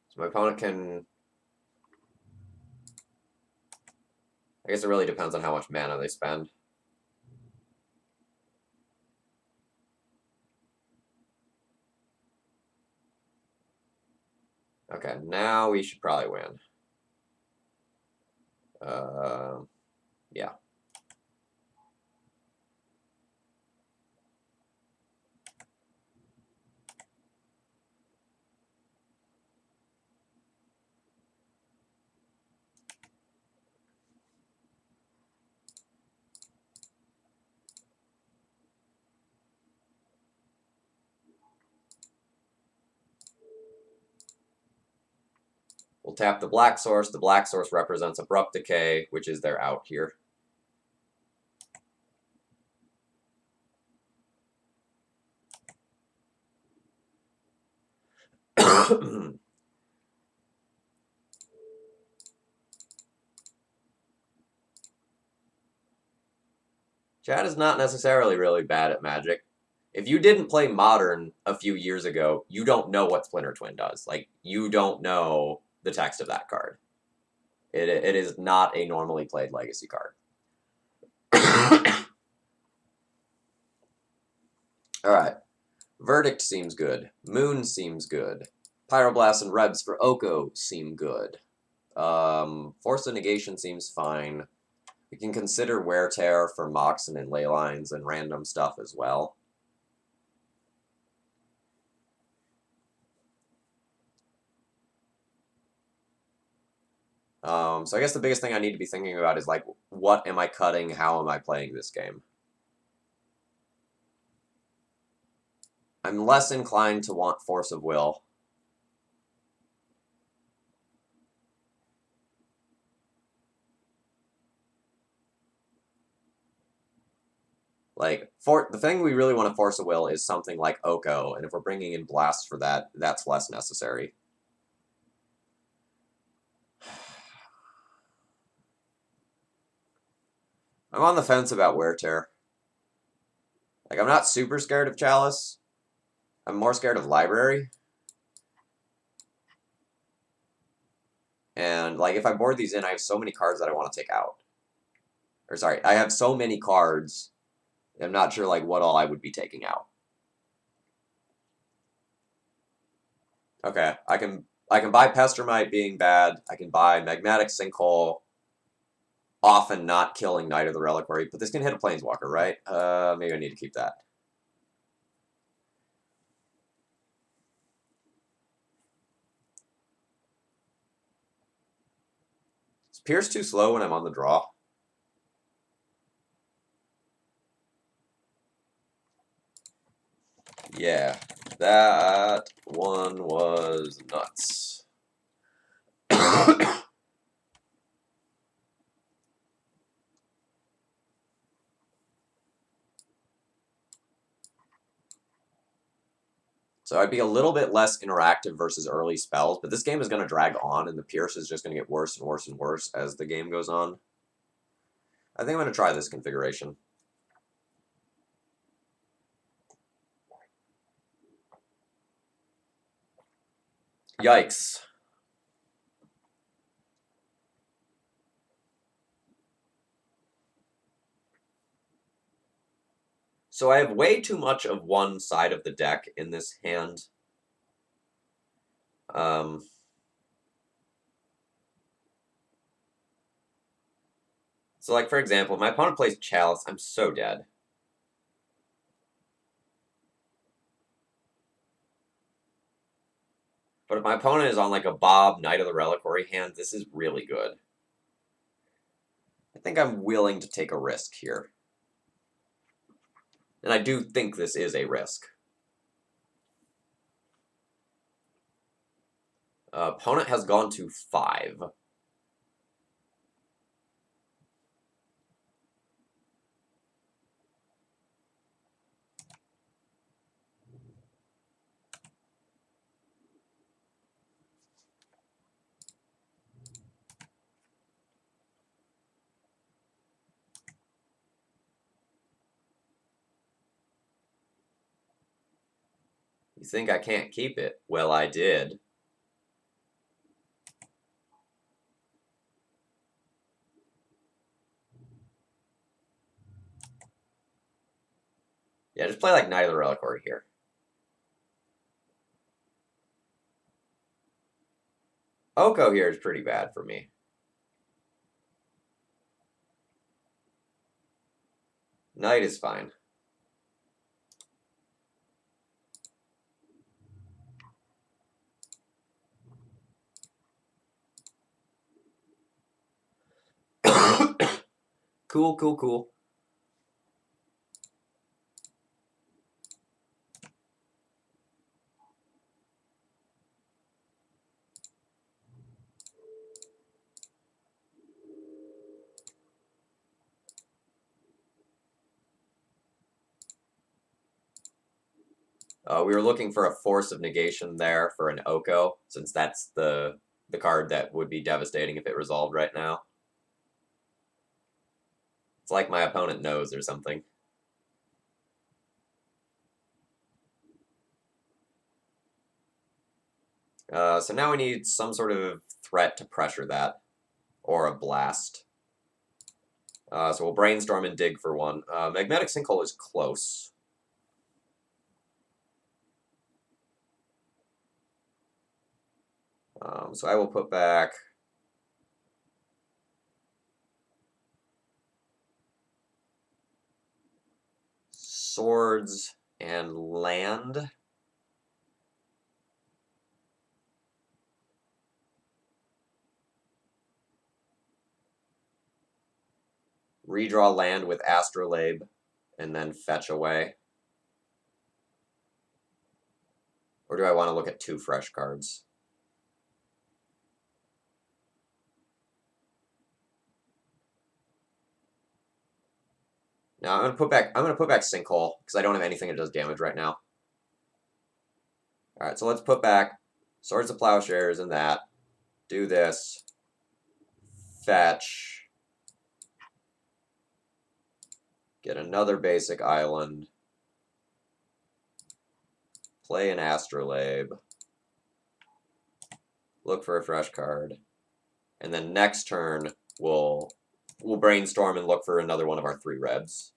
So my opponent can... I guess it really depends on how much mana they spend. Okay, now we should probably win. Yeah. We'll tap the black source. The black source represents Abrupt Decay, which is their out here. Chad is not necessarily really bad at Magic. If you didn't play Modern a few years ago, you don't know what Splinter Twin does. Like, you don't know the text of that card. It is not a normally played Legacy card. Alright. Verdict seems good. Moon seems good. Pyroblast and Rebs for Oko seem good. Force of Negation seems fine. We can consider Wear Tear for Moxen and Leylines and random stuff as well. So I guess the biggest thing I need to be thinking about is, like, what am I cutting? How am I playing this game? I'm less inclined to want Force of Will. Like, the thing we really want to Force of Will is something like Oko, and if we're bringing in Blast for that, that's less necessary. I'm on the fence about Wear Tear. Like, I'm not super scared of Chalice. I'm more scared of Library. And, like, if I board these in, I have so many cards that I want to take out. Or, sorry, I have so many cards, I'm not sure, like, what all I would be taking out. Okay, I can buy Pestermite being bad. I can buy Magmatic Sinkhole, often not killing Knight of the Reliquary, but this can hit a Planeswalker, right? Maybe I need to keep that. Is Pierce too slow when I'm on the draw? Yeah, that one was nuts. So I'd be a little bit less interactive versus early spells, but this game is going to drag on, and the Pierce is just going to get worse and worse and worse as the game goes on. I think I'm going to try this configuration. Yikes. So I have way too much of one side of the deck in this hand. So, like, for example, if my opponent plays Chalice, I'm so dead. But if my opponent is on, like, a Bob, Knight of the Reliquary hand, this is really good. I think I'm willing to take a risk here. And I do think this is a risk. Opponent has gone to 5. You think I can't keep it? Well, I did. Yeah, just play like Knight of the Reliquary here. Oko here is pretty bad for me. Knight is fine. Cool, cool, cool. We were looking for a Force of Negation there for an Oko, since that's the card that would be devastating if it resolved right now. It's like my opponent knows or something. So now we need some sort of threat to pressure that, or a blast. So we'll brainstorm and dig for one. Magnetic Sinkhole is close. So I will put back swords and land. Redraw land with Astrolabe, and then fetch away. Or do I want to look at 2 fresh cards? Now I'm gonna put back Sinkhole because I don't have anything that does damage right now. All right, so let's put back Swords of Plowshares and that. Do this. Fetch. Get another basic island. Play an Astrolabe. Look for a fresh card. And then next turn, we'll brainstorm and look for another one of our 3 reds.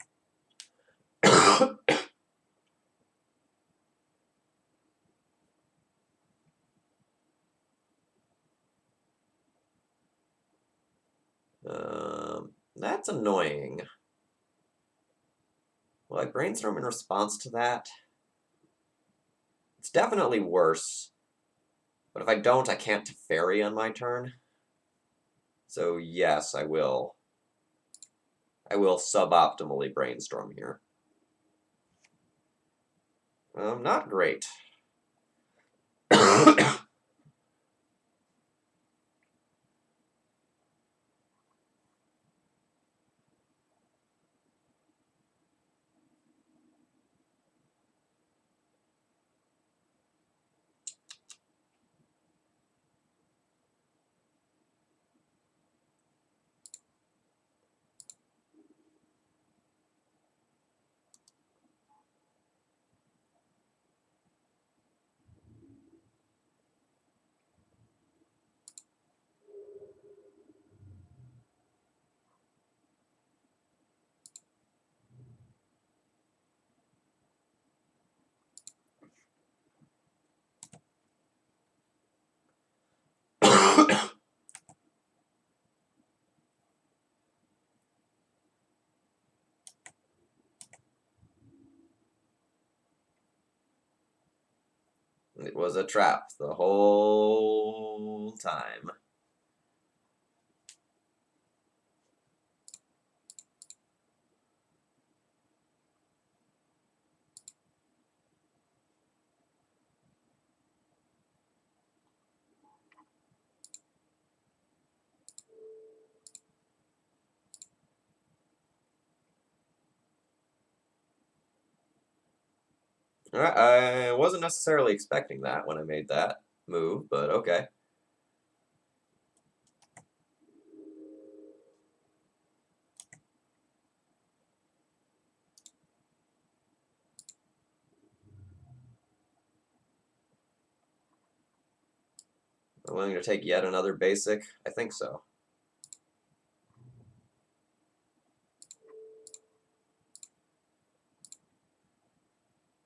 That's annoying. Will I brainstorm in response to that? It's definitely worse. But if I don't, I can't Teferi on my turn. So yes, I will. I will suboptimally brainstorm here. Not great. It was a trap the whole time. I wasn't necessarily expecting that when I made that move, but okay. I'm willing to take yet another basic? I think so.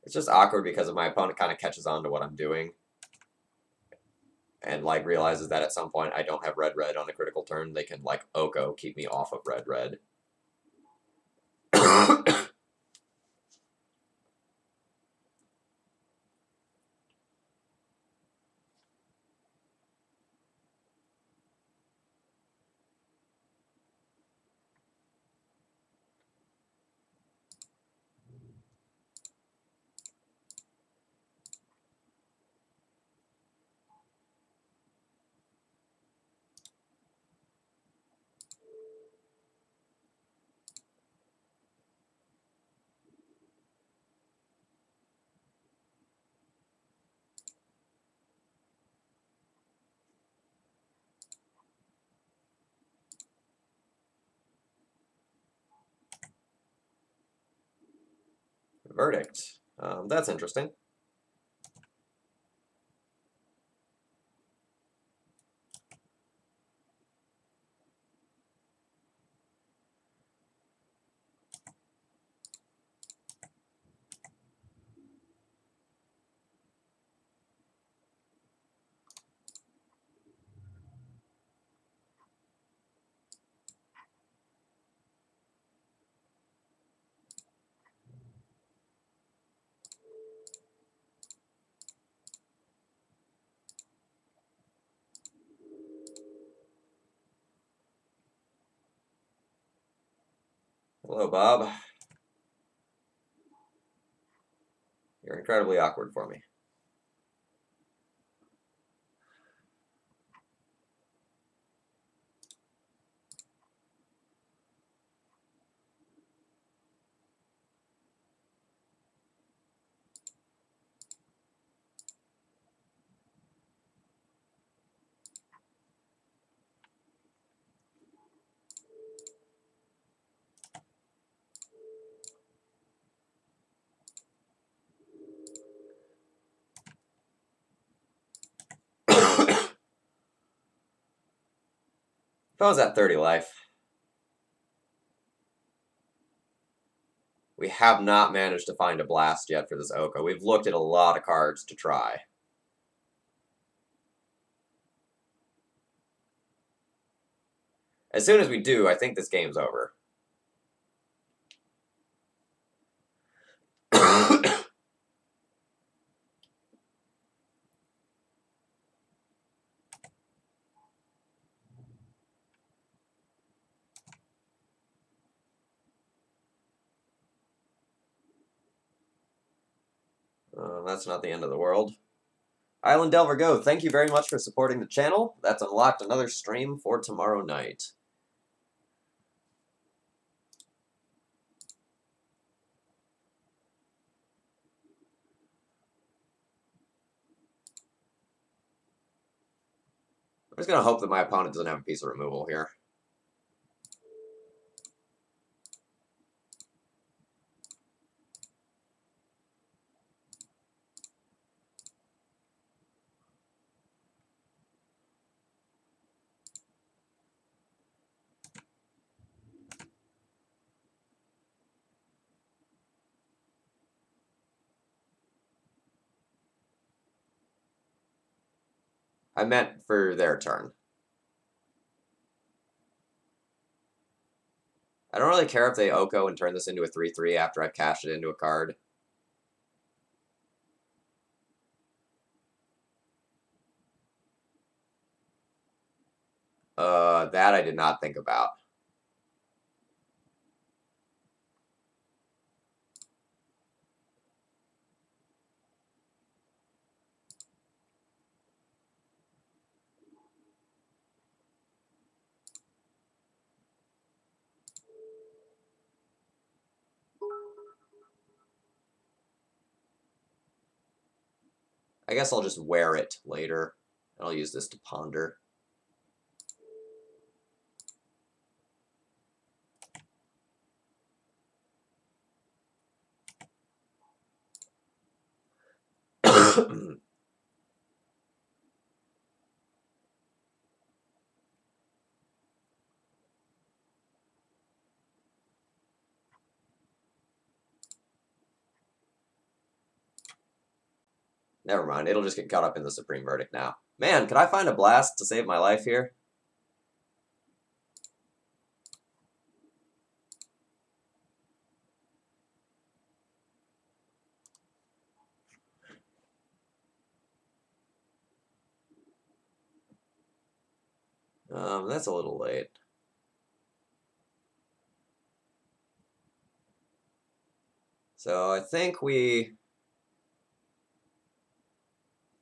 It's just awkward because my opponent kind of catches on to what I'm doing and like realizes that at some point I don't have red on a critical turn. They can like Oko keep me off of red. Verdict. That's interesting. Hello, Bob. You're incredibly awkward for me. If I was at 30 life, we have not managed to find a blast yet for this Oko. We've looked at a lot of cards to try. As soon as we do, I think this game's over. That's not the end of the world. Island Delver Go, thank you very much for supporting the channel. That's unlocked another stream for tomorrow night. I'm just going to hope that my opponent doesn't have a piece of removal here. I meant for their turn. I don't really care if they Oko and turn this into a 3/3 after I've cashed it into a card. That I did not think about. I guess I'll just wear it later. I'll use this to ponder. Never mind, it'll just get caught up in the Supreme Verdict now. Man, could I find a blast to save my life here? That's a little late. So I think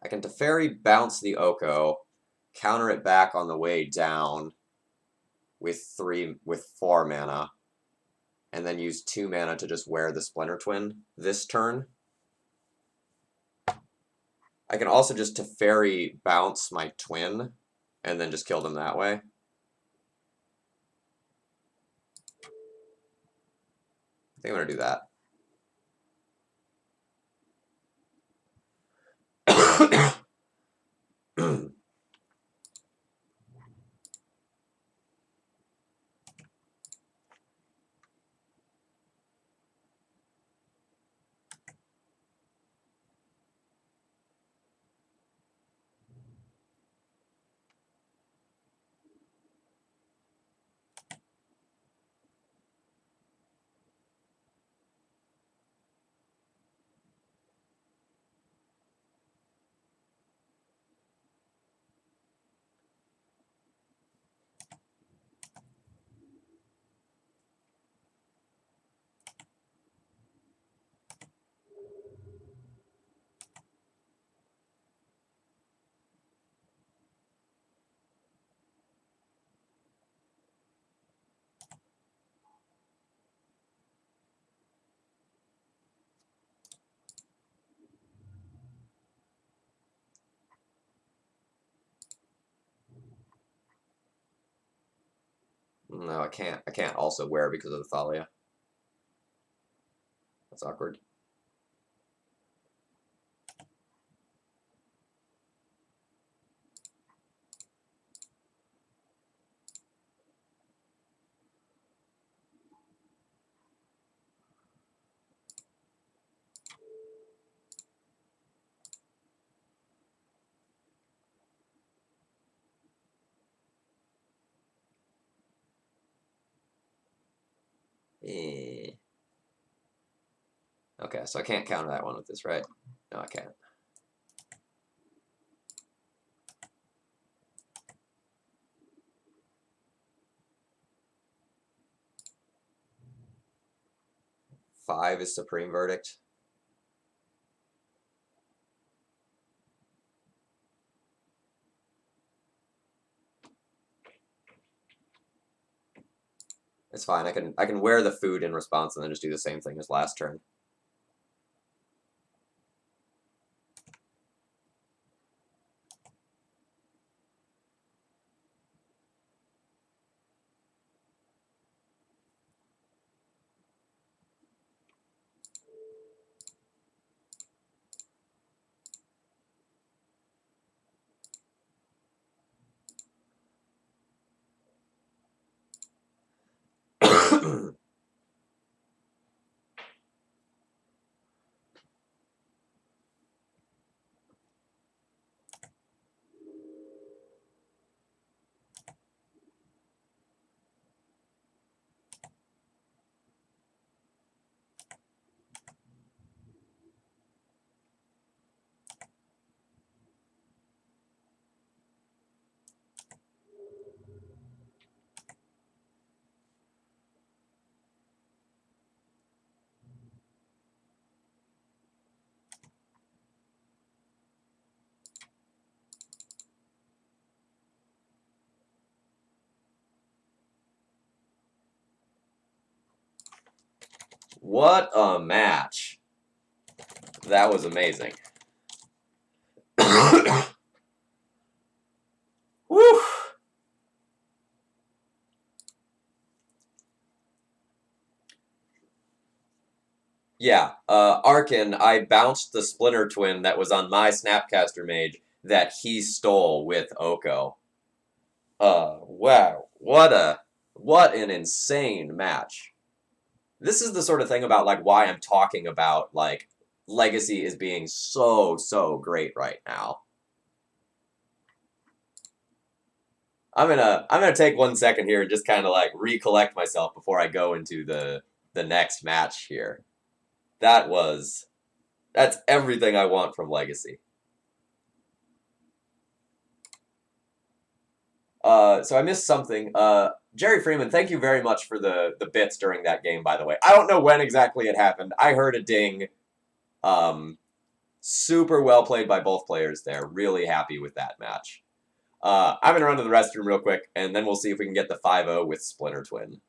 I can Teferi bounce the Oko, counter it back on the way down with 4 mana, and then use 2 mana to just wear the Splinter Twin this turn. I can also just Teferi bounce my twin, and then just kill them that way. I think I'm gonna do that. No, I can't. I can't also wear because of the Thalia. That's awkward. Eh. Okay, so I can't counter that one with this, right? No, I can't. Five is Supreme Verdict. It's fine. I can wear the food in response and then just do the same thing as last turn. What a match. That was amazing. Woo! Yeah, Arkin, I bounced the Splinter twin that was on my Snapcaster Mage that he stole with Oko. Wow. What an insane match. This is the sort of thing about like why I'm talking about like Legacy is being so great right now. I'm gonna take 1 second here and just kind of like recollect myself before I go into the next match here. That's everything I want from Legacy. So I missed something. Jerry Freeman, thank you very much for the bits during that game, by the way. I don't know when exactly it happened. I heard a ding. Super well played by both players there. Really happy with that match. I'm going to run to the restroom real quick, and then we'll see if we can get the 5-0 with Splinter Twin.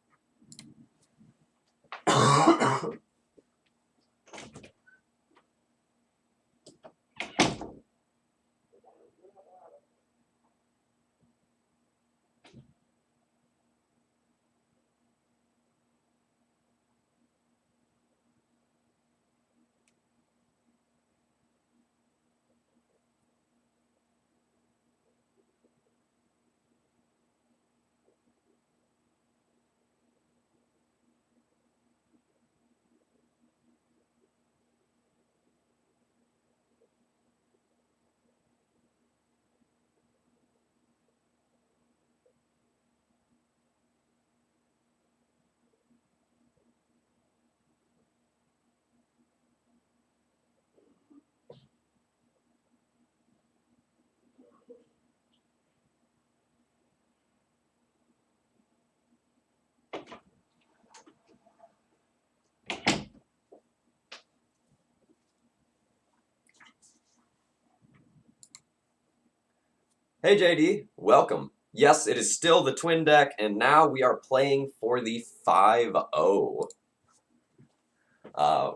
Hey JD, welcome. Yes, it is still the twin deck, and now we are playing for the 5-0.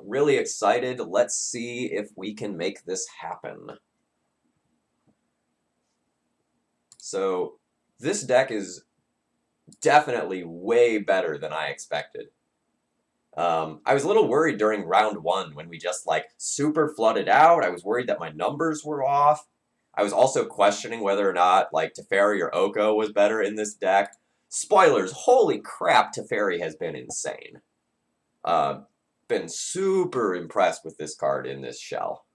Really excited. Let's see if we can make this happen. So, this deck is definitely way better than I expected. I was a little worried during round 1 when we just like super flooded out. I was worried that my numbers were off. I was also questioning whether or not like Teferi or Oko was better in this deck. Spoilers, holy crap, Teferi has been insane. Been super impressed with this card in this shell.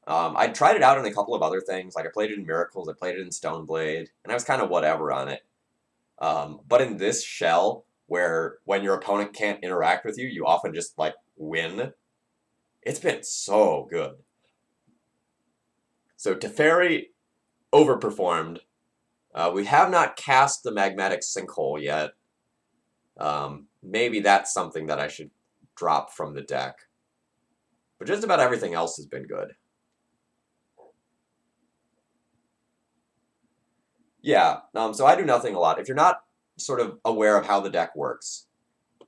I tried it out in a couple of other things, like I played it in Miracles, I played it in Stoneblade, and I was kind of whatever on it. But in this shell, where when your opponent can't interact with you, you often just like win. It's been so good. So Teferi overperformed. We have not cast the Magmatic Sinkhole yet. Maybe that's something that I should drop from the deck. But just about everything else has been good. Yeah, so I do nothing a lot. If you're not sort of aware of how the deck works,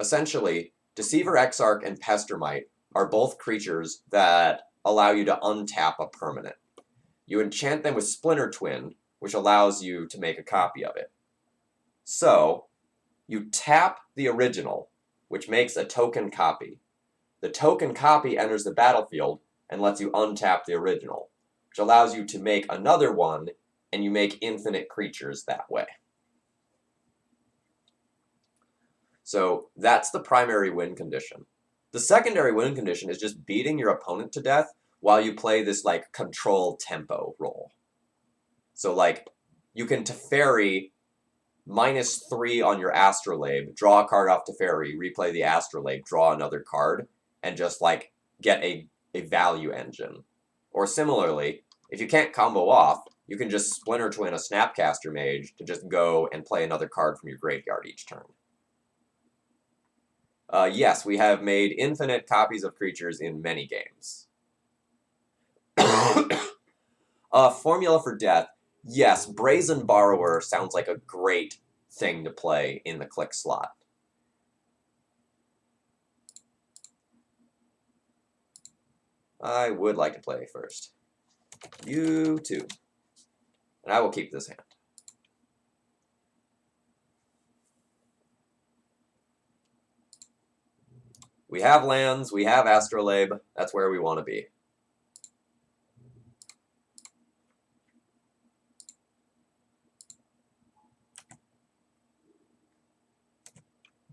essentially, Deceiver Exarch and Pestermite are both creatures that allow you to untap a permanent. You enchant them with Splinter Twin, which allows you to make a copy of it. So, you tap the original, which makes a token copy. The token copy enters the battlefield and lets you untap the original, which allows you to make another one, and you make infinite creatures that way. So that's the primary win condition. The secondary win condition is just beating your opponent to death while you play this like control tempo role. So like you can Teferi -3 on your Astrolabe, draw a card off Teferi, replay the Astrolabe, draw another card, and just like get a value engine. Or similarly, if you can't combo off, you can just Splinter Twin a Snapcaster Mage to just go and play another card from your graveyard each turn. Yes, we have made infinite copies of creatures in many games. Formula for Death. Yes, Brazen Borrower sounds like a great thing to play in the click slot. I would like to play first. You too. And I will keep this hand. We have lands, we have Astrolabe. That's where we want to be.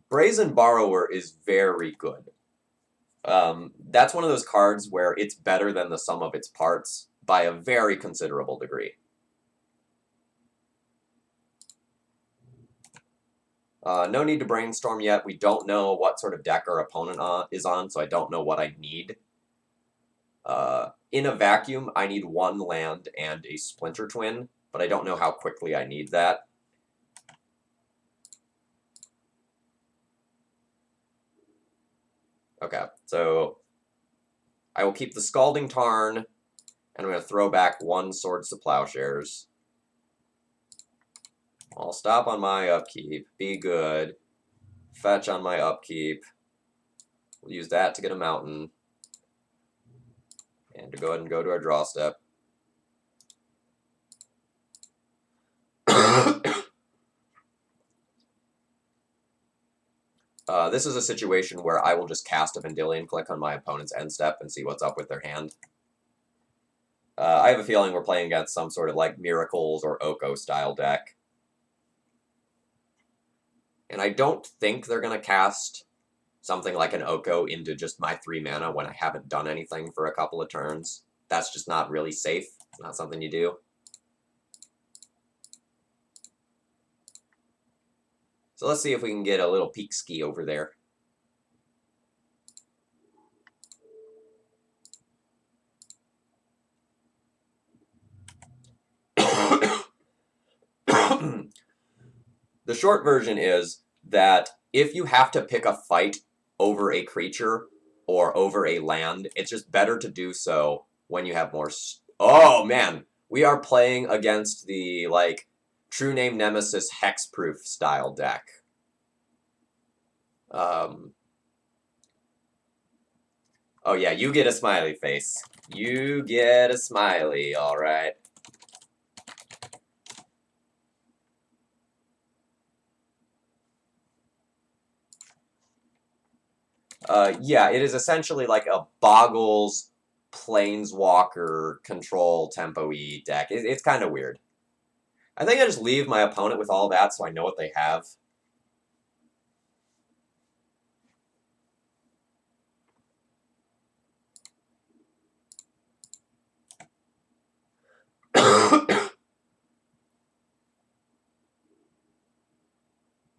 Brazen Borrower is very good. That's one of those cards where it's better than the sum of its parts by a very considerable degree. No need to brainstorm yet. We don't know what sort of deck our opponent is on, so I don't know what I need. In a vacuum, I need one land and a Splinter Twin, but I don't know how quickly I need that. Okay, so I will keep the Scalding Tarn, and I'm going to throw back one Swords to Plowshares. I'll stop on my upkeep, be good, fetch on my upkeep. We'll use that to get a mountain, and to go ahead and go to our draw step. This is a situation where I will just cast a Vendilion Click on my opponent's end step and see what's up with their hand. I have a feeling we're playing against some sort of like Miracles or Oko style deck. And I don't think they're going to cast something like an Oko into just my 3 mana when I haven't done anything for a couple of turns. That's just not really safe. It's not something you do. So let's see if we can get a little peek ski over there. The short version is that if you have to pick a fight over a creature or over a land, it's just better to do so when you have more... Oh, man! We are playing against the, like, True Name Nemesis Hexproof style deck. Oh, yeah, you get a smiley face. You get a smiley, alright. Yeah, it is essentially like a Boggles Planeswalker control tempo-y deck. It's kind of weird. I think I just leave my opponent with all that so I know what they have.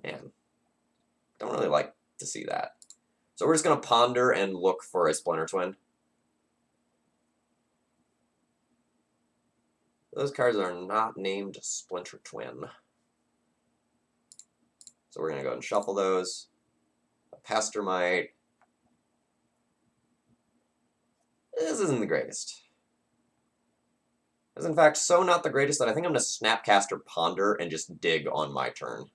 Man, don't really like to see that. So we're just going to ponder and look for a Splinter Twin. Those cards are not named Splinter Twin. So we're going to go ahead and shuffle those. A Pestermite. This isn't the greatest. It's in fact so not the greatest that I think I'm going to Snapcaster Ponder and just dig on my turn.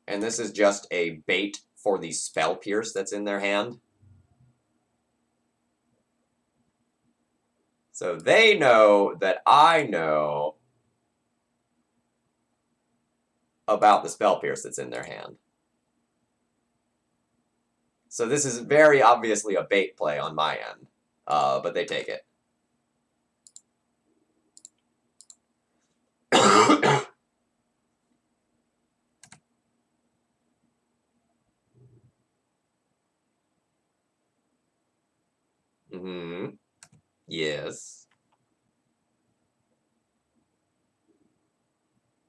And this is just a bait for the Spell Pierce that's in their hand. So they know that I know about the Spell Pierce that's in their hand. So this is very obviously a bait play on my end, but they take it. Mm-hmm. Yes.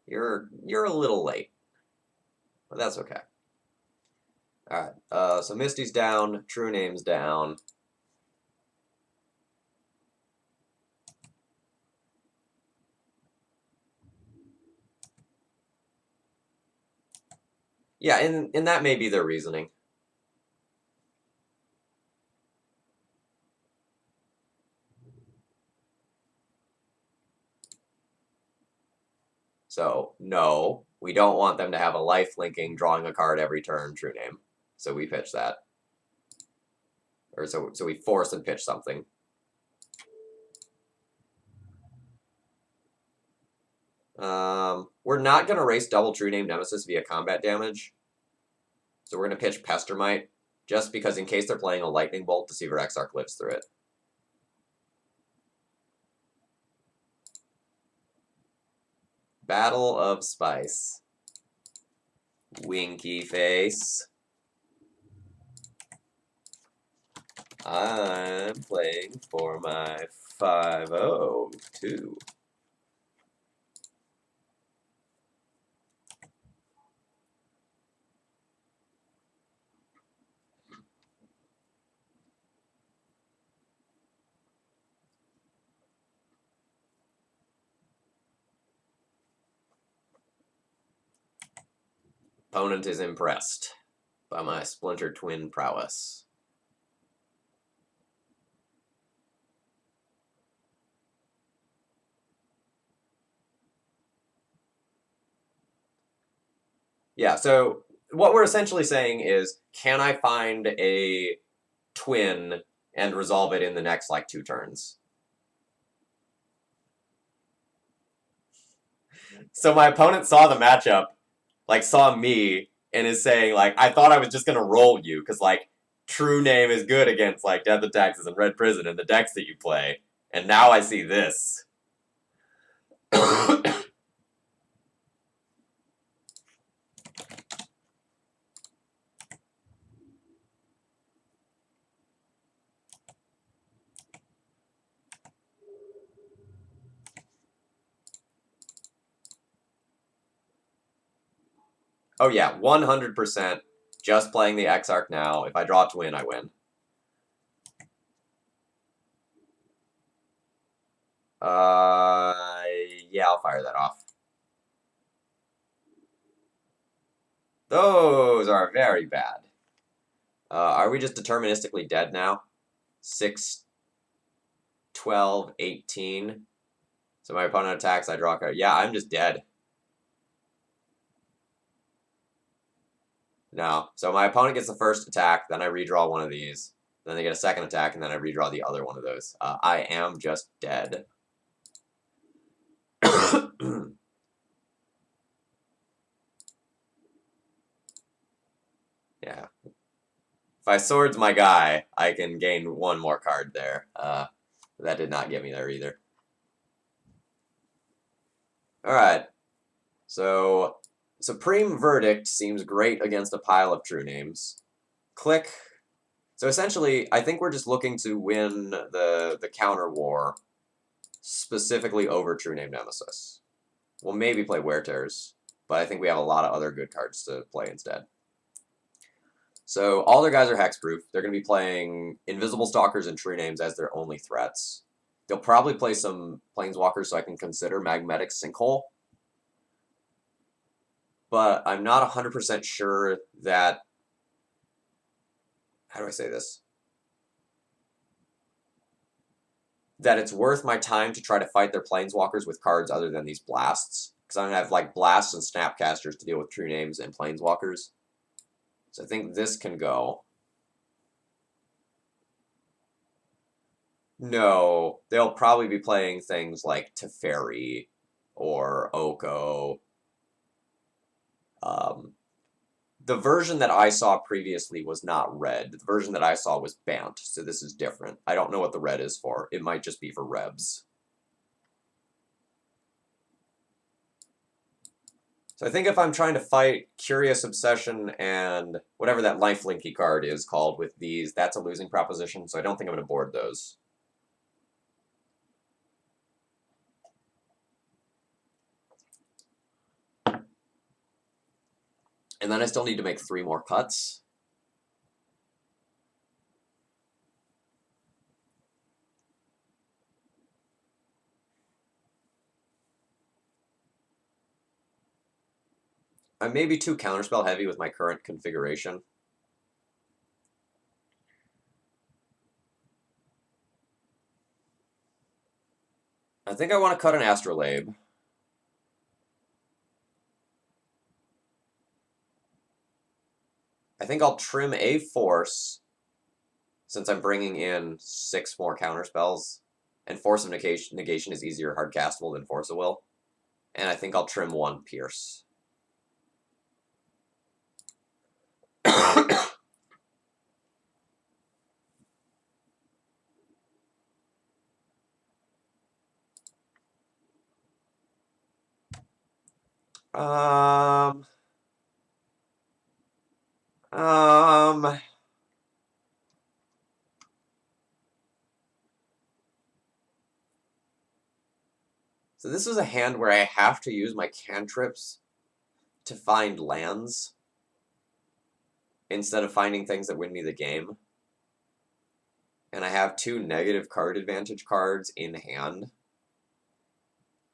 You're a little late, but that's okay. All right. So Misty's down. True Name's down. Yeah, and that may be their reasoning. So, no, we don't want them to have a life linking drawing a card every turn true name. So we pitch that. Or so we force and pitch something. We're not going to race double true name Nemesis via combat damage. So we're going to pitch Pestermite, just because in case they're playing a Lightning Bolt, Deceiver Exarch lives through it. Battle of Spice. Winky face. I'm playing for my 5-0-2. Opponent is impressed by my Splinter twin prowess. Yeah, so what we're essentially saying is, can I find a twin and resolve it in the next, like, 2 turns? So my opponent saw the matchup, like, saw me, and is saying, like, I thought I was just gonna roll you, because, like, true name is good against, like, Death of Taxes and Red Prison and the decks that you play, and now I see this. Oh yeah, 100%. Just playing the Exarch now. If I draw a twin, I win. Yeah, I'll fire that off. Those are very bad. Are we just deterministically dead now? 6, 12, 18. So my opponent attacks, I draw a card. Yeah, I'm just dead. No. So my opponent gets the first attack, then I redraw one of these. Then they get a second attack, and then I redraw the other one of those. I am just dead. Yeah. If I swords my guy, I can gain 1 more card there. That did not get me there either. Alright. So, Supreme Verdict seems great against a pile of true names. Click. So essentially, I think we're just looking to win the counter war, specifically over true name Nemesis. We'll maybe play Wear Tears, but I think we have a lot of other good cards to play instead. So all their guys are hexproof. They're going to be playing Invisible Stalkers and True Names as their only threats. They'll probably play some Planeswalkers, so I can consider Magnetic Sinkhole. But I'm not 100% sure that... How do I say this? That it's worth my time to try to fight their Planeswalkers with cards other than these Blasts. Because I'm going to have like Blasts and Snapcasters to deal with True Names and Planeswalkers. So I think this can go. No, they'll probably be playing things like Teferi or Oko. The version that I saw previously was not red. The version that I saw was Bant, so this is different. I don't know what the red is for. It might just be for Rebs. So I think if I'm trying to fight Curious Obsession and whatever that lifelinky card is called with these, that's a losing proposition, so I don't think I'm going to board those. And then I still need to make 3 more cuts. I may be too counterspell heavy with my current configuration. I think I want to cut an Astrolabe. I think I'll trim a force, since I'm bringing in 6 more counterspells, and Force of Negation is easier hardcastable than Force of Will. And I think I'll trim 1 Pierce. Um, um, so this is a hand where I have to use my cantrips to find lands instead of finding things that win me the game. And I have 2 negative card advantage cards in hand.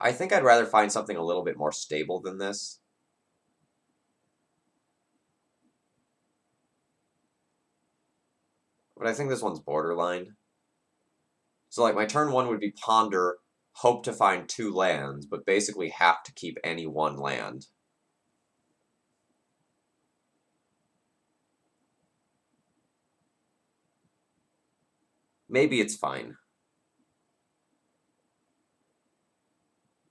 I think I'd rather find something a little bit more stable than this. But I think this one's borderline. So like my turn 1 would be Ponder, hope to find 2 lands, but basically have to keep any 1 land. Maybe it's fine.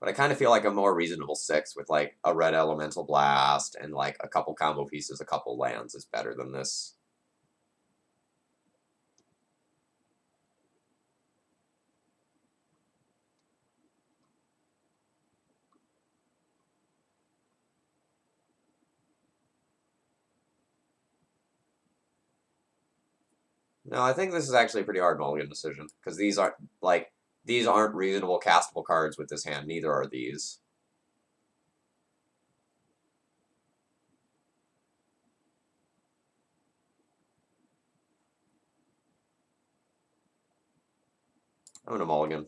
But I kind of feel like a more reasonable 6 with like a red elemental blast and like a couple combo pieces, a couple lands is better than this. No, I think this is actually a pretty hard mulligan decision, because these aren't reasonable castable cards with this hand, neither are these. I'm gonna mulligan.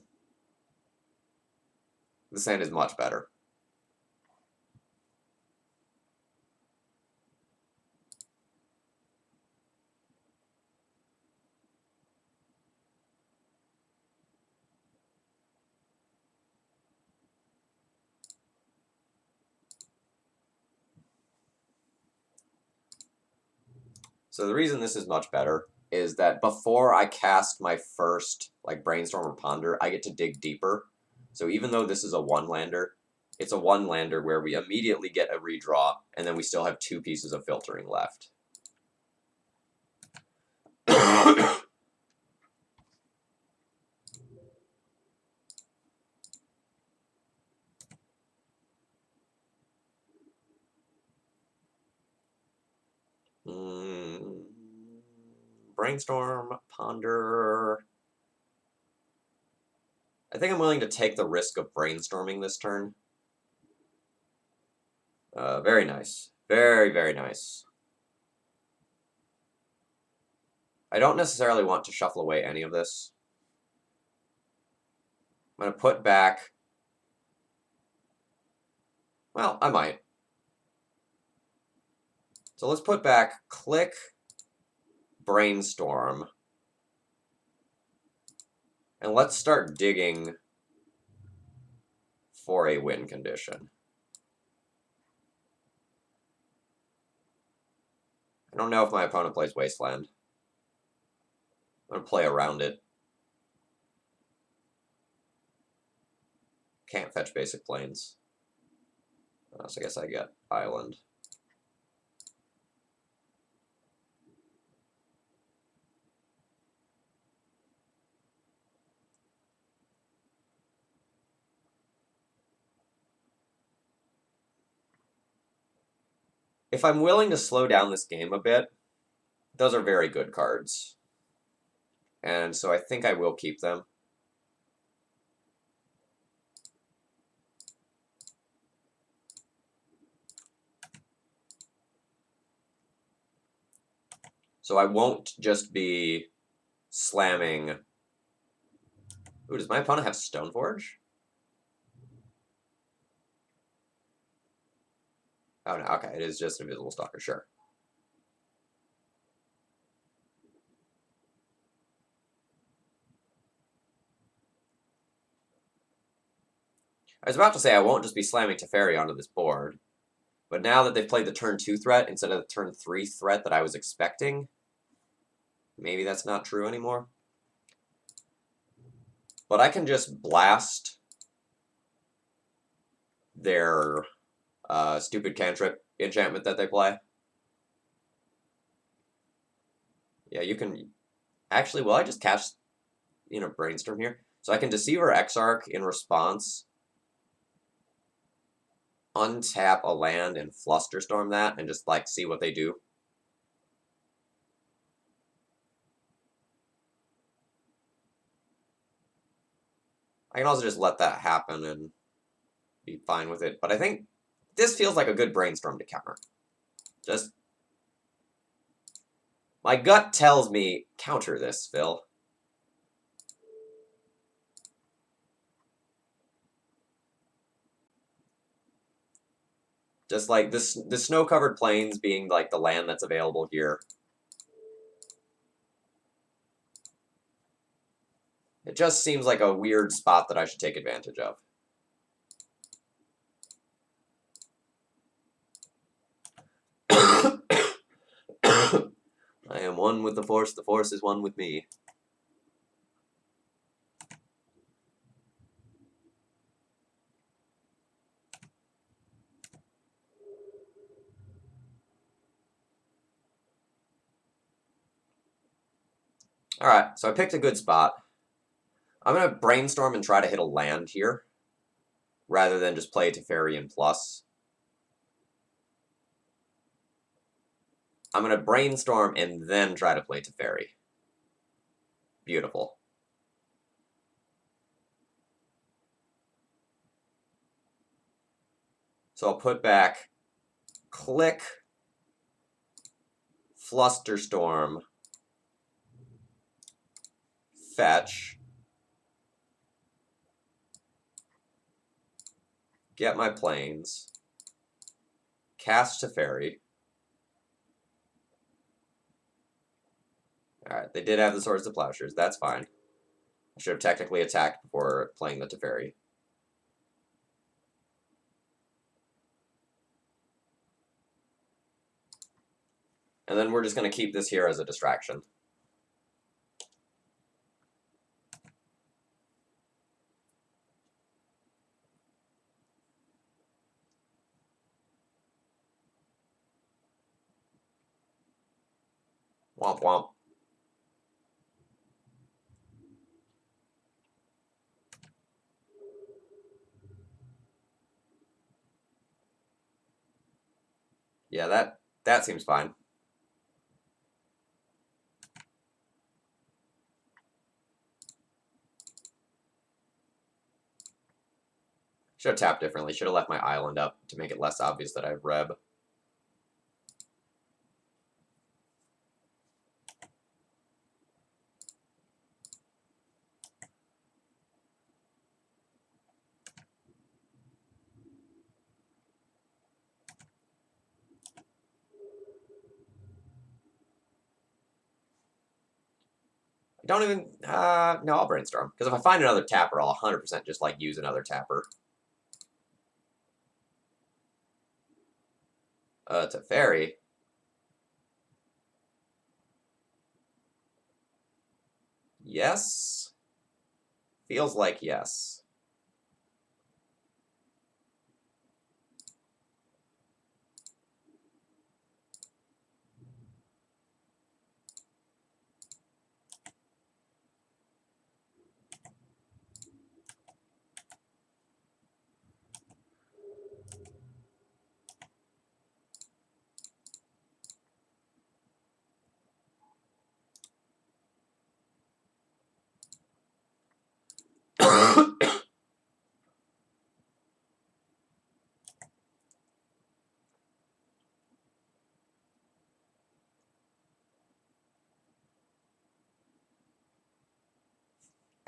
This hand is much better. So the reason this is much better is that before I cast my first like Brainstorm or Ponder, I get to dig deeper. So even though this is a 1-lander, it's a 1-lander where we immediately get a redraw, and then we still have 2 pieces of filtering left. Brainstorm, Ponder. I think I'm willing to take the risk of brainstorming this turn. Very nice. Very, very nice. I don't necessarily want to shuffle away any of this. I'm going to put back... Well, I might. So let's put back Click, Brainstorm, and let's start digging for a win condition. I don't know if my opponent plays Wasteland. I'm going to play around it. Can't fetch basic planes. So I guess I get Island. If I'm willing to slow down this game a bit, those are very good cards. And so I think I will keep them. So I won't just be slamming... Ooh, does my opponent have Stoneforge? Oh, no, okay, it is just Invisible Stalker, sure. I was about to say I won't just be slamming Teferi onto this board, But now that they've played the turn 2 threat instead of the turn 3 threat that I was expecting, maybe that's not true anymore. But I can just blast their stupid cantrip enchantment that they play. Yeah, you can... Actually, will I just cast, Brainstorm here? So I can Deceiver Exarch in response, untap a land and Flusterstorm that, and just, see what they do. I can also just let that happen and be fine with it. But I think this feels like a good Brainstorm to counter. Just... My gut tells me, counter this, Phil. Just like this, the snow-covered plains being like the land that's available here. It just seems like a weird spot that I should take advantage of. I am one with the Force is one with me. Alright, so I picked a good spot. I'm going to Brainstorm and try to hit a land here, rather than just play Teferi and Plus. I'm going to Brainstorm and then try to play Teferi. Beautiful. So I'll put back Click, Flusterstorm, Fetch, get my planes, cast Teferi. Alright, they did have the Swords to Plowshares, that's fine. I should have technically attacked before playing the Teferi. And then we're just going to keep this here as a distraction. Womp womp. Yeah, that seems fine. Should have tapped differently. Should have left my island up to make it less obvious that I have Reb. I don't even... no, I'll Brainstorm. Because if I find another tapper, I'll 100% just, use another tapper. Teferi. Yes? Feels like yes.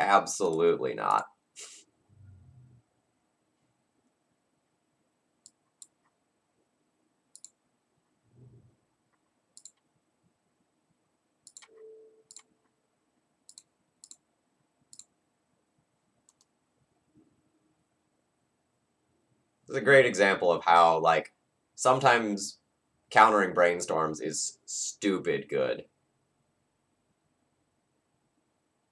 Absolutely not. This is a great example of how, sometimes countering brainstorms is stupid good.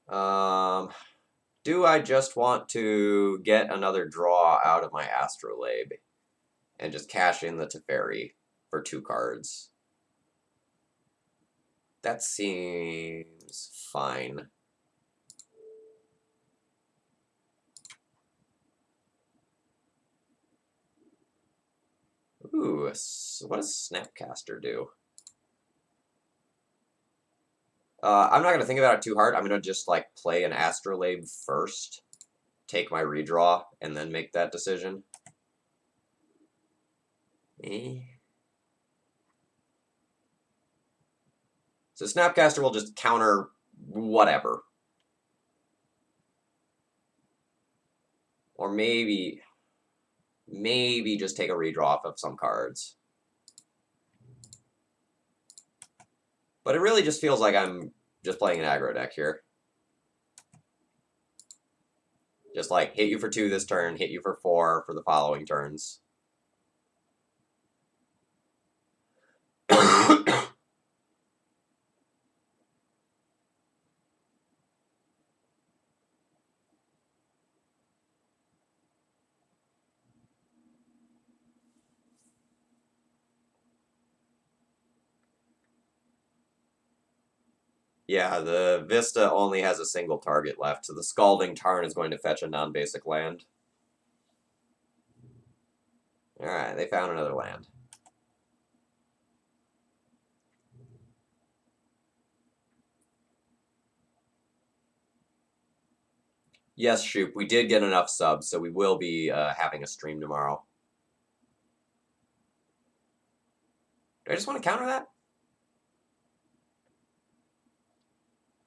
Do I just want to get another draw out of my Astrolabe and just cash in the Teferi for 2 cards? That seems fine. Ooh, so what does Snapcaster do? I'm not going to think about it too hard. I'm going to just like play an Astrolabe first, take my redraw, and then make that decision. So Snapcaster will just counter whatever. Or maybe just take a redraw off of some cards. But it really just feels like I'm just playing an aggro deck here. Just like hit you for 2 this turn, hit you for 4 for the following turns. Yeah, the Vista only has a single target left, so the Scalding Tarn is going to fetch a non-basic land. Alright, they found another land. Yes, Shoop, we did get enough subs, so we will be having a stream tomorrow. Do I just want to counter that?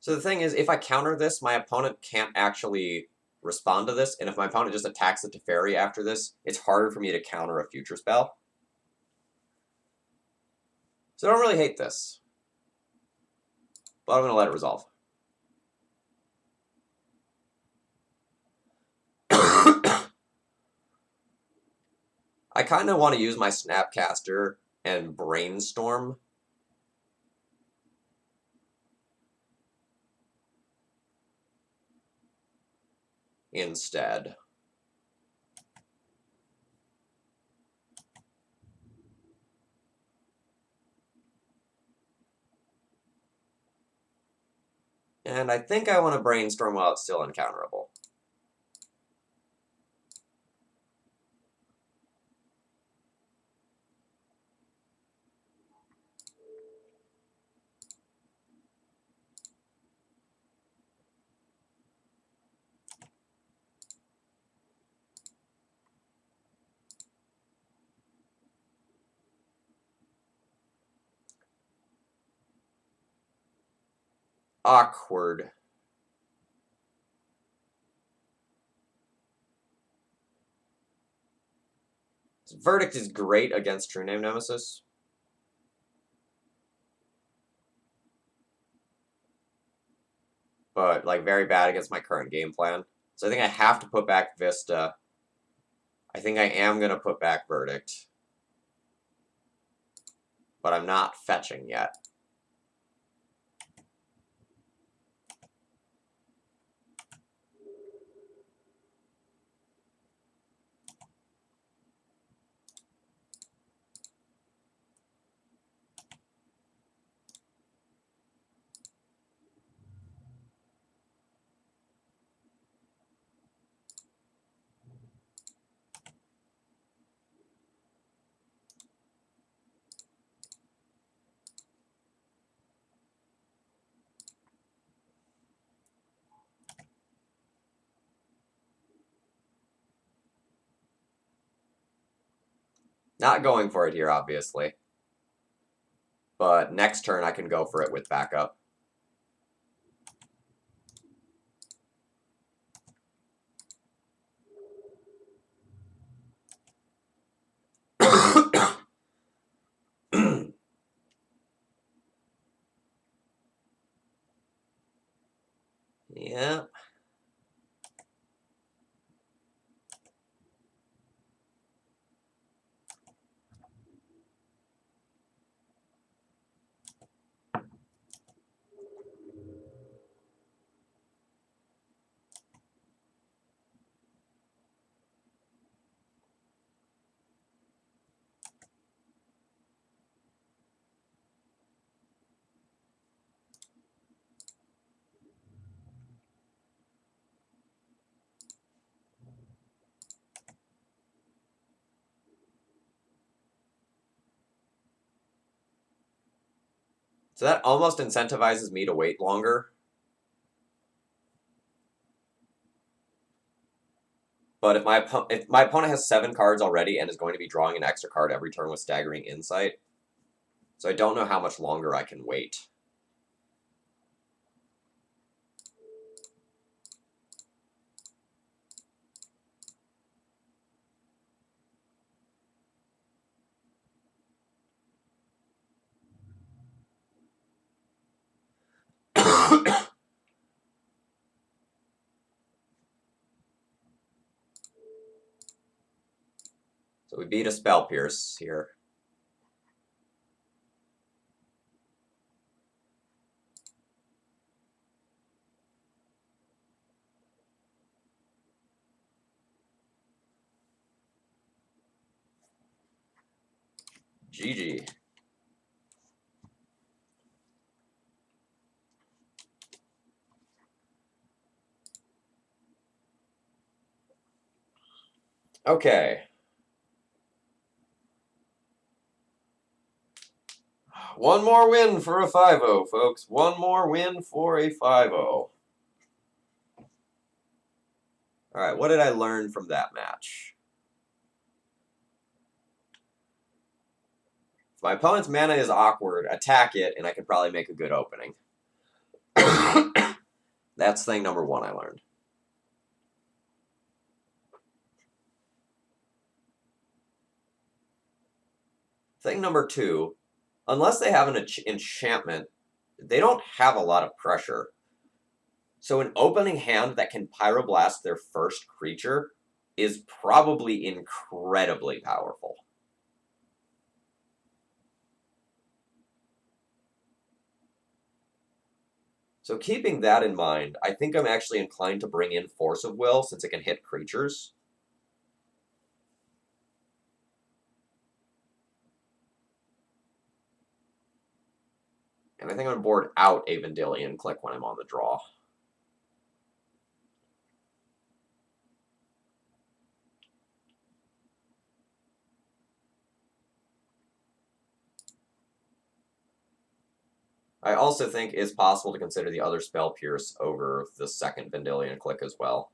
So the thing is, if I counter this, my opponent can't actually respond to this, and if my opponent just attacks the Teferi after this, it's harder for me to counter a future spell. So I don't really hate this. But I'm going to let it resolve. I kind of want to use my Snapcaster and Brainstorm instead. And I think I want to Brainstorm while it's still uncounterable. Awkward. Verdict is great against True Name Nemesis. But like very bad against my current game plan. So I think I have to put back Vista. I think I am going to put back Verdict. But I'm not fetching yet. Not going for it here, obviously. But next turn I can go for it with backup. Yeah. So that almost incentivizes me to wait longer. But if my opponent has 7 cards already and is going to be drawing an extra card every turn with Staggering Insight, so I don't know how much longer I can wait. So we beat a Spell Pierce here. GG. Okay. One more win for a 5-0, folks. One more win for a 5-0. Alright, what did I learn from that match? If my opponent's mana is awkward, attack it, and I can probably make a good opening. That's thing number 1 I learned. Thing number 2, unless they have an enchantment, they don't have a lot of pressure. So an opening hand that can Pyroblast their first creature is probably incredibly powerful. So keeping that in mind, I think I'm actually inclined to bring in Force of Will since it can hit creatures. And I think I'm going to board out a Vendilion Click when I'm on the draw. I also think it's possible to consider the other Spell Pierce over the second Vendilion Click as well.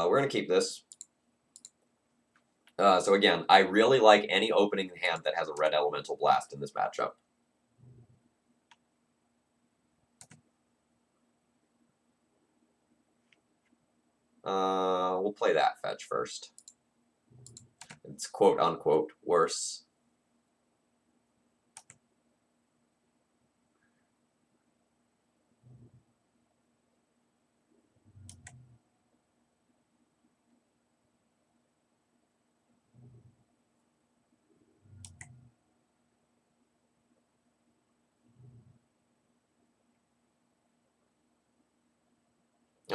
We're going to keep this. So again, I really like any opening hand that has a red Elemental Blast in this matchup. We'll play that fetch first. It's quote-unquote worse.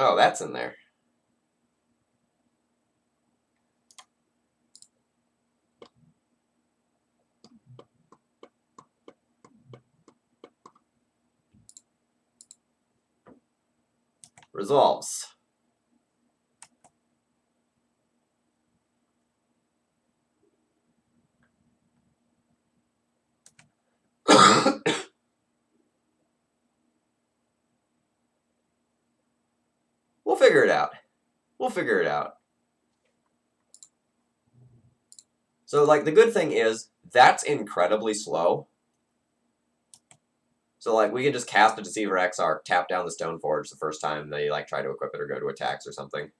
Oh, that's in there. Resolves. We'll figure it out. We'll figure it out. So, like, the good thing is, that's incredibly slow. So, like, we can just cast a Deceiver Exarch, tap down the Stoneforge the first time they, like, try to equip it or go to attacks or something.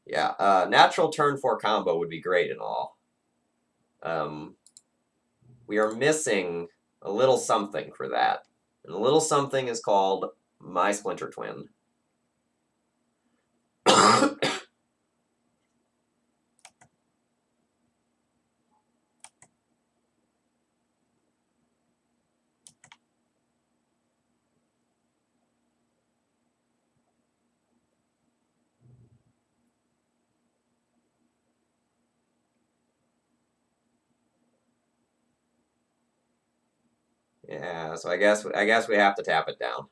Yeah, natural turn 4 combo would be great and all. We are missing a little something for that. And a little something is called my Splinter Twin. So I guess we have to tap it down.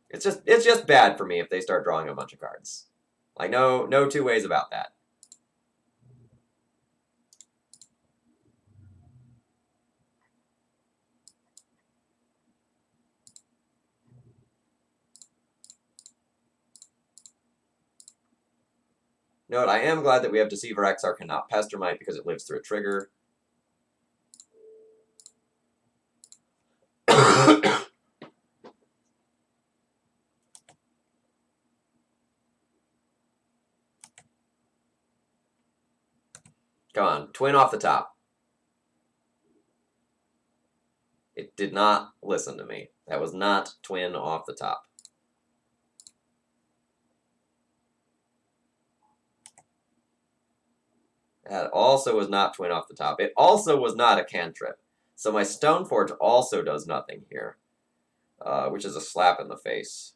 It's just bad for me if they start drawing a bunch of cards. Like no two ways about that. Note, I am glad that we have Deceiver Exarch and not Pestermite because it lives through a trigger. Come on, twin off the top. It did not listen to me. That was not twin off the top. That also was not twin off the top. It also was not a cantrip. So my Stoneforge also does nothing here, which is a slap in the face.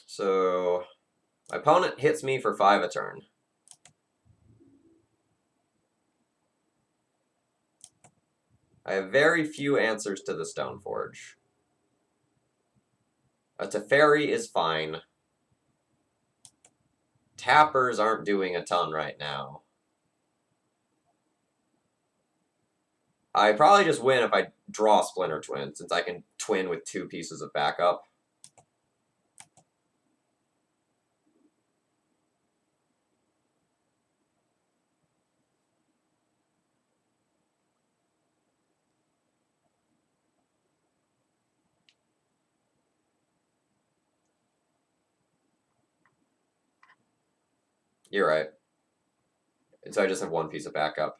So my opponent hits me for 5 a turn. I have very few answers to the Stoneforge. A Teferi is fine. Tappers aren't doing a ton right now. I probably just win if I draw Splinter Twin, since I can twin with 2 pieces of backup. You're right. And so I just have 1 piece of backup.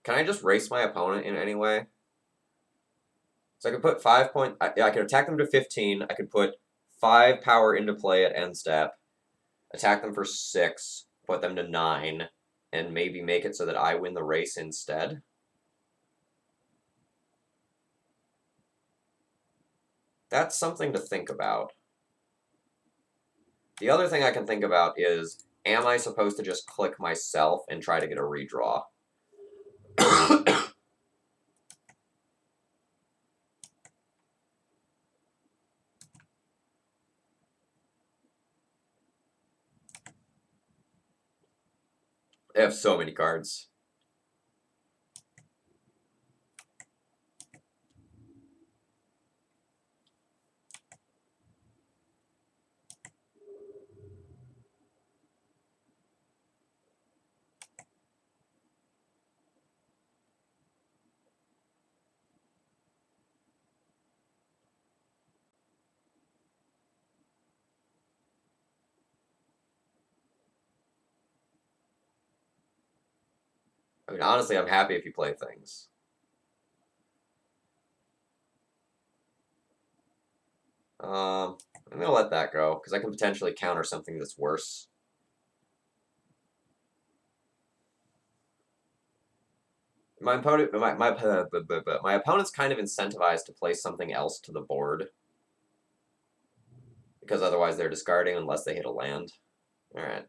Can I just race my opponent in any way? So I could put 5 point... I could attack them to 15. I could put 5 power into play at end step. Attack them for 6. Put them to 9. And maybe make it so that I win the race instead. That's something to think about. The other thing I can think about is, am I supposed to just click myself and try to get a redraw? I have so many cards. I mean, honestly, I'm happy if you play things. I'm going to let that go, because I can potentially counter something that's worse. My opponent, my opponent's kind of incentivized to play something else to the board, because otherwise they're discarding unless they hit a land. All right.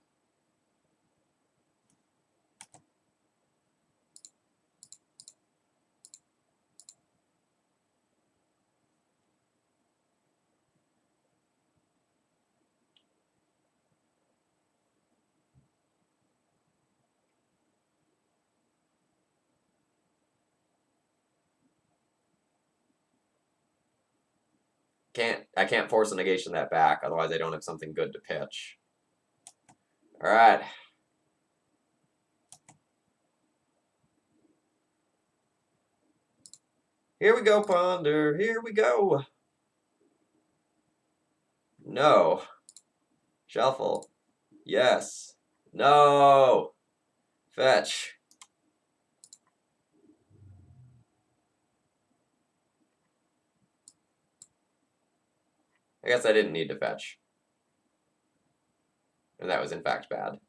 I can't force a negation that back, otherwise I don't have something good to pitch. Alright. Here we go, Ponder. Here we go. No. Shuffle. Yes. No. Fetch. I guess I didn't need to fetch. And that was in fact bad.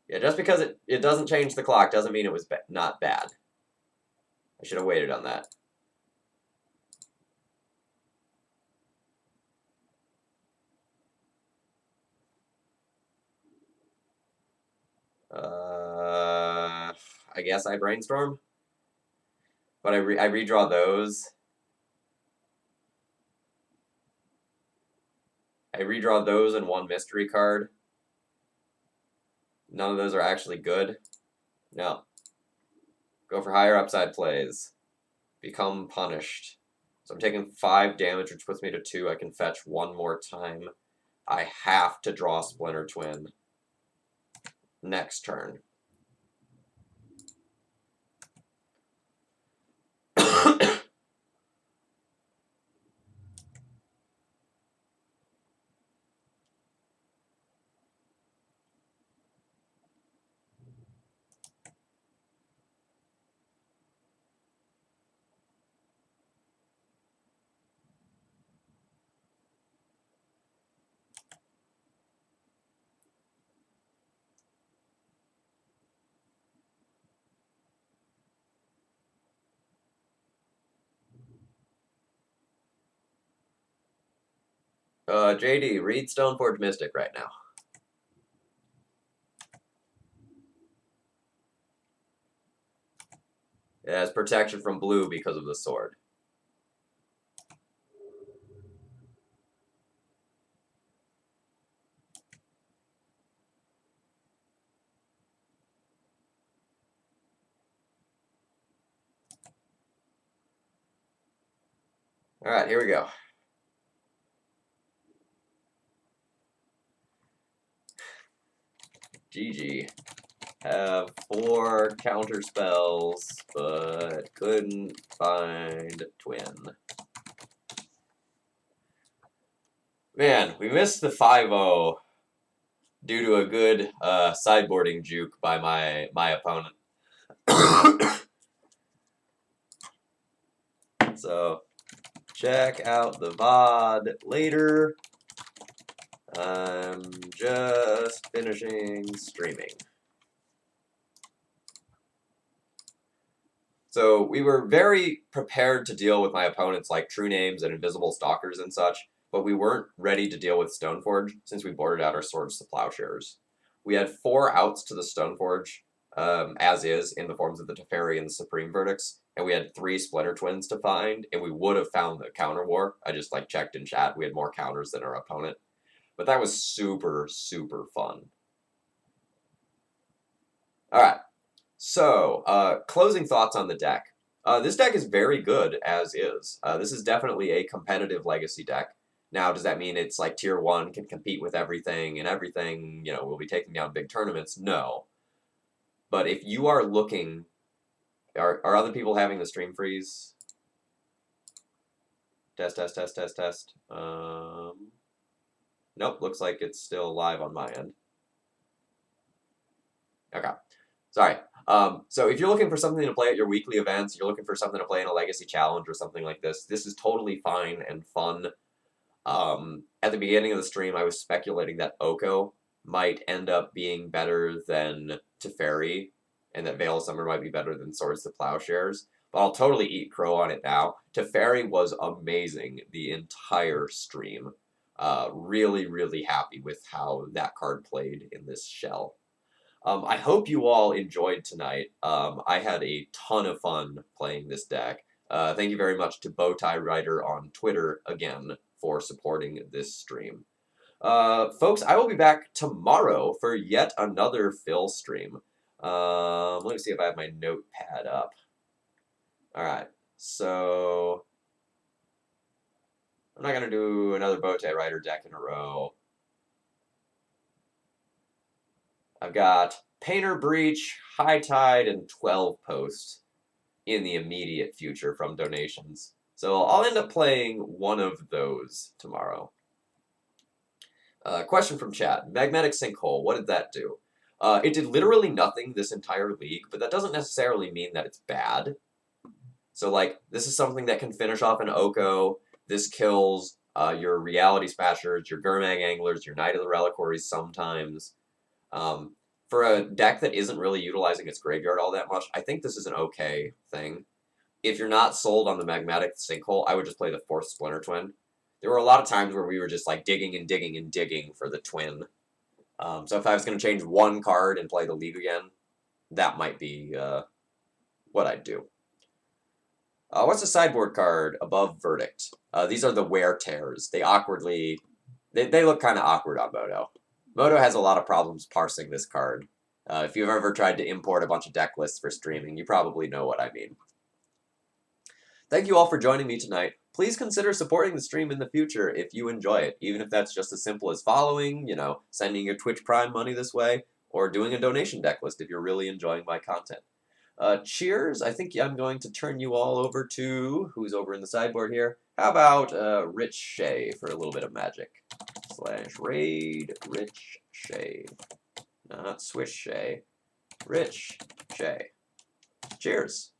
Yeah, just because it doesn't change the clock doesn't mean it was not bad. I should have waited on that. I guess I brainstorm, but I redraw those. I redraw those and one mystery card. None of those are actually good. No. Go for higher upside plays. Become punished. So I'm taking 5 damage, which puts me to 2. I can fetch one more time. I have to draw Splinter Twin. Next turn. JD, read Stoneforge Mystic right now. It has protection from blue because of the sword. Alright, here we go. GG. Have 4 counter spells, but couldn't find Twin. Man, we missed the 5-0 due to a good sideboarding juke by my opponent. So, check out the VOD later. I'm just finishing streaming. So we were very prepared to deal with my opponents like True Names and Invisible Stalkers and such, but we weren't ready to deal with Stoneforge since we boarded out our Swords to Plowshares. We had 4 outs to the Stoneforge, as is, in the forms of the Teferi and the Supreme Verdicts, and we had 3 Splinter Twins to find, and we would have found the Counter War. I just checked in chat. We had more counters than our opponent. But that was super, super fun. Alright. So, closing thoughts on the deck. This deck is very good as is. This is definitely a competitive Legacy deck. Now, does that mean it's like Tier 1, can compete with everything, and everything, will be taking down big tournaments? No. But if you are looking... Are other people having the stream freeze? Test, test, test, test, test. Nope, looks like it's still live on my end. Okay. Sorry. So if you're looking for something to play at your weekly events, you're looking for something to play in a Legacy Challenge or something like this is totally fine and fun. At the beginning of the stream, I was speculating that Oko might end up being better than Teferi, and that Veil of Summer might be better than Swords to Plowshares, but I'll totally eat crow on it now. Teferi was amazing the entire stream. Really, really happy with how that card played in this shell. I hope you all enjoyed tonight. I had a ton of fun playing this deck. Thank you very much to Bowtie Rider on Twitter again for supporting this stream. Folks, I will be back tomorrow for yet another Phil stream. Let me see if I have my notepad up. All right, so I'm not going to do another Bowtie Rider deck in a row. I've got Painter Breach, High Tide, and 12 Post in the immediate future from donations. So I'll end up playing one of those tomorrow. Question from chat. Magnetic Sinkhole, what did that do? It did literally nothing this entire league, but that doesn't necessarily mean that it's bad. So, like, this is something that can finish off an Oko. This kills your Reality Smashers, your Gurmag Anglers, your Knight of the Reliquaries sometimes. For a deck that isn't really utilizing its graveyard all that much, I think this is an okay thing. If you're not sold on the Magnetic Sinkhole, I would just play the 4th Splinter Twin. There were a lot of times where we were just like digging and digging and digging for the twin. So if I was going to change one card and play the League again, that might be what I'd do. What's the sideboard card above Verdict? These are the Wear Tears. They look kind of awkward on Moto. Moto has a lot of problems parsing this card. If you've ever tried to import a bunch of deck lists for streaming, you probably know what I mean. Thank you all for joining me tonight. Please consider supporting the stream in the future if you enjoy it, even if that's just as simple as following, sending your Twitch Prime money this way, or doing a donation deck list if you're really enjoying my content. Cheers. I think I'm going to turn you all over to, who's over in the sideboard here? How about Rich Shea for a little bit of magic? /raid Rich Shea. Not Swish Shea. Rich Shea. Cheers.